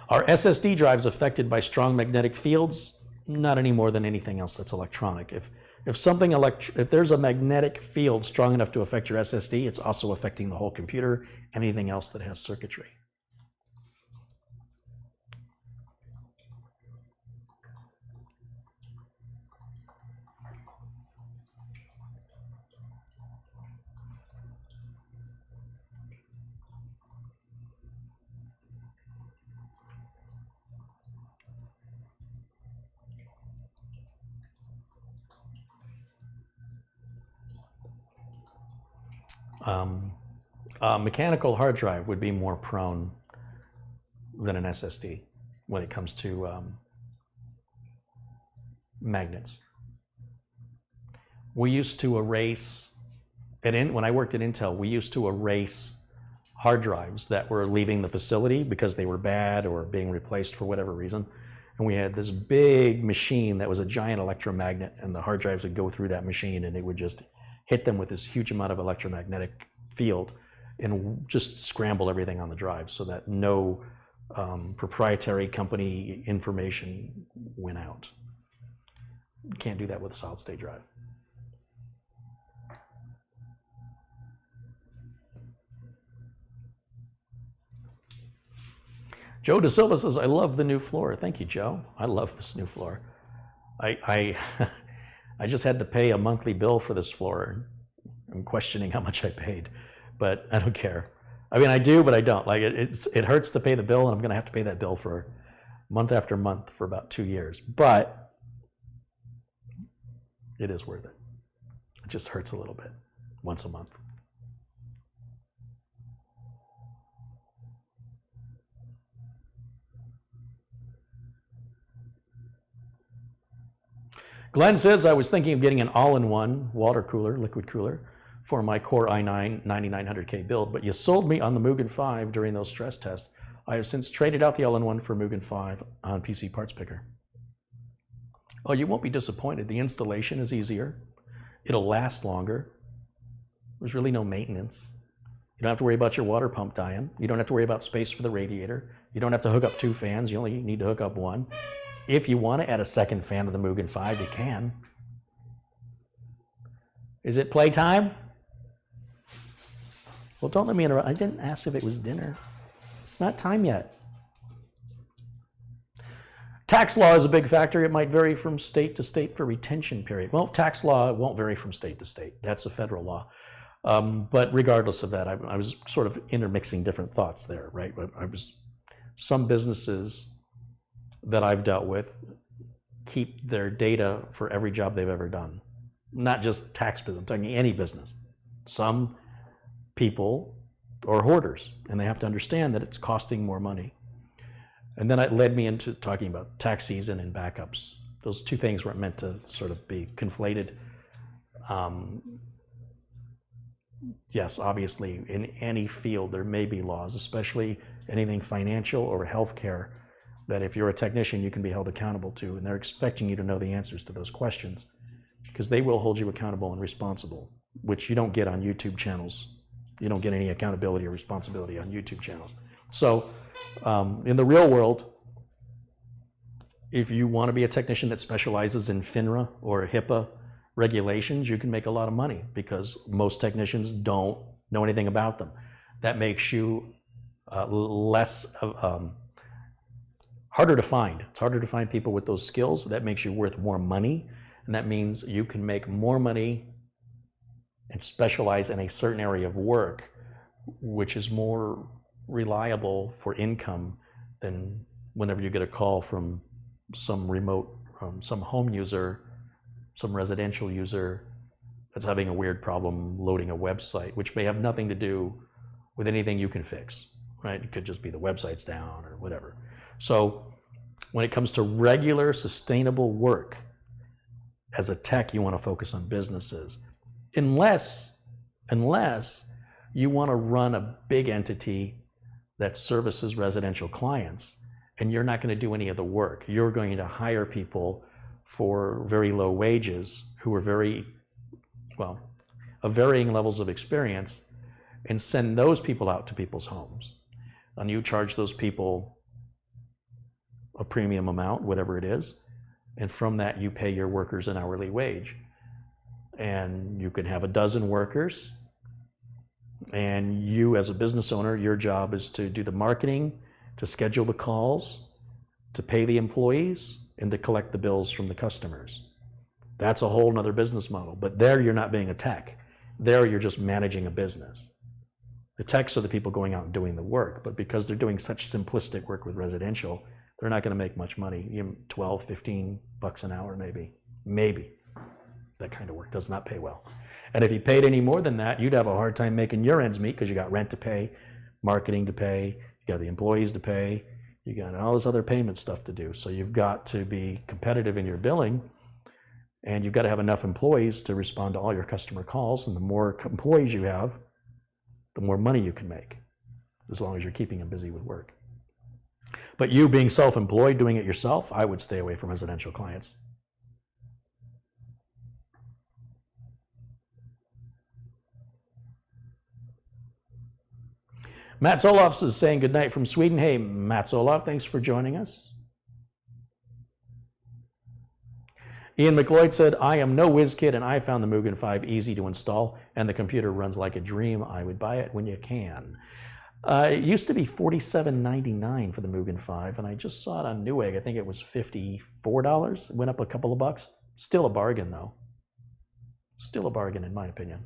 Are SSD drives affected by strong magnetic fields? Not any more than anything else that's electronic. If there's a magnetic field strong enough to affect your SSD, it's also affecting the whole computer, anything else that has circuitry. A mechanical hard drive would be more prone than an SSD when it comes to magnets. We used to erase, when I worked at Intel, we used to erase hard drives that were leaving the facility because they were bad or being replaced for whatever reason. And we had this big machine that was a giant electromagnet, and the hard drives would go through that machine and it would just hit them with this huge amount of electromagnetic field and just scramble everything on the drive so that no proprietary company information went out. You can't do that with a solid state drive. Joe De Silva says, I love the new floor. Thank you, Joe. I love this new floor. I just had to pay a monthly bill for this floor. I'm questioning how much I paid, but I don't care. I mean, I do, but I don't. Like it hurts to pay the bill, and I'm gonna have to pay that bill for month after month for about 2 years, but it is worth it. It just hurts a little bit once a month. Glenn says, I was thinking of getting an all-in-one water cooler, liquid cooler, for my Core i9 9900K build, but you sold me on the Mugen 5 during those stress tests. I have since traded out the all-in-one for Mugen 5 on PC Parts Picker. Oh, you won't be disappointed. The installation is easier. It'll last longer. There's really no maintenance. You don't have to worry about your water pump dying. You don't have to worry about space for the radiator. You don't have to hook up 2 fans. You only need to hook up 1. If you want to add a second fan to the Mugen 5, you can. Is it playtime? Well, don't let me interrupt. I didn't ask if it was dinner. It's not time yet. Tax law is a big factor. It might vary from state to state for retention period. Well, tax law won't vary from state to state. That's a federal law. But regardless of that, I was sort of intermixing different thoughts there, right? Some businesses that I've dealt with keep their data for every job they've ever done. Not just tax business, I'm talking any business. Some people are hoarders, and they have to understand that it's costing more money. And then it led me into talking about tax season and backups. Those two things weren't meant to sort of be conflated. Yes, obviously, in any field, there may be laws, especially anything financial or healthcare, that if you're a technician, you can be held accountable to, and they're expecting you to know the answers to those questions because they will hold you accountable and responsible, which you don't get on YouTube channels. You don't get any accountability or responsibility on YouTube channels. So in the real world, if you want to be a technician that specializes in FINRA or HIPAA regulations, you can make a lot of money because most technicians don't know anything about them. That makes you harder to find. It's harder to find people with those skills. That makes you worth more money, and that means you can make more money and specialize in a certain area of work, which is more reliable for income than whenever you get a call from some remote, some home user, some residential user that's having a weird problem loading a website, which may have nothing to do with anything you can fix, right? It could just be the website's down or whatever. So when it comes to regular, sustainable work, as a tech, you want to focus on businesses. Unless you want to run a big entity that services residential clients, and you're not going to do any of the work. You're going to hire people for very low wages who are of varying levels of experience, and send those people out to people's homes. And you charge those people a premium amount, whatever it is, and from that you pay your workers an hourly wage. And you can have a dozen workers, and you as a business owner, your job is to do the marketing, to schedule the calls, to pay the employees, and to collect the bills from the customers. That's a whole nother business model. But there you're not being a tech. There you're just managing a business. The techs are the people going out and doing the work, but because they're doing such simplistic work with residential, they're not going to make much money. 12, 15 bucks an hour maybe. That kind of work does not pay well. And if you paid any more than that, you'd have a hard time making your ends meet because you got rent to pay, marketing to pay, you got the employees to pay, you got all this other payment stuff to do. So you've got to be competitive in your billing, and you've got to have enough employees to respond to all your customer calls. And the more employees you have, the more money you can make. as long as you're keeping them busy with work. But you being self-employed, doing it yourself, I would stay away from residential clients. Mats Olofs is saying good night from Sweden. Hey, Mats Olof, thanks for joining us. Ian McLeod said, I am no whiz kid and I found the Mugen 5 easy to install and the computer runs like a dream. I would buy it when you can. It used to be $47.99 for the Mugen 5 and I just saw it on Newegg. I think it was $54. It went up a couple of bucks. Still a bargain though. Still a bargain in my opinion.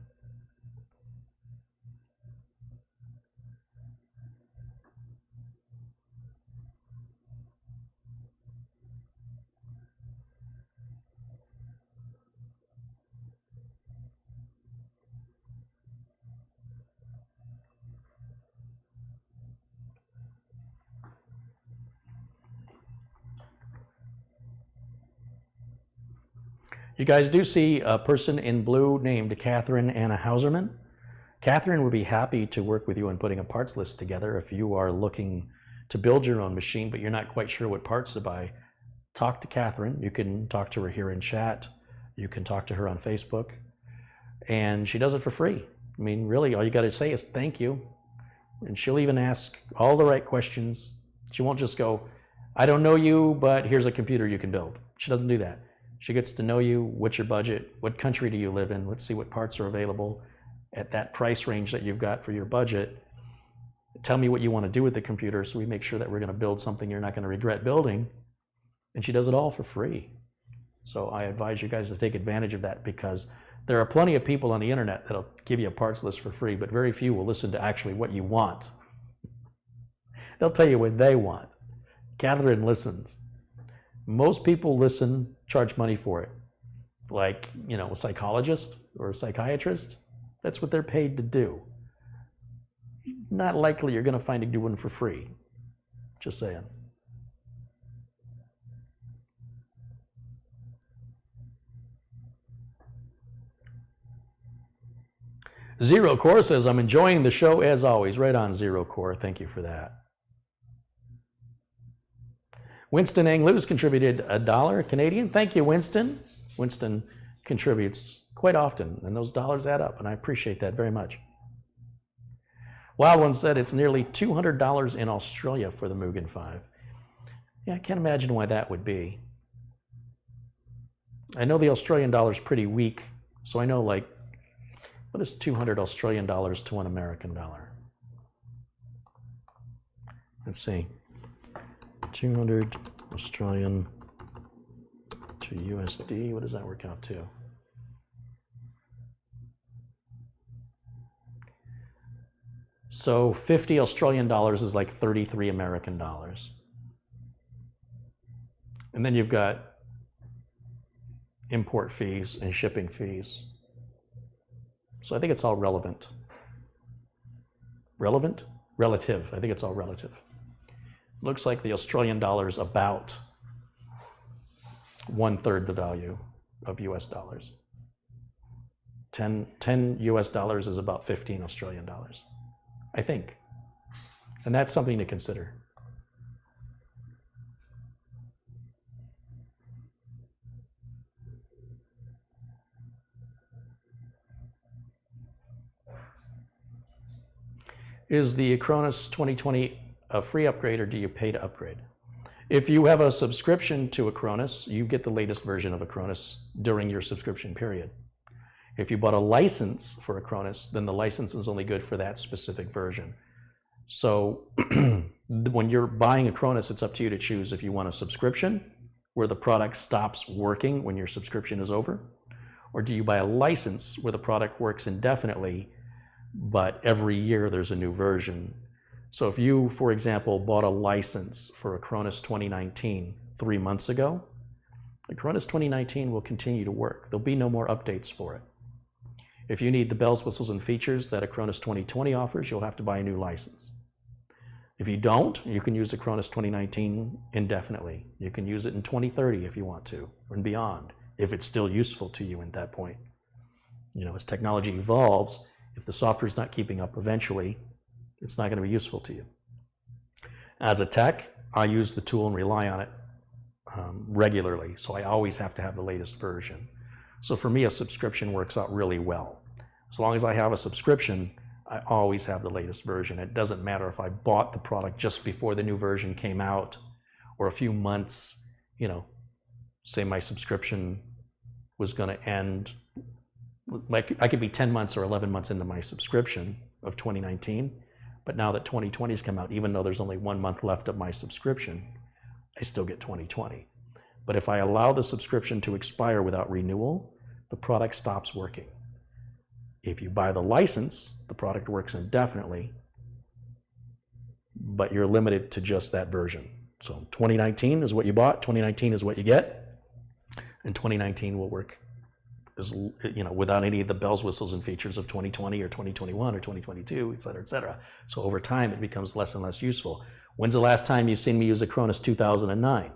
You guys do see a person in blue named Catherine Anna Hauserman. Catherine would be happy to work with you on putting a parts list together if you are looking to build your own machine, but you're not quite sure what parts to buy. Talk to Catherine. You can talk to her here in chat. You can talk to her on Facebook. And she does it for free. I mean, really, all you got to say is thank you. And she'll even ask all the right questions. She won't just go, I don't know you, but here's a computer you can build. She doesn't do that. She gets to know you, what's your budget, what country do you live in, let's see what parts are available at that price range that you've got for your budget. Tell me what you want to do with the computer so we make sure that we're going to build something you're not going to regret building. And she does it all for free. So I advise you guys to take advantage of that because there are plenty of people on the internet that'll give you a parts list for free, but very few will listen to actually what you want. They'll tell you what they want. Catherine listens. Most people listen, charge money for it. Like, you know, a psychologist or a psychiatrist, that's what they're paid to do. Not likely you're going to find a good one for free. Just saying. Zero Core says, I'm enjoying the show as always. Right on, Zero Core. Thank you for that. Winston Angluz contributed $1 Canadian. Thank you, Winston. Winston contributes quite often, and those dollars add up, and I appreciate that very much. Wild One said it's nearly $200 in Australia for the Mugen 5. Yeah, I can't imagine why that would be. I know the Australian dollar is pretty weak, so I know, like, what is 200 Australian dollars to $1 American dollar? Let's see. 200 Australian to USD, what does that work out to? So 50 Australian dollars is like 33 American dollars. And then you've got import fees and shipping fees. So I think it's all relevant. Relevant? Relative. I think it's all relative. Looks like the Australian dollar is about 1/3 the value of US dollars. 10 US dollars is about 15 Australian dollars, I think. And that's something to consider. Is the Acronis 2020 a free upgrade or do you pay to upgrade? If you have a subscription to Acronis, you get the latest version of Acronis during your subscription period. If you bought a license for Acronis, then the license is only good for that specific version. So when you're buying Acronis, it's up to you to choose if you want a subscription where the product stops working when your subscription is over, or do you buy a license where the product works indefinitely, but every year there's a new version. So if you, for example, bought a license for Acronis 2019 3 months ago, Acronis 2019 will continue to work. There'll be no more updates for it. If you need the bells, whistles, and features that Acronis 2020 offers, you'll have to buy a new license. If you don't, you can use Acronis 2019 indefinitely. You can use it in 2030 if you want to, and beyond, if it's still useful to you at that point. You know, as technology evolves, if the software is not keeping up eventually, It's not going to be useful to you. As a tech, I use the tool and rely on it regularly, so I always have to have the latest version. So for me, a subscription works out really well. As long as I have a subscription, I always have the latest version. It doesn't matter if I bought the product just before the new version came out or a few months, you know, say my subscription was going to end. Like I could be 10 months or 11 months into my subscription of 2019, but now that 2020 has come out, even though there's only 1 month left of my subscription, I still get 2020. But if I allow the subscription to expire without renewal, the product stops working. If you buy the license, the product works indefinitely, but you're limited to just that version. So 2019 is what you bought, 2019 is what you get, and 2019 will work as, you know, without any of the bells, whistles, and features of 2020 or 2021 or 2022, et cetera, et cetera. So over time, it becomes less and less useful. When's the last time you've seen me use a Cronus 2009?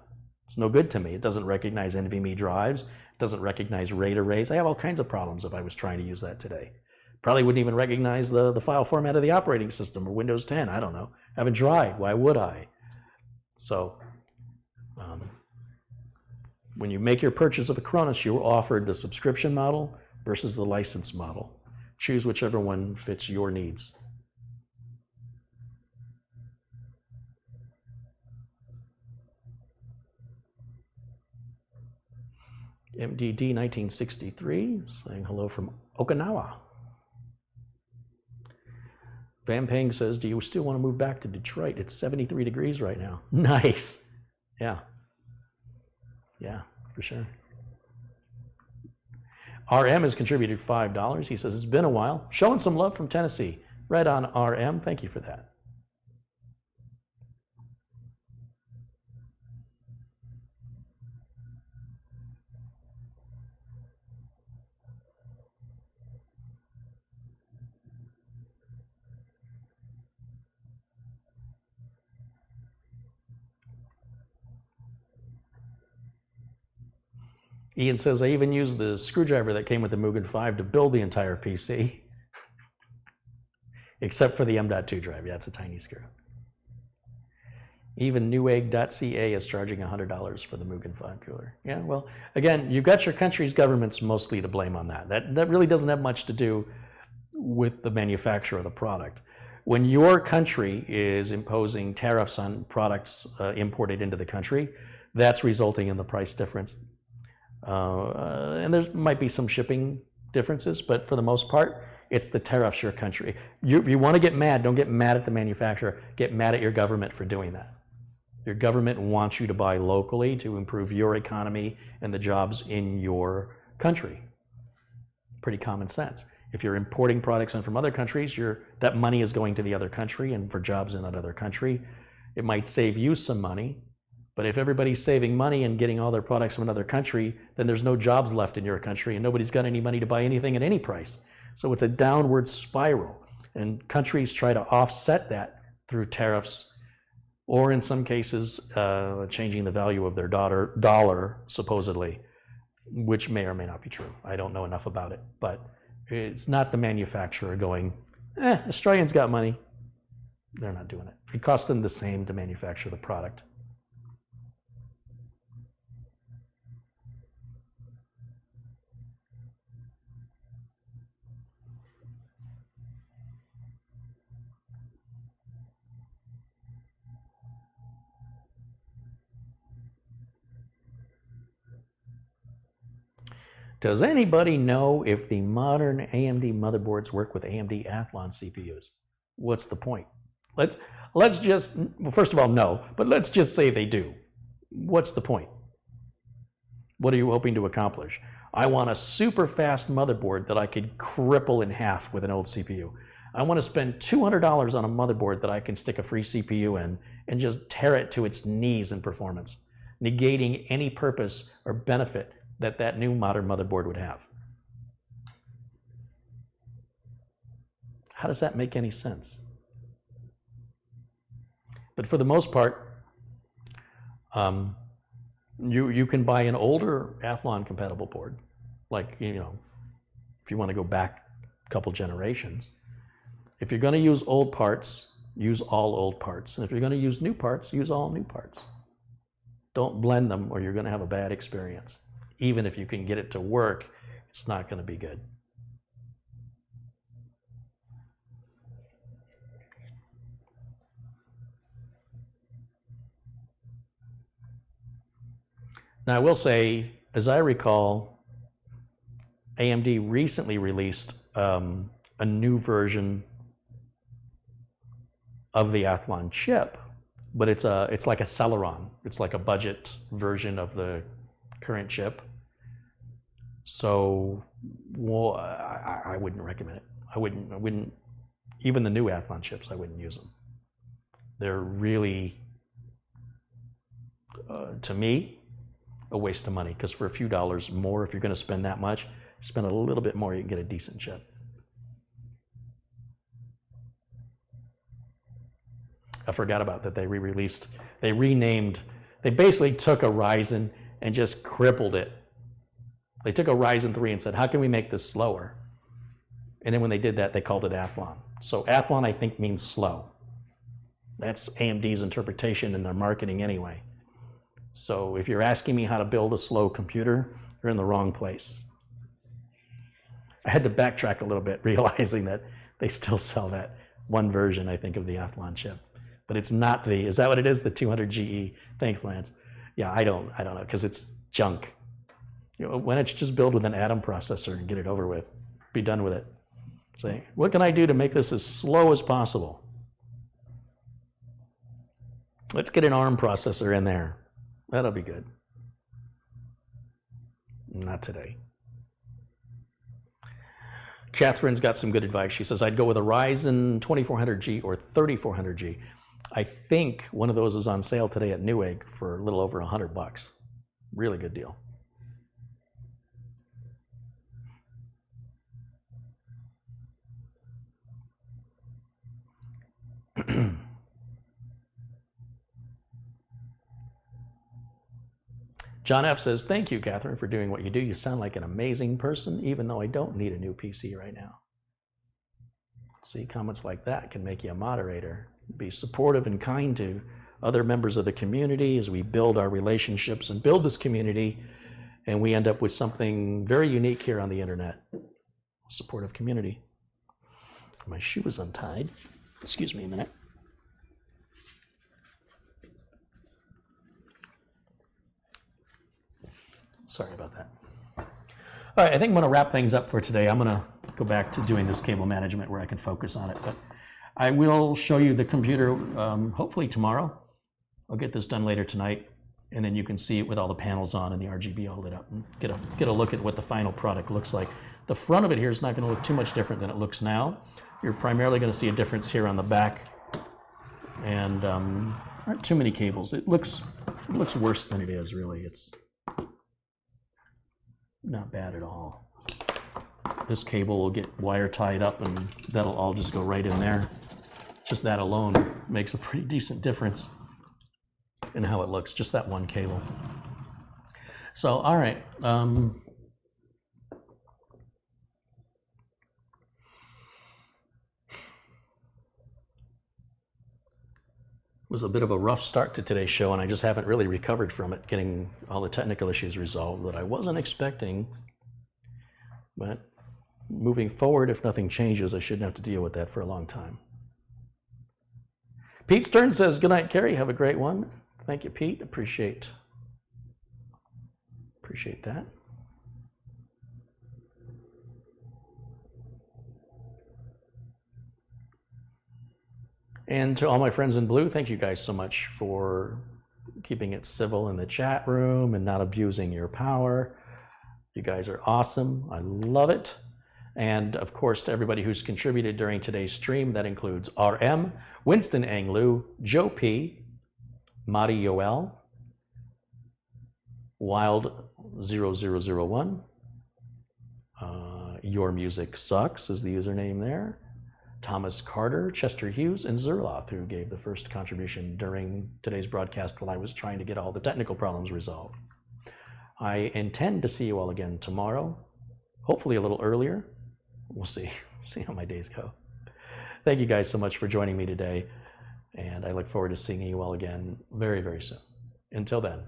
It's no good to me. It doesn't recognize NVMe drives. It doesn't recognize RAID arrays. I have all kinds of problems if I was trying to use that today. Probably wouldn't even recognize the file format of the operating system or Windows 10. I don't know. Haven't tried. Why would I? So when you make your purchase of a Cronus, you're offered the subscription model versus the license model. Choose whichever one fits your needs. MDD 1963 saying hello from Okinawa. Van Peng says, do you still want to move back to Detroit? It's 73 degrees right now. Nice. Yeah. Yeah, for sure. RM has contributed $5. He says, it's been a while. Showing some love from Tennessee. Right on, RM. Thank you for that. Ian says, I even used the screwdriver that came with the Mugen 5 to build the entire PC. Except for the M.2 drive. Yeah, it's a tiny screw. Even Newegg.ca is charging $100 for the Mugen 5 cooler. Yeah, well, again, you've got your country's governments mostly to blame on that. That really doesn't have much to do with the manufacturer of the product. When your country is imposing tariffs on products imported into the country, that's resulting in the price difference. And there might be some shipping differences, but for the most part, it's the tariffs your country. If you want to get mad, don't get mad at the manufacturer, get mad at your government for doing that. Your government wants you to buy locally to improve your economy and the jobs in your country. Pretty common sense. If you're importing products in from other countries, that money is going to the other country and for jobs in that other country. It might save you some money, but if everybody's saving money and getting all their products from another country, then there's no jobs left in your country and nobody's got any money to buy anything at any price. So it's a downward spiral, and countries try to offset that through tariffs, or in some cases, changing the value of their dollar, supposedly, which may or may not be true. I don't know enough about it, but it's not the manufacturer going, Australians got money. They're not doing it. It costs them the same to manufacture the product. Does anybody know if the modern AMD motherboards work with AMD Athlon CPUs? What's the point? Let's just, well, first of all, no, but let's just say they do. What's the point? What are you hoping to accomplish? I want a super fast motherboard that I could cripple in half with an old CPU. I want to spend $200 on a motherboard that I can stick a free CPU in and just tear it to its knees in performance, negating any purpose or benefit that new modern motherboard would have. How does that make any sense? But for the most part, you can buy an older Athlon compatible board, like, you know, if you want to go back a couple generations. If you're going to use old parts, Use all old parts. And if you're going to use new parts, use all new parts. Don't blend them or you're going to have a bad experience. Even if you can get it to work, it's not going to be good. Now I will say, as I recall, AMD recently released a new version of the Athlon chip, but it's like a Celeron. It's like a budget version of the current chip. So, well, I wouldn't recommend it. I wouldn't. Even the new Athlon chips, I wouldn't use them. They're really, to me, a waste of money, because for a few dollars more, if you're going to spend that much, spend a little bit more, you can get a decent chip. I forgot about that. They re-released, they renamed, they basically took a Ryzen and just crippled it. They took a Ryzen 3 and said, how can we make this slower? And then when they did that, they called it Athlon. So Athlon, I think, means slow. That's AMD's interpretation in their marketing anyway. So if you're asking me how to build a slow computer, you're in the wrong place. I had to backtrack a little bit, realizing that they still sell that one version, I think, of the Athlon chip. But it's not the, is that what it is? The 200 GE? Thanks, Lance. Yeah, I don't know, because it's junk. You know, why don't you just build with an Atom processor and get it over with? Be done with it. Say, what can I do to make this as slow as possible? Let's get an ARM processor in there. That'll be good. Not today. Catherine's got some good advice. She says, I'd go with a Ryzen 2400G or 3400G. I think one of those is on sale today at Newegg for a little over $100. Really good deal. John F. says, thank you, Catherine, for doing what you do. You sound like an amazing person, even though I don't need a new PC right now. See, comments like that can make you a moderator. Be supportive and kind to other members of the community as we build our relationships and build this community, and we end up with something very unique here on the internet. Supportive community. My shoe is untied. Excuse me a minute. Sorry about that. All right, I think I'm going to wrap things up for today. I'm going to go back to doing this cable management where I can focus on it. But I will show you the computer hopefully tomorrow. I'll get this done later tonight, and then you can see it with all the panels on and the RGB all lit up and get a look at what the final product looks like. The front of it here is not going to look too much different than it looks now. You're primarily going to see a difference here on the back, and aren't too many cables. It looks worse than it is, really. It's not bad at all. This cable will get wire tied up and that'll all just go right in there. Just that alone makes a pretty decent difference in how it looks, just that one cable. So, all right. Was a bit of a rough start to today's show, and I just haven't really recovered from it, getting all the technical issues resolved that I wasn't expecting. But moving forward, if nothing changes, I shouldn't have to deal with that for a long time. Pete Stern says, good night, Carrie. Have a great one. Thank you, Pete. Appreciate that. And to all my friends in blue, thank you guys so much for keeping it civil in the chat room and not abusing your power. You guys are awesome. I love it. And of course, to everybody who's contributed during today's stream, that includes RM, Winston Anglu, Joe P, Madi Yoel, Wild0001, Your Music Sucks is the username there. Thomas Carter, Chester Hughes, and Zerloth, who gave the first contribution during today's broadcast while I was trying to get all the technical problems resolved. I intend to see you all again tomorrow, hopefully a little earlier. We'll see how my days go. Thank you guys so much for joining me today. And I look forward to seeing you all again very, very soon. Until then,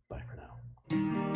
bye for now.